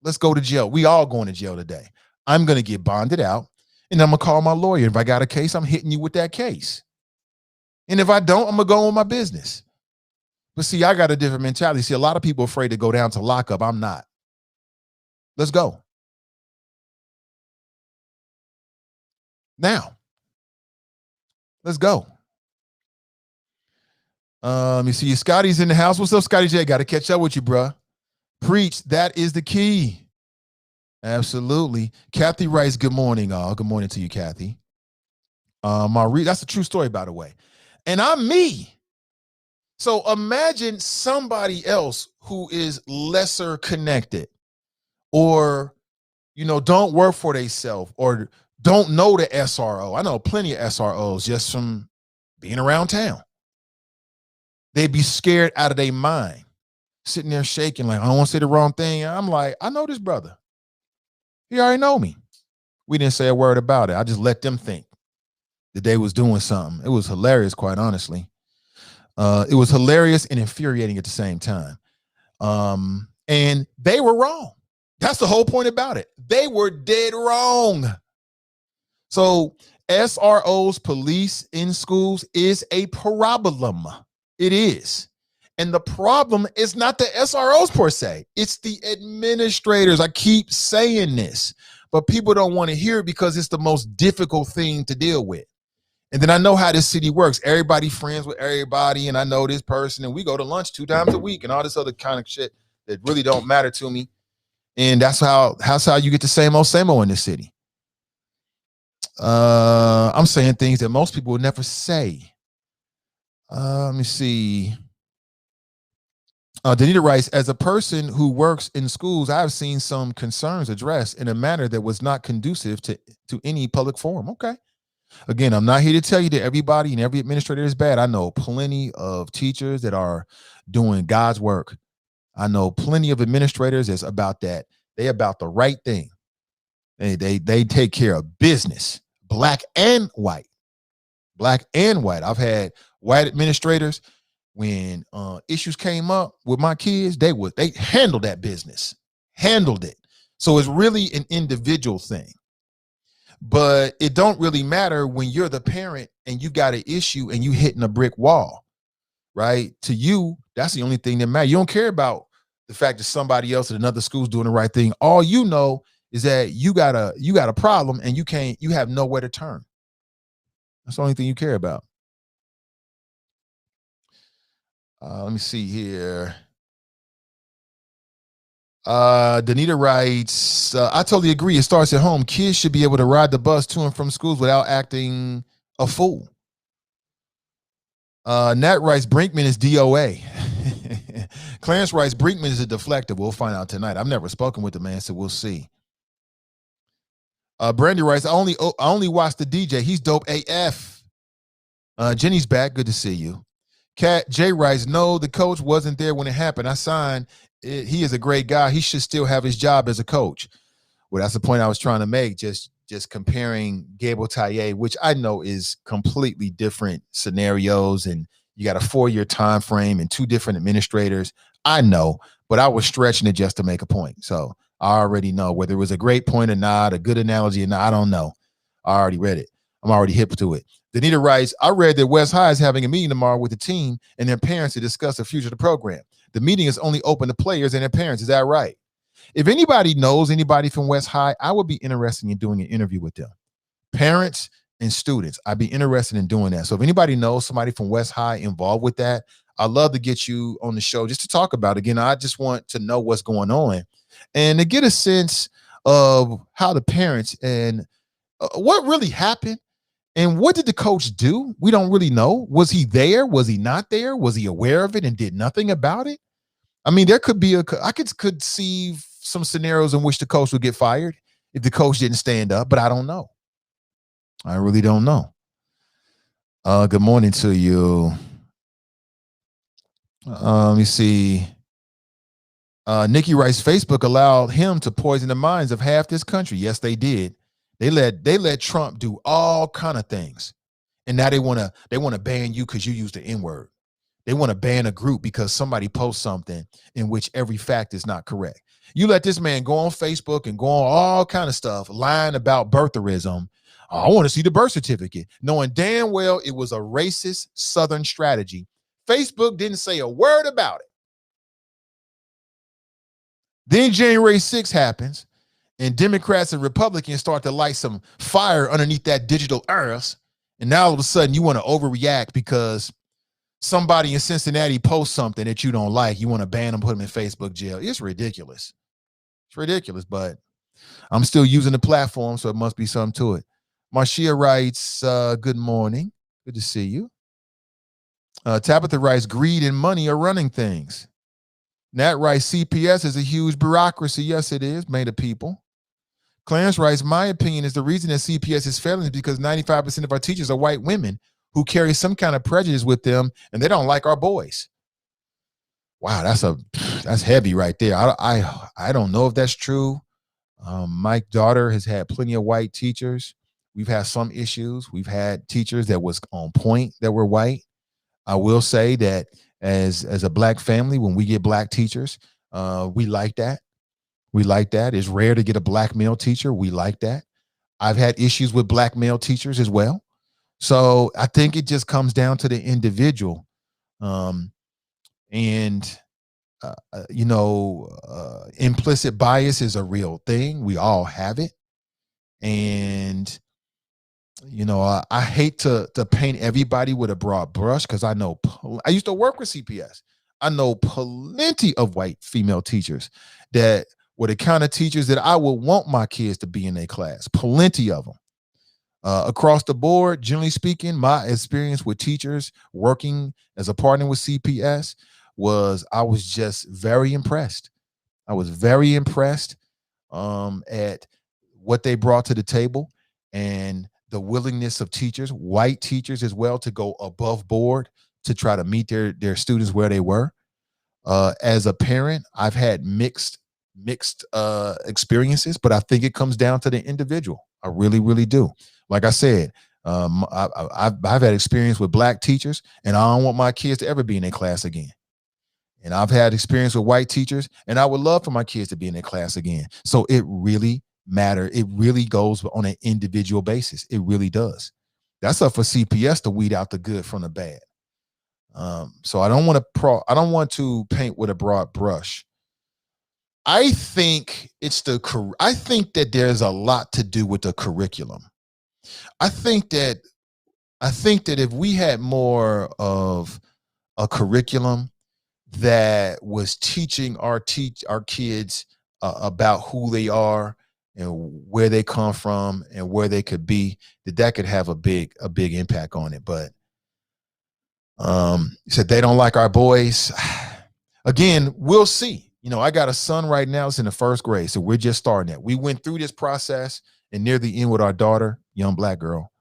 Let's go to jail. We all going to jail today. I'm going to get bonded out, and I'm going to call my lawyer. If I got a case, I'm hitting you with that case. And if I don't, I'm going to go on my business. But see, I got a different mentality. See, a lot of people are afraid to go down to lockup. I'm not. Let's go. Now, let's go. You see, Scotty's in the house. What's up, Scotty J? Got to catch up with you, bruh. Preach. That is the key. Absolutely. Kathy writes, good morning, all. Good morning to you, Kathy. That's a true story, by the way. And I'm me. So imagine somebody else who is lesser connected or, don't work for themselves or don't know the SRO. I know plenty of SROs just from being around town. They'd be scared out of their mind, sitting there shaking like, I don't want to say the wrong thing. I'm like, I know this brother. He already know me. We didn't say a word about it. I just let them think that they was doing something. It was hilarious, quite honestly. It was hilarious and infuriating at the same time. And they were wrong. That's the whole point about it. They were dead wrong. So SROs, police in schools, is a problem. It is. And the problem is not the SROs per se. It's the administrators. I keep saying this, but people don't want to hear it because it's the most difficult thing to deal with. And then I know how this city works. Everybody friends with everybody, and I know this person, and we go to lunch 2 times a week and all this other kind of shit that really don't matter to me. And that's how you get the same old in this city. I'm saying things that most people would never say. Let me see. Danita writes, as a person who works in schools, I have seen some concerns addressed in a manner that was not conducive to any public forum. Okay. Again, I'm not here to tell you that everybody and every administrator is bad. I know plenty of teachers that are doing God's work. I know plenty of administrators that's about that. They about the right thing. They take care of business, black and white. Black and white. I've had white administrators. When issues came up with my kids, they handled that business, handled it. So it's really an individual thing. But it don't really matter when you're the parent and you got an issue and you hitting a brick wall, right? To you, that's the only thing that matters. You don't care about the fact that somebody else at another school's doing the right thing. All you know is that you got a problem and you have nowhere to turn. That's the only thing you care about. Let me see here. Danita writes, I totally agree. It starts at home. Kids should be able to ride the bus to and from schools without acting a fool. Nat writes, Brinkman is DOA. Clarence writes, Brinkman is a deflector. We'll find out tonight. I've never spoken with the man, so we'll see. Brandy writes, I only watched the DJ. He's dope AF. Jenny's back. Good to see you. Cat J writes, no, the coach wasn't there when it happened. I signed. He is a great guy. He should still have his job as a coach. Well, that's the point I was trying to make. Just comparing Gabriel Taye, which I know is completely different scenarios, and you got a 4-year time frame and 2 different administrators. I know, but I was stretching it just to make a point. So I already know whether it was a great point or not, a good analogy or not. I don't know. I already read it. I'm already hip to it. Danita writes, I read that West High is having a meeting tomorrow with the team and their parents to discuss the future of the program. The meeting is only open to players and their parents. Is that right? If anybody knows anybody from West High, I would be interested in doing an interview with them. Parents and students, I'd be interested in doing that. So if anybody knows somebody from West High involved with that, I'd love to get you on the show just to talk about it. Again, I just want to know what's going on and to get a sense of how the parents and what really happened. And what did the coach do? We don't really know. Was he there? Was he not there? Was he aware of it and did nothing about it? I mean, there could be I could see some scenarios in which the coach would get fired if the coach didn't stand up, but I don't know. I really don't know. Good morning to you. Let me see. Nikki writes, Facebook allowed him to poison the minds of half this country. Yes, they did. They let Trump do all kind of things, and now they want to ban you because you use the N-word. They want to ban a group because somebody posts something in which every fact is not correct. You let this man go on Facebook and go on all kind of stuff, lying about birtherism. Oh, I want to see the birth certificate, knowing damn well it was a racist Southern strategy. Facebook didn't say a word about it. Then January 6th happens, and Democrats and Republicans start to light some fire underneath that digital earth. And now all of a sudden you want to overreact because somebody in Cincinnati posts something that you don't like. You want to ban them, put them in Facebook jail. It's ridiculous. It's ridiculous, but I'm still using the platform, so it must be something to it. Marcia writes, good morning. Good to see you. Tabitha writes, greed and money are running things. Nat writes, CPS is a huge bureaucracy. Yes, it is, made of people. Clarence writes, my opinion is the reason that CPS is failing is because 95% of our teachers are white women who carry some kind of prejudice with them, and they don't like our boys. Wow, that's heavy right there. I don't know if that's true. My daughter has had plenty of white teachers. We've had some issues. We've had teachers that was on point that were white. I will say that as a black family, when we get black teachers, we like that. We like that. It's rare to get a black male teacher. We like that. I've had issues with black male teachers as well. So I think it just comes down to the individual. Implicit bias is a real thing. We all have it. And, I hate to paint everybody with a broad brush because I used to work with CPS. I know plenty of white female teachers that were the kind of teachers that I would want my kids to be in their class. Plenty of them. Across the board, generally speaking, my experience with teachers working as a partner with CPS was I was just very impressed. I was very impressed at what they brought to the table and the willingness of teachers, white teachers as well, to go above board to try to meet their students where they were. As a parent, I've had mixed experiences, but I think it comes down to the individual. I really, really do. Like I said, I've had experience with black teachers, and I don't want my kids to ever be in their class again. And I've had experience with white teachers, and I would love for my kids to be in their class again. So it really matters. It really goes on an individual basis. It really does. That's up for CPS to weed out the good from the bad. So I don't want to paint with a broad brush. I think that there's a lot to do with the curriculum. I think that if we had more of a curriculum that was teaching our kids about who they are and where they come from and where they could be, that could have a big impact on it. But said they don't like our boys. Again, we'll see. I got a son right now. It's in the first grade, so we're just starting it. We went through this process and near the end with our daughter, young black girl,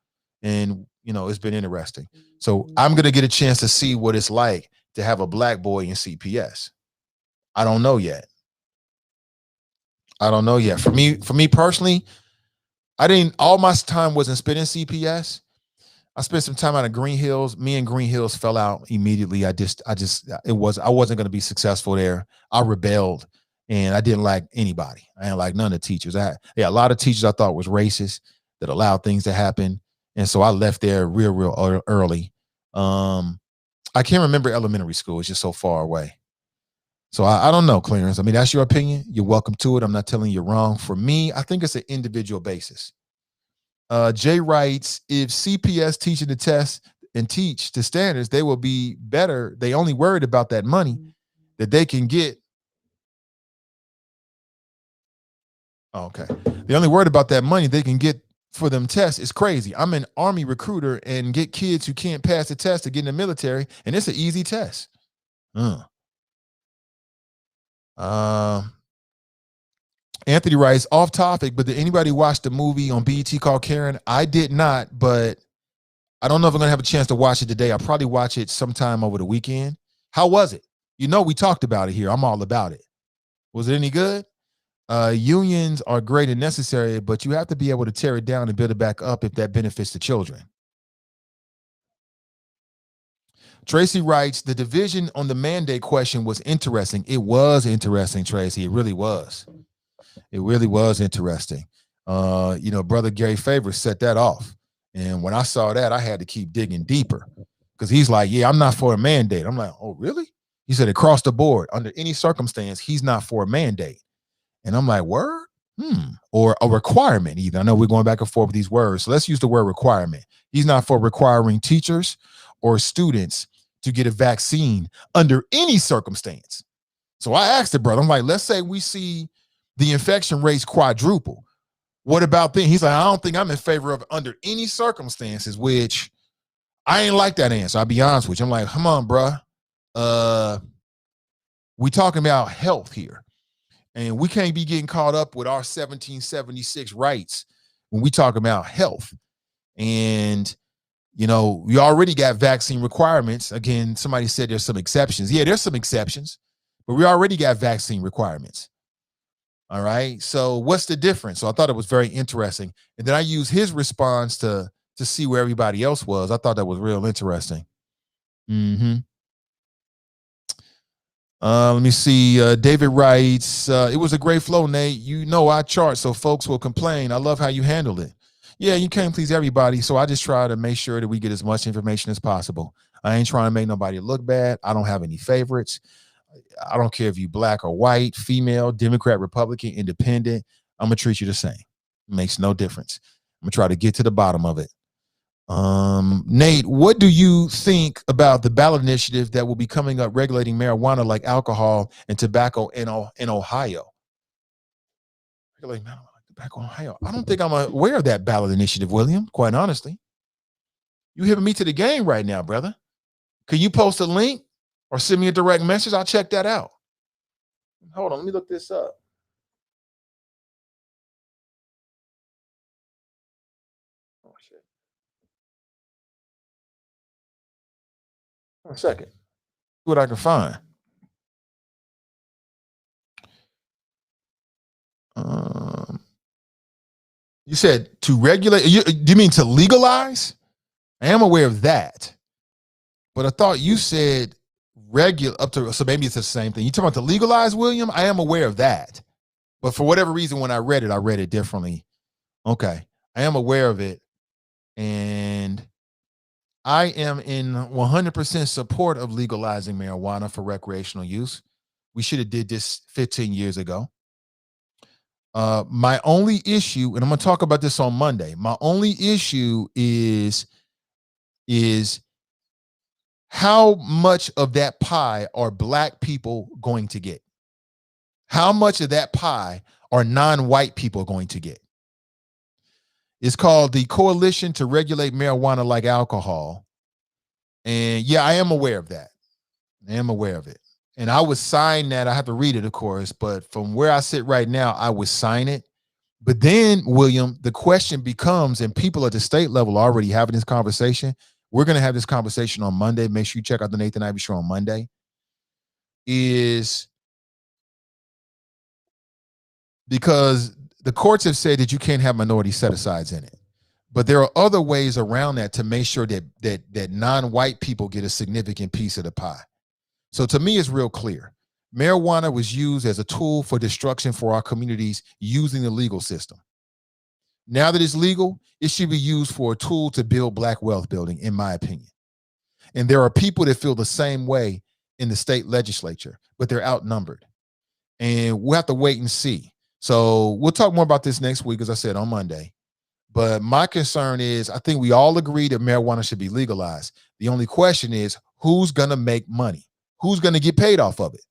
and it's been interesting. So I'm gonna get a chance to see what it's like to have a black boy in CPS. I don't know yet. For me personally, all my time wasn't spent in CPS. I spent some time out of Green Hills. Me and Green Hills fell out immediately. I wasn't going to be successful there. I rebelled, and I didn't like anybody. I didn't like none of the teachers. A lot of teachers I thought was racist that allowed things to happen, and so I left there real early. I can't remember elementary school. It's just so far away. So I don't know, Clarence. I mean, that's your opinion. You're welcome to it. I'm not telling you you're wrong. For me, I think it's an individual basis. Jay writes, if CPS teaching the test and teach the standards, they will be better. They only worried about that money that they can get. Okay. They only worried about that money they can get for them tests. It's crazy. I'm an Army recruiter and get kids who can't pass the test to get in the military, and it's an easy test. Anthony writes, off topic, but did anybody watch the movie on BET called Karen? I did not, but I don't know if I'm going to have a chance to watch it today. I'll probably watch it sometime over the weekend. How was it? We talked about it here. I'm all about it. Was it any good? Unions are great and necessary, but you have to be able to tear it down and build it back up if that benefits the children. Tracy writes, the division on the mandate question was interesting. It was interesting, Tracy. It really was. It really was interesting. Brother Gary Favors set that off. And when I saw that, I had to keep digging deeper because he's like, yeah, I'm not for a mandate. I'm like, oh, really? He said across the board, under any circumstance, he's not for a mandate. And I'm like, word? Or a requirement either. I know we're going back and forth with these words. So let's use the word requirement. He's not for requiring teachers or students to get a vaccine under any circumstance. So I asked the brother, I'm like, let's say we see the infection rates quadruple. What about then? He's like, I don't think I'm in favor of it under any circumstances, which I ain't like that answer. I'll be honest with you. I'm like, come on, bruh. We talking about health here. And we can't be getting caught up with our 1776 rights when we talk about health. And, we already got vaccine requirements. Again, somebody said there's some exceptions. Yeah, there's some exceptions, but we already got vaccine requirements. All right. So what's the difference? So I thought it was very interesting. And then I used his response to see where everybody else was. I thought that was real interesting. Let me see. David writes, it was a great flow, Nate. I chart so folks will complain. I love how you handled it. Yeah, you can't please everybody. So I just try to make sure that we get as much information as possible. I ain't trying to make nobody look bad. I don't have any favorites. I don't care if you black or white, female, Democrat, Republican, independent. I'm going to treat you the same. It makes no difference. I'm going to try to get to the bottom of it. Nate, what do you think about the ballot initiative that will be coming up regulating marijuana like alcohol and tobacco in Ohio? Regulating marijuana like tobacco in Ohio. I don't think I'm aware of that ballot initiative, William, quite honestly. You hitting me to the game right now, brother. Can you post a link or send me a direct message? I'll check that out. Hold on, let me look this up. Oh, shit. One second. See what I can find. You said to regulate. Do you mean to legalize? I am aware of that, but I thought you said regular up to. So maybe it's the same thing. You talking about to legalize, William? I am aware of that, but for whatever reason, when I read it differently. Okay, I am aware of it, and I am in 100% support of legalizing marijuana for recreational use. We should have did this 15 years ago. My only issue, and I'm going to talk about this on Monday. My only issue is how much of that pie are black people going to get? How much of that pie are non-white people going to get? It's called the Coalition to Regulate Marijuana Like Alcohol. And yeah, I am aware of that. I am aware of it. And I would sign that. I have to read it, of course, but from where I sit right now, I would sign it. But then, William, the question becomes, and people at the state level are already having this conversation. We're going to have this conversation on Monday. Make sure you check out the Nathan Ivey Show on Monday. Is because the courts have said that you can't have minority set-asides in it. But there are other ways around that to make sure that non-white people get a significant piece of the pie. So to me, it's real clear. Marijuana was used as a tool for destruction for our communities using the legal system. Now that it's legal, it should be used for a tool to build black wealth building, in my opinion. And there are people that feel the same way in the state legislature, but they're outnumbered. And we'll have to wait and see. So we'll talk more about this next week, as I said, on Monday. But my concern is, I think we all agree that marijuana should be legalized. The only question is, who's going to make money? Who's going to get paid off of it?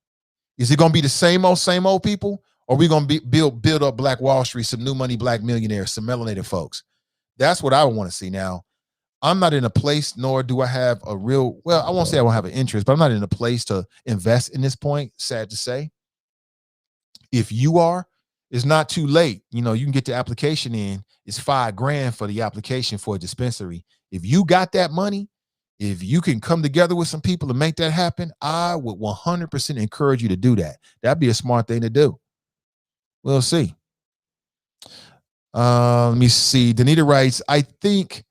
Is it going to be the same old people? Or are we going to build up Black Wall Street, some new money, black millionaires, some melanated folks? That's what I want to see. Now, I'm not in a place, nor do I have a real, well, I won't say I won't have an interest, but I'm not in a place to invest in this point, sad to say. If you are, it's not too late. You can get the application in. It's $5,000 for the application for a dispensary. If you got that money, if you can come together with some people to make that happen, I would 100% encourage you to do that. That'd be a smart thing to do. We'll see. Let me see. Danita writes, I think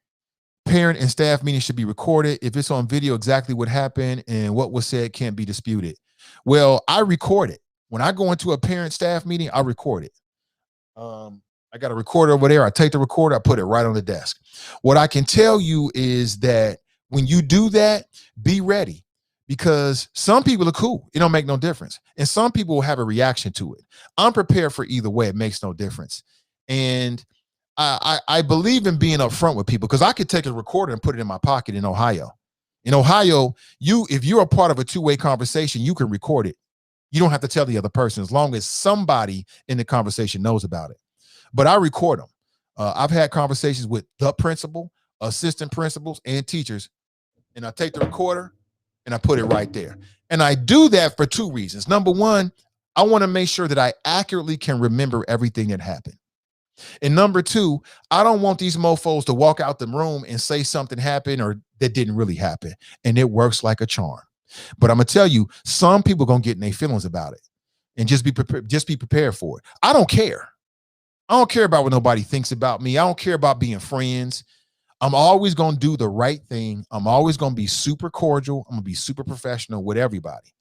Parent and staff meetings should be recorded. If it's on video, exactly what happened and what was said can't be disputed. Well, I record it. When I go into a parent staff meeting, I record it. I got a recorder over there. I take the recorder, I put it right on the desk. What I can tell you is that when you do that, be ready, because some people are cool. It don't make no difference. And some people will have a reaction to it. I'm prepared for either way. It makes no difference. And I believe in being upfront with people, because I could take a recorder and put it in my pocket in Ohio. In Ohio, if you're a part of a two-way conversation, you can record it. You don't have to tell the other person, as long as somebody in the conversation knows about it. But I record them. I've had conversations with the principal, assistant principals, and teachers, and I take the recorder and I put it right there. And I do that for two reasons. Number one, I want to make sure that I accurately can remember everything that happened. And number two, I don't want these mofos to walk out the room and say something happened or that didn't really happen. And it works like a charm. But I'm going to tell you, some people are going to get in their feelings about it, and just be prepared for it. I don't care. I don't care about what nobody thinks about me. I don't care about being friends. I'm always going to do the right thing. I'm always going to be super cordial. I'm going to be super professional with everybody.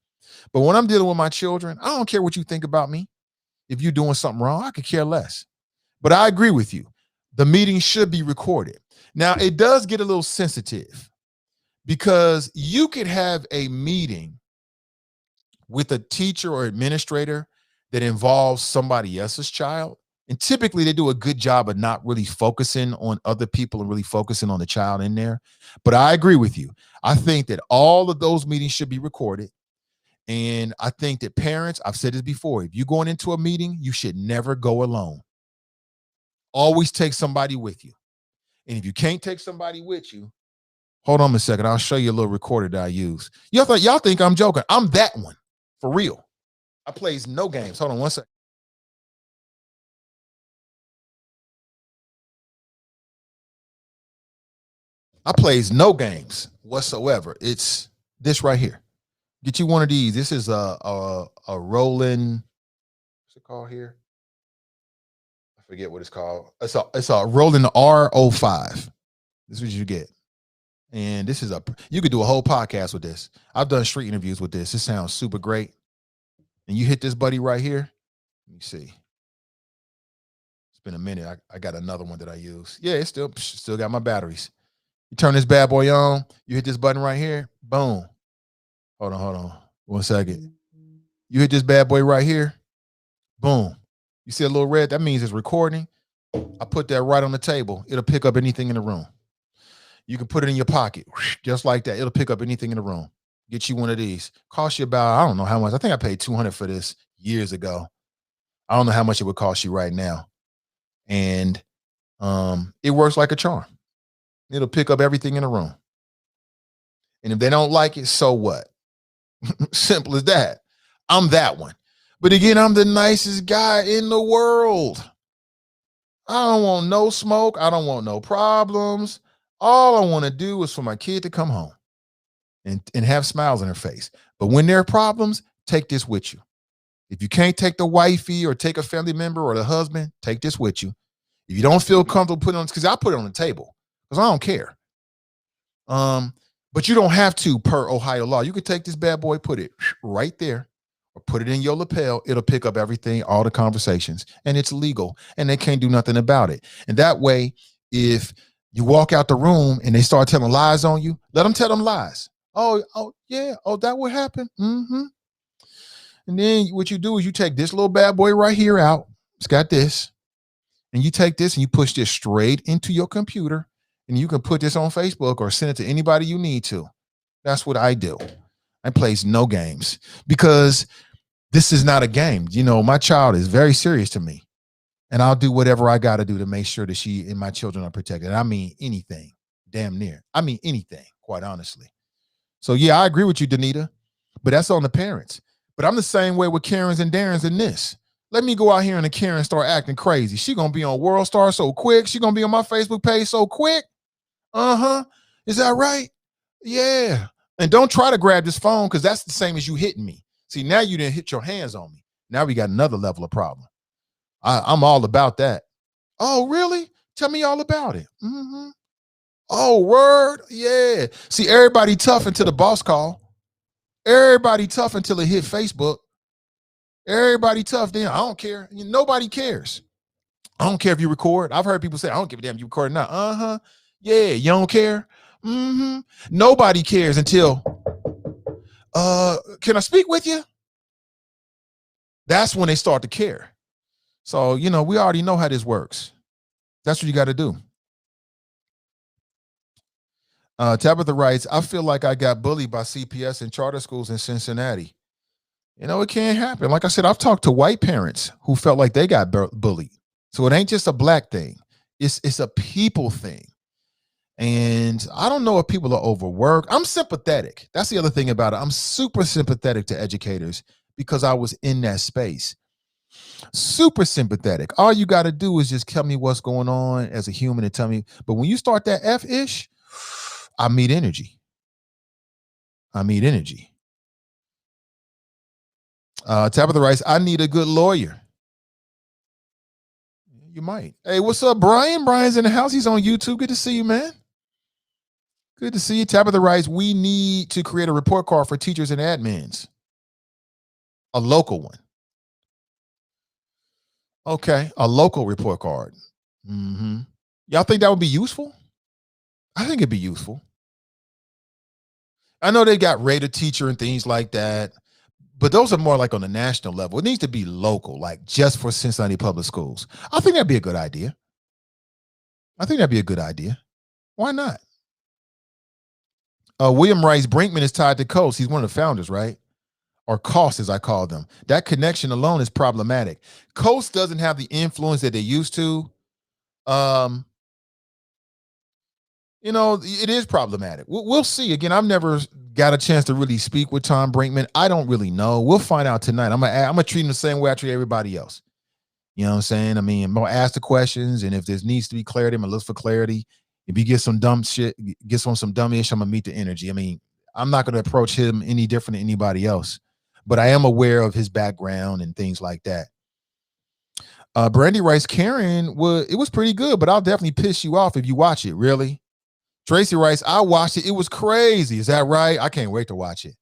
But when I'm dealing with my children, I don't care what you think about me. If you're doing something wrong, I could care less. But I agree with you. The meeting should be recorded. Now, it does get a little sensitive, because you could have a meeting with a teacher or administrator that involves somebody else's child. And typically they do a good job of not really focusing on other people and really focusing on the child in there. But I agree with you. I think that all of those meetings should be recorded. And I think that parents, I've said this before, if you're going into a meeting, you should never go alone. Always take somebody with you. And if you can't take somebody with you, hold on a second. I'll show you a little recorder that I use. Y'all think I'm joking. I'm that one. For real. I plays no games. Hold on one second. I plays no games whatsoever. It's this right here. Get you one of these. This is a Roland. What's it called here? I forget what it's called. It's a Roland R05. This is what you get. And this is you could do a whole podcast with this. I've done street interviews with this. It sounds super great. And you hit this buddy right here. Let me see. It's been a minute. I got another one that I use. Yeah, it's still got my batteries. You turn this bad boy on. You hit this button right here. Boom. Hold on. 1 second. You hit this bad boy right here. Boom. You see a little red? That means it's recording. I put that right on the table. It'll pick up anything in the room. You can put it in your pocket, just like that. It'll pick up anything in the room. Get you one of these. Cost you about, I don't know how much. I think I paid $200 for this years ago. I don't know how much it would cost you right now. And it works like a charm. It'll pick up everything in the room. And if they don't like it, so what? Simple as that. I'm that one. But again, I'm the nicest guy in the world. I don't want no smoke. I don't want no problems. All I want to do is for my kid to come home and have smiles on her face. But when there are problems, take this with you. If you can't take the wifey or take a family member or the husband, take this with you. If you don't feel comfortable putting it on, because I put it on the table because I don't care. But you don't have to per Ohio law. You could take this bad boy, put it right there, or put it in your lapel. It'll pick up everything, all the conversations, and it's legal, and they can't do nothing about it. And that way, if you walk out the room and they start telling lies on you, let them tell them lies. Oh, yeah. Oh, that would happen. Mm-hmm. And then what you do is you take this little bad boy right here out. It's got this. And you take this and you push this straight into your computer, and you can put this on Facebook or send it to anybody you need to. That's what I do. I play no games because this is not a game. You know, my child is very serious to me, and I'll do whatever I got to do to make sure that she and my children are protected. I mean, anything, damn near. I mean, anything, quite honestly. So yeah, I agree with you, Danita, but that's on the parents. But I'm the same way with Karens and Darrens in this. Let me go out here and a Karen start acting crazy. She gonna be on World Star so quick. She gonna be on my Facebook page so quick. Is that right? Yeah. And don't try to grab this phone because that's the same as you hitting me. See, now you didn't hit your hands on me. Now we got another level of problem. I'm all about that. Oh, really? Tell me all about it. Oh, word. Yeah. See, everybody tough until the boss call. Everybody tough until it hit Facebook. Everybody tough then. I don't care. Nobody cares. I don't care if you record. I've heard people say, I don't give a damn you record or not. Uh-huh. Yeah, you don't care. Mm-hmm. Nobody cares until can I speak with you? That's when they start to care. So, we already know how this works. That's what you got to do. Tabitha writes, I feel like I got bullied by CPS in charter schools in Cincinnati. It can't happen. Like I said, I've talked to white parents who felt like they got bullied. So it ain't just a black thing. It's a people thing. And I don't know if people are overworked. I'm sympathetic. That's the other thing about it. I'm super sympathetic to educators because I was in that space. Super sympathetic. All you got to do is just tell me what's going on as a human and tell me. But when you start that F-ish, I need energy. Tabitha writes, I need a good lawyer. You might. Hey, what's up, Brian? Brian's in the house. He's on YouTube. Good to see you, man. Good to see you. Tabitha writes, we need to create a report card for teachers and admins. A local one. Okay, a local report card. Mm-hmm. Y'all think that would be useful? I think it'd be useful. I know they got rated teacher and things like that, but those are more like on the national level. It needs to be local, like just for Cincinnati Public Schools. I think that'd be a good idea. Why not? William Rice Brinkman is tied to Coast. He's one of the founders, right? Or Cost, as I call them. That connection alone is problematic. Coast doesn't have the influence that they used to. It is problematic. We'll see. Again, I've never got a chance to really speak with Tom Brinkman. I don't really know. We'll find out tonight. I'm gonna treat him the same way I treat everybody else. You know what I'm saying? I mean, I'm gonna ask the questions, and if there needs to be clarity, I'm gonna look for clarity. If he gets some dumb shit, gets on some dumb ish, I'm gonna meet the energy. I mean, I'm not gonna approach him any different than anybody else, but I am aware of his background and things like that. Brandy writes, Karen, it was pretty good, but I'll definitely piss you off if you watch it. Really? Tracy writes, I watched it. It was crazy. Is that right? I can't wait to watch it.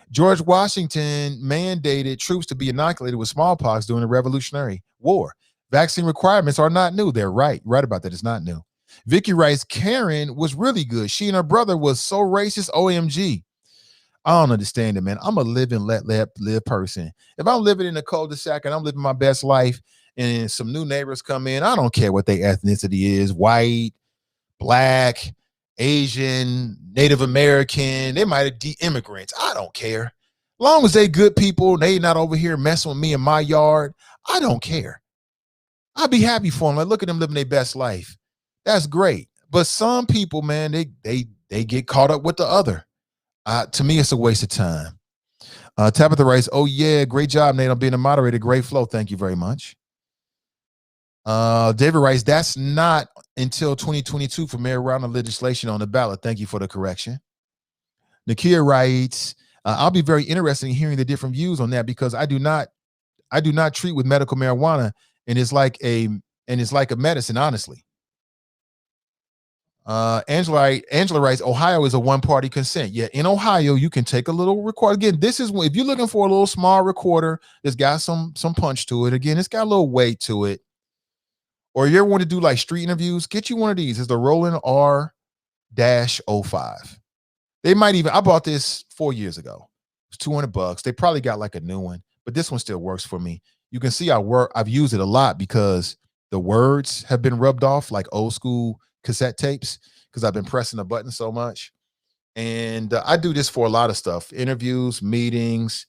George Washington mandated troops to be inoculated with smallpox during the Revolutionary War. Vaccine requirements are not new. They're right about that. It's not new. Vicky writes, Karen was really good. She and her brother was so racist. OMG. I don't understand it, man. I'm a live and let live person. If I'm living in a cul-de-sac and I'm living my best life and some new neighbors come in, I don't care what their ethnicity is, white, black, Asian, Native American, they might be immigrants. I don't care. As long as they good people, they not over here messing with me in my yard, I don't care. I'd be happy for them. Like, look at them living their best life. That's great. But some people, man, they get caught up with the other. To me, it's a waste of time. Tabitha writes, oh yeah, great job, Nate, on being a moderator. Great flow. Thank you very much. David writes, that's not until 2022 for marijuana legislation on the ballot. Thank you for the correction. Nakia writes, I'll be very interested in hearing the different views on that because I do not treat with medical marijuana, and it's like a medicine, honestly. Angela writes, Ohio is a one-party consent. Yeah, in Ohio, you can take a little record. Again, this is if you're looking for a little small recorder, it's got some punch to it. Again, it's got a little weight to it. Or you ever want to do like street interviews, get you one of these. It's the Roland R-05. They might even, I bought this 4 years ago. It's $200. They probably got like a new one, but this one still works for me. You can see I've used it a lot because the words have been rubbed off like old school cassette tapes because I've been pressing the button so much. And I do this for a lot of stuff, interviews, meetings,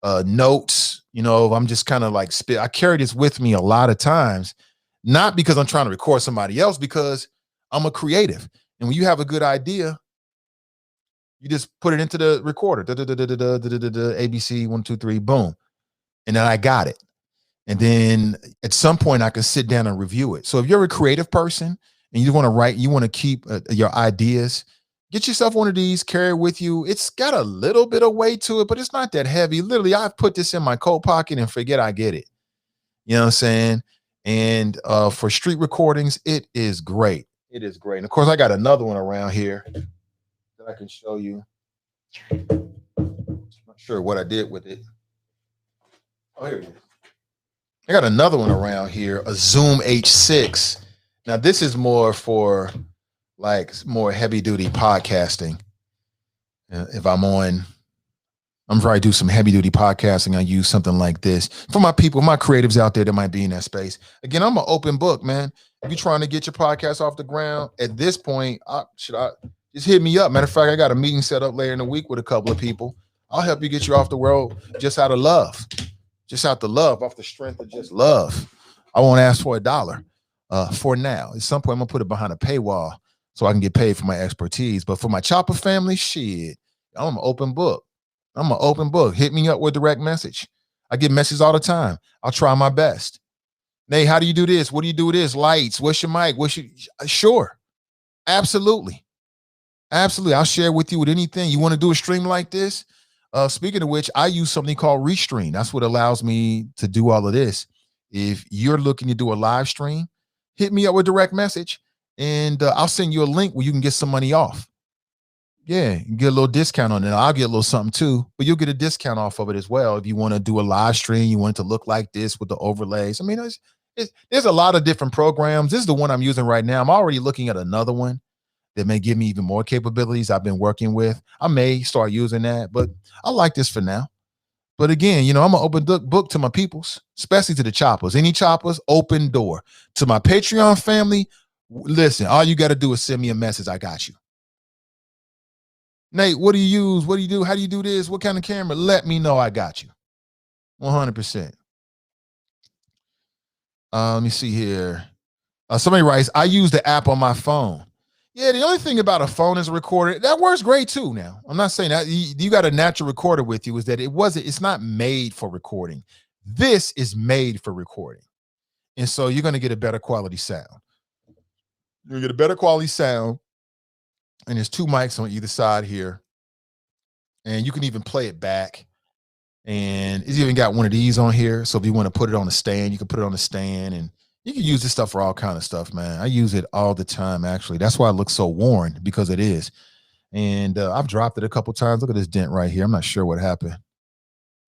notes. I'm just kind of like I carry this with me a lot of times. Not because I'm trying to record somebody else, because I'm a creative. And when you have a good idea, you just put it into the recorder. ABC 1, 2, 3, boom. And then I got it. And then at some point I can sit down and review it. So if you're a creative person and you want to write, you want to keep your ideas, get yourself one of these, carry it with you. It's got a little bit of weight to it, but it's not that heavy. Literally, I've put this in my coat pocket and forget I get it. You know what I'm saying? And for street recordings, it is great. It is great. And of course, I got another one around here that I can show you. Not sure what I did with it. Oh, here it is. I got another one around here, a Zoom H6. Now, this is more for like more heavy duty podcasting. If I'm probably do some heavy duty podcasting, I use something like this for my people, my creatives out there that might be in that space. Again, I'm an open book, man. If you're trying to get your podcast off the ground at this point, just hit me up. Matter of fact, I got a meeting set up later in the week with a couple of people. I'll help you get you off the world just out of love. Just out the love, off the strength of just love. I won't ask for $1 for now. At some point, I'm gonna put it behind a paywall so I can get paid for my expertise. But for my chopper family, shit, I'm an open book. I'm an open book. Hit me up with direct message. I get messages all the time. I'll try my best. Nay, how do you do this? What do you do with this? Lights. What's your mic? Sure. Absolutely. Absolutely. I'll share with you with anything. You want to do a stream like this? Speaking of which, I use something called Restream. That's what allows me to do all of this. If you're looking to do a live stream, hit me up with direct message and I'll send you a link where you can get some money off. Yeah, you get a little discount on it. I'll get a little something too, but you'll get a discount off of it as well. If you want to do a live stream, you want it to look like this with the overlays. I mean, there's a lot of different programs. This is the one I'm using right now. I'm already looking at another one that may give me even more capabilities I've been working with. I may start using that, but I like this for now. But again, I'm an open book to my peoples, especially to the choppers. Any choppers, open door. To my Patreon family, listen, all you got to do is send me a message. I got you. Nate, what do you use? What do you do? How do you do this? What kind of camera? Let me know. I got you. 100%. Let me see here. Somebody writes, I use the app on my phone. Yeah, the only thing about a phone is a recorder. That works great too now. I'm not saying that you got a natural recorder with you, is that it's not made for recording. This is made for recording. And so you're going to get a better quality sound. You're going to get a better quality sound. And there's 2 mics on either side here. And you can even play it back. And it's even got one of these on here. So if you want to put it on a stand, you can put it on a stand, and you can use this stuff for all kind of stuff, man. I use it all the time, actually. That's why it looks so worn, because it is. And I've dropped it a couple times. Look at this dent right here. I'm not sure what happened.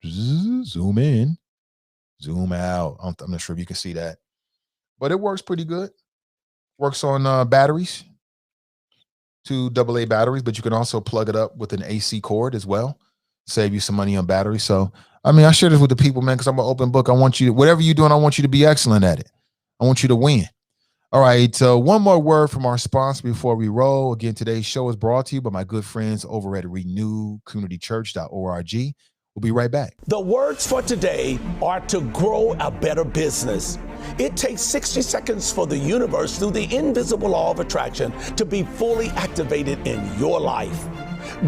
Zoom in, zoom out. I'm not sure if you can see that, but it works pretty good. Works on batteries, 2 AA batteries, but you can also plug it up with an AC cord as well. Save you some money on batteries. So, I mean, I share this with the people, man, because I'm an open book. I want you to, whatever you're doing, I want you to be excellent at it. I want you to win. All right. One more word from our sponsor before we roll. Again, today's show is brought to you by my good friends over at renewcommunitychurch.org. We'll be right back. The words for today are to grow a better business. It takes 60 seconds for the universe, through the invisible law of attraction, to be fully activated in your life.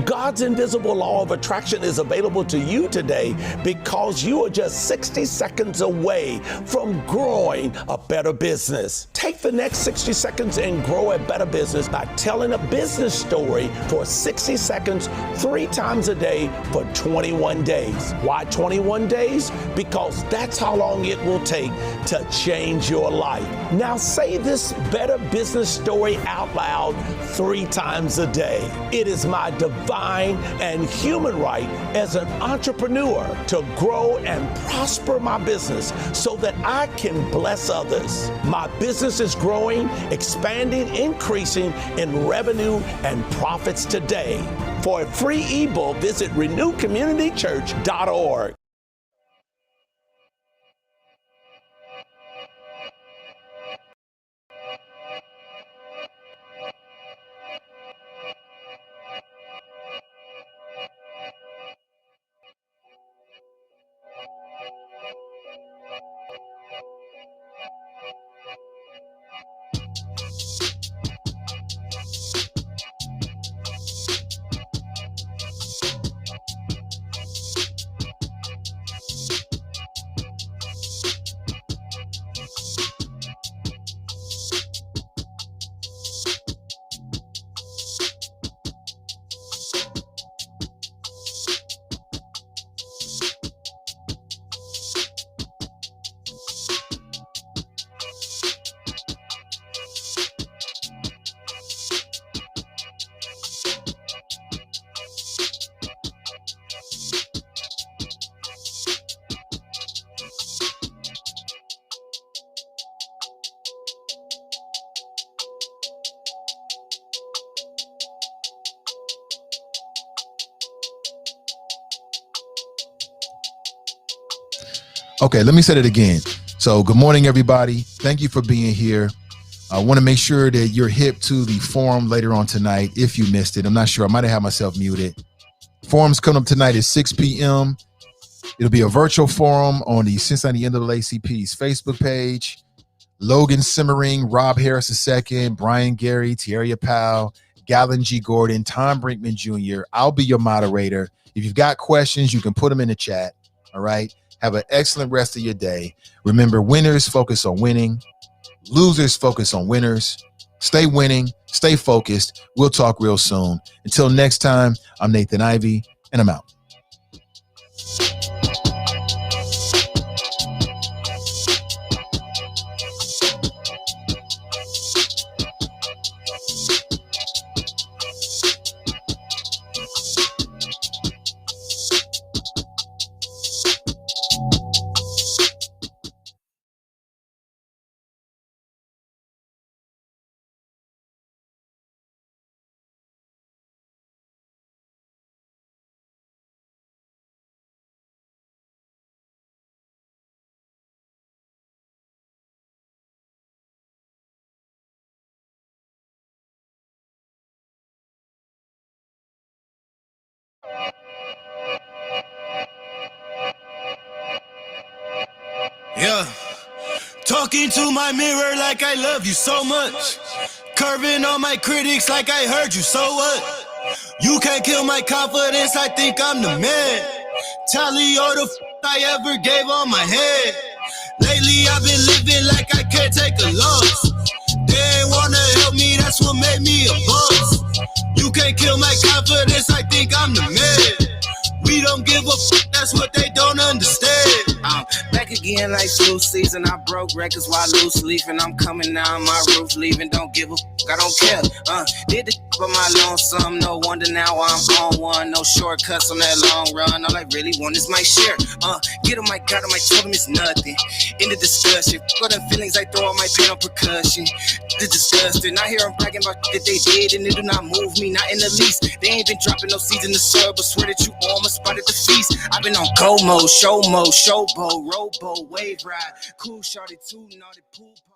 God's invisible law of attraction is available to you today because you are just 60 seconds away from growing a better business. Take the next 60 seconds and grow a better business by telling a business story for 60 seconds 3 times a day for 21 days. Why 21 days? Because that's how long it will take to change your life. Now say this better business story out loud 3 times a day. It is my divine and human right as an entrepreneur to grow and prosper my business so that I can bless others. My business is growing, expanding, increasing in revenue and profits today. For a free ebook, visit renewcommunitychurch.org. Okay, let me say it again. So good morning, everybody. Thank you for being here. I want to make sure that you're hip to the forum later on tonight. If you missed it, I'm not sure. I might have had myself muted. Forum's coming up tonight at 6 p.m. It'll be a virtual forum on the Cincinnati NAACP's Facebook page. Logan Simmering, Rob Harris II, Brian Gary, Tierra Powell, Gallon G. Gordon, Tom Brinkman Jr. I'll be your moderator. If you've got questions, you can put them in the chat. All right. Have an excellent rest of your day. Remember, winners focus on winning. Losers focus on winners. Stay winning. Stay focused. We'll talk real soon. Until next time, I'm Nathan Ivey, and I'm out. Yeah, talking to my mirror like I love you so much. Curving on my critics like I heard you, so what? You can't kill my confidence, I think I'm the man. Tally all the I ever gave on my head. Lately I've been living like I can't take a loss. They ain't wanna help me, that's what made me a boss. You can't kill my confidence, I think I'm the man. We don't give a that's what they don't understand. I'm back again like flu season. I broke records while loose leafing. I'm coming down my roof, leaving. Don't give a I don't care. Did the for my lonesome. No wonder now I'm on one. No shortcuts on that long run. All I really want is my share. Get on my God, I told him it's nothing. In the discussion, for the feelings I throw on my pain on percussion. The disgusting. I hear them bragging about that they did, and it do not move me, not in the least. They ain't been dropping no seeds in the soil, but swear that you on my spot at the feast. I've been on go mode, show mode, showboat, rowboat, wave ride, cool shorty, too naughty, pool.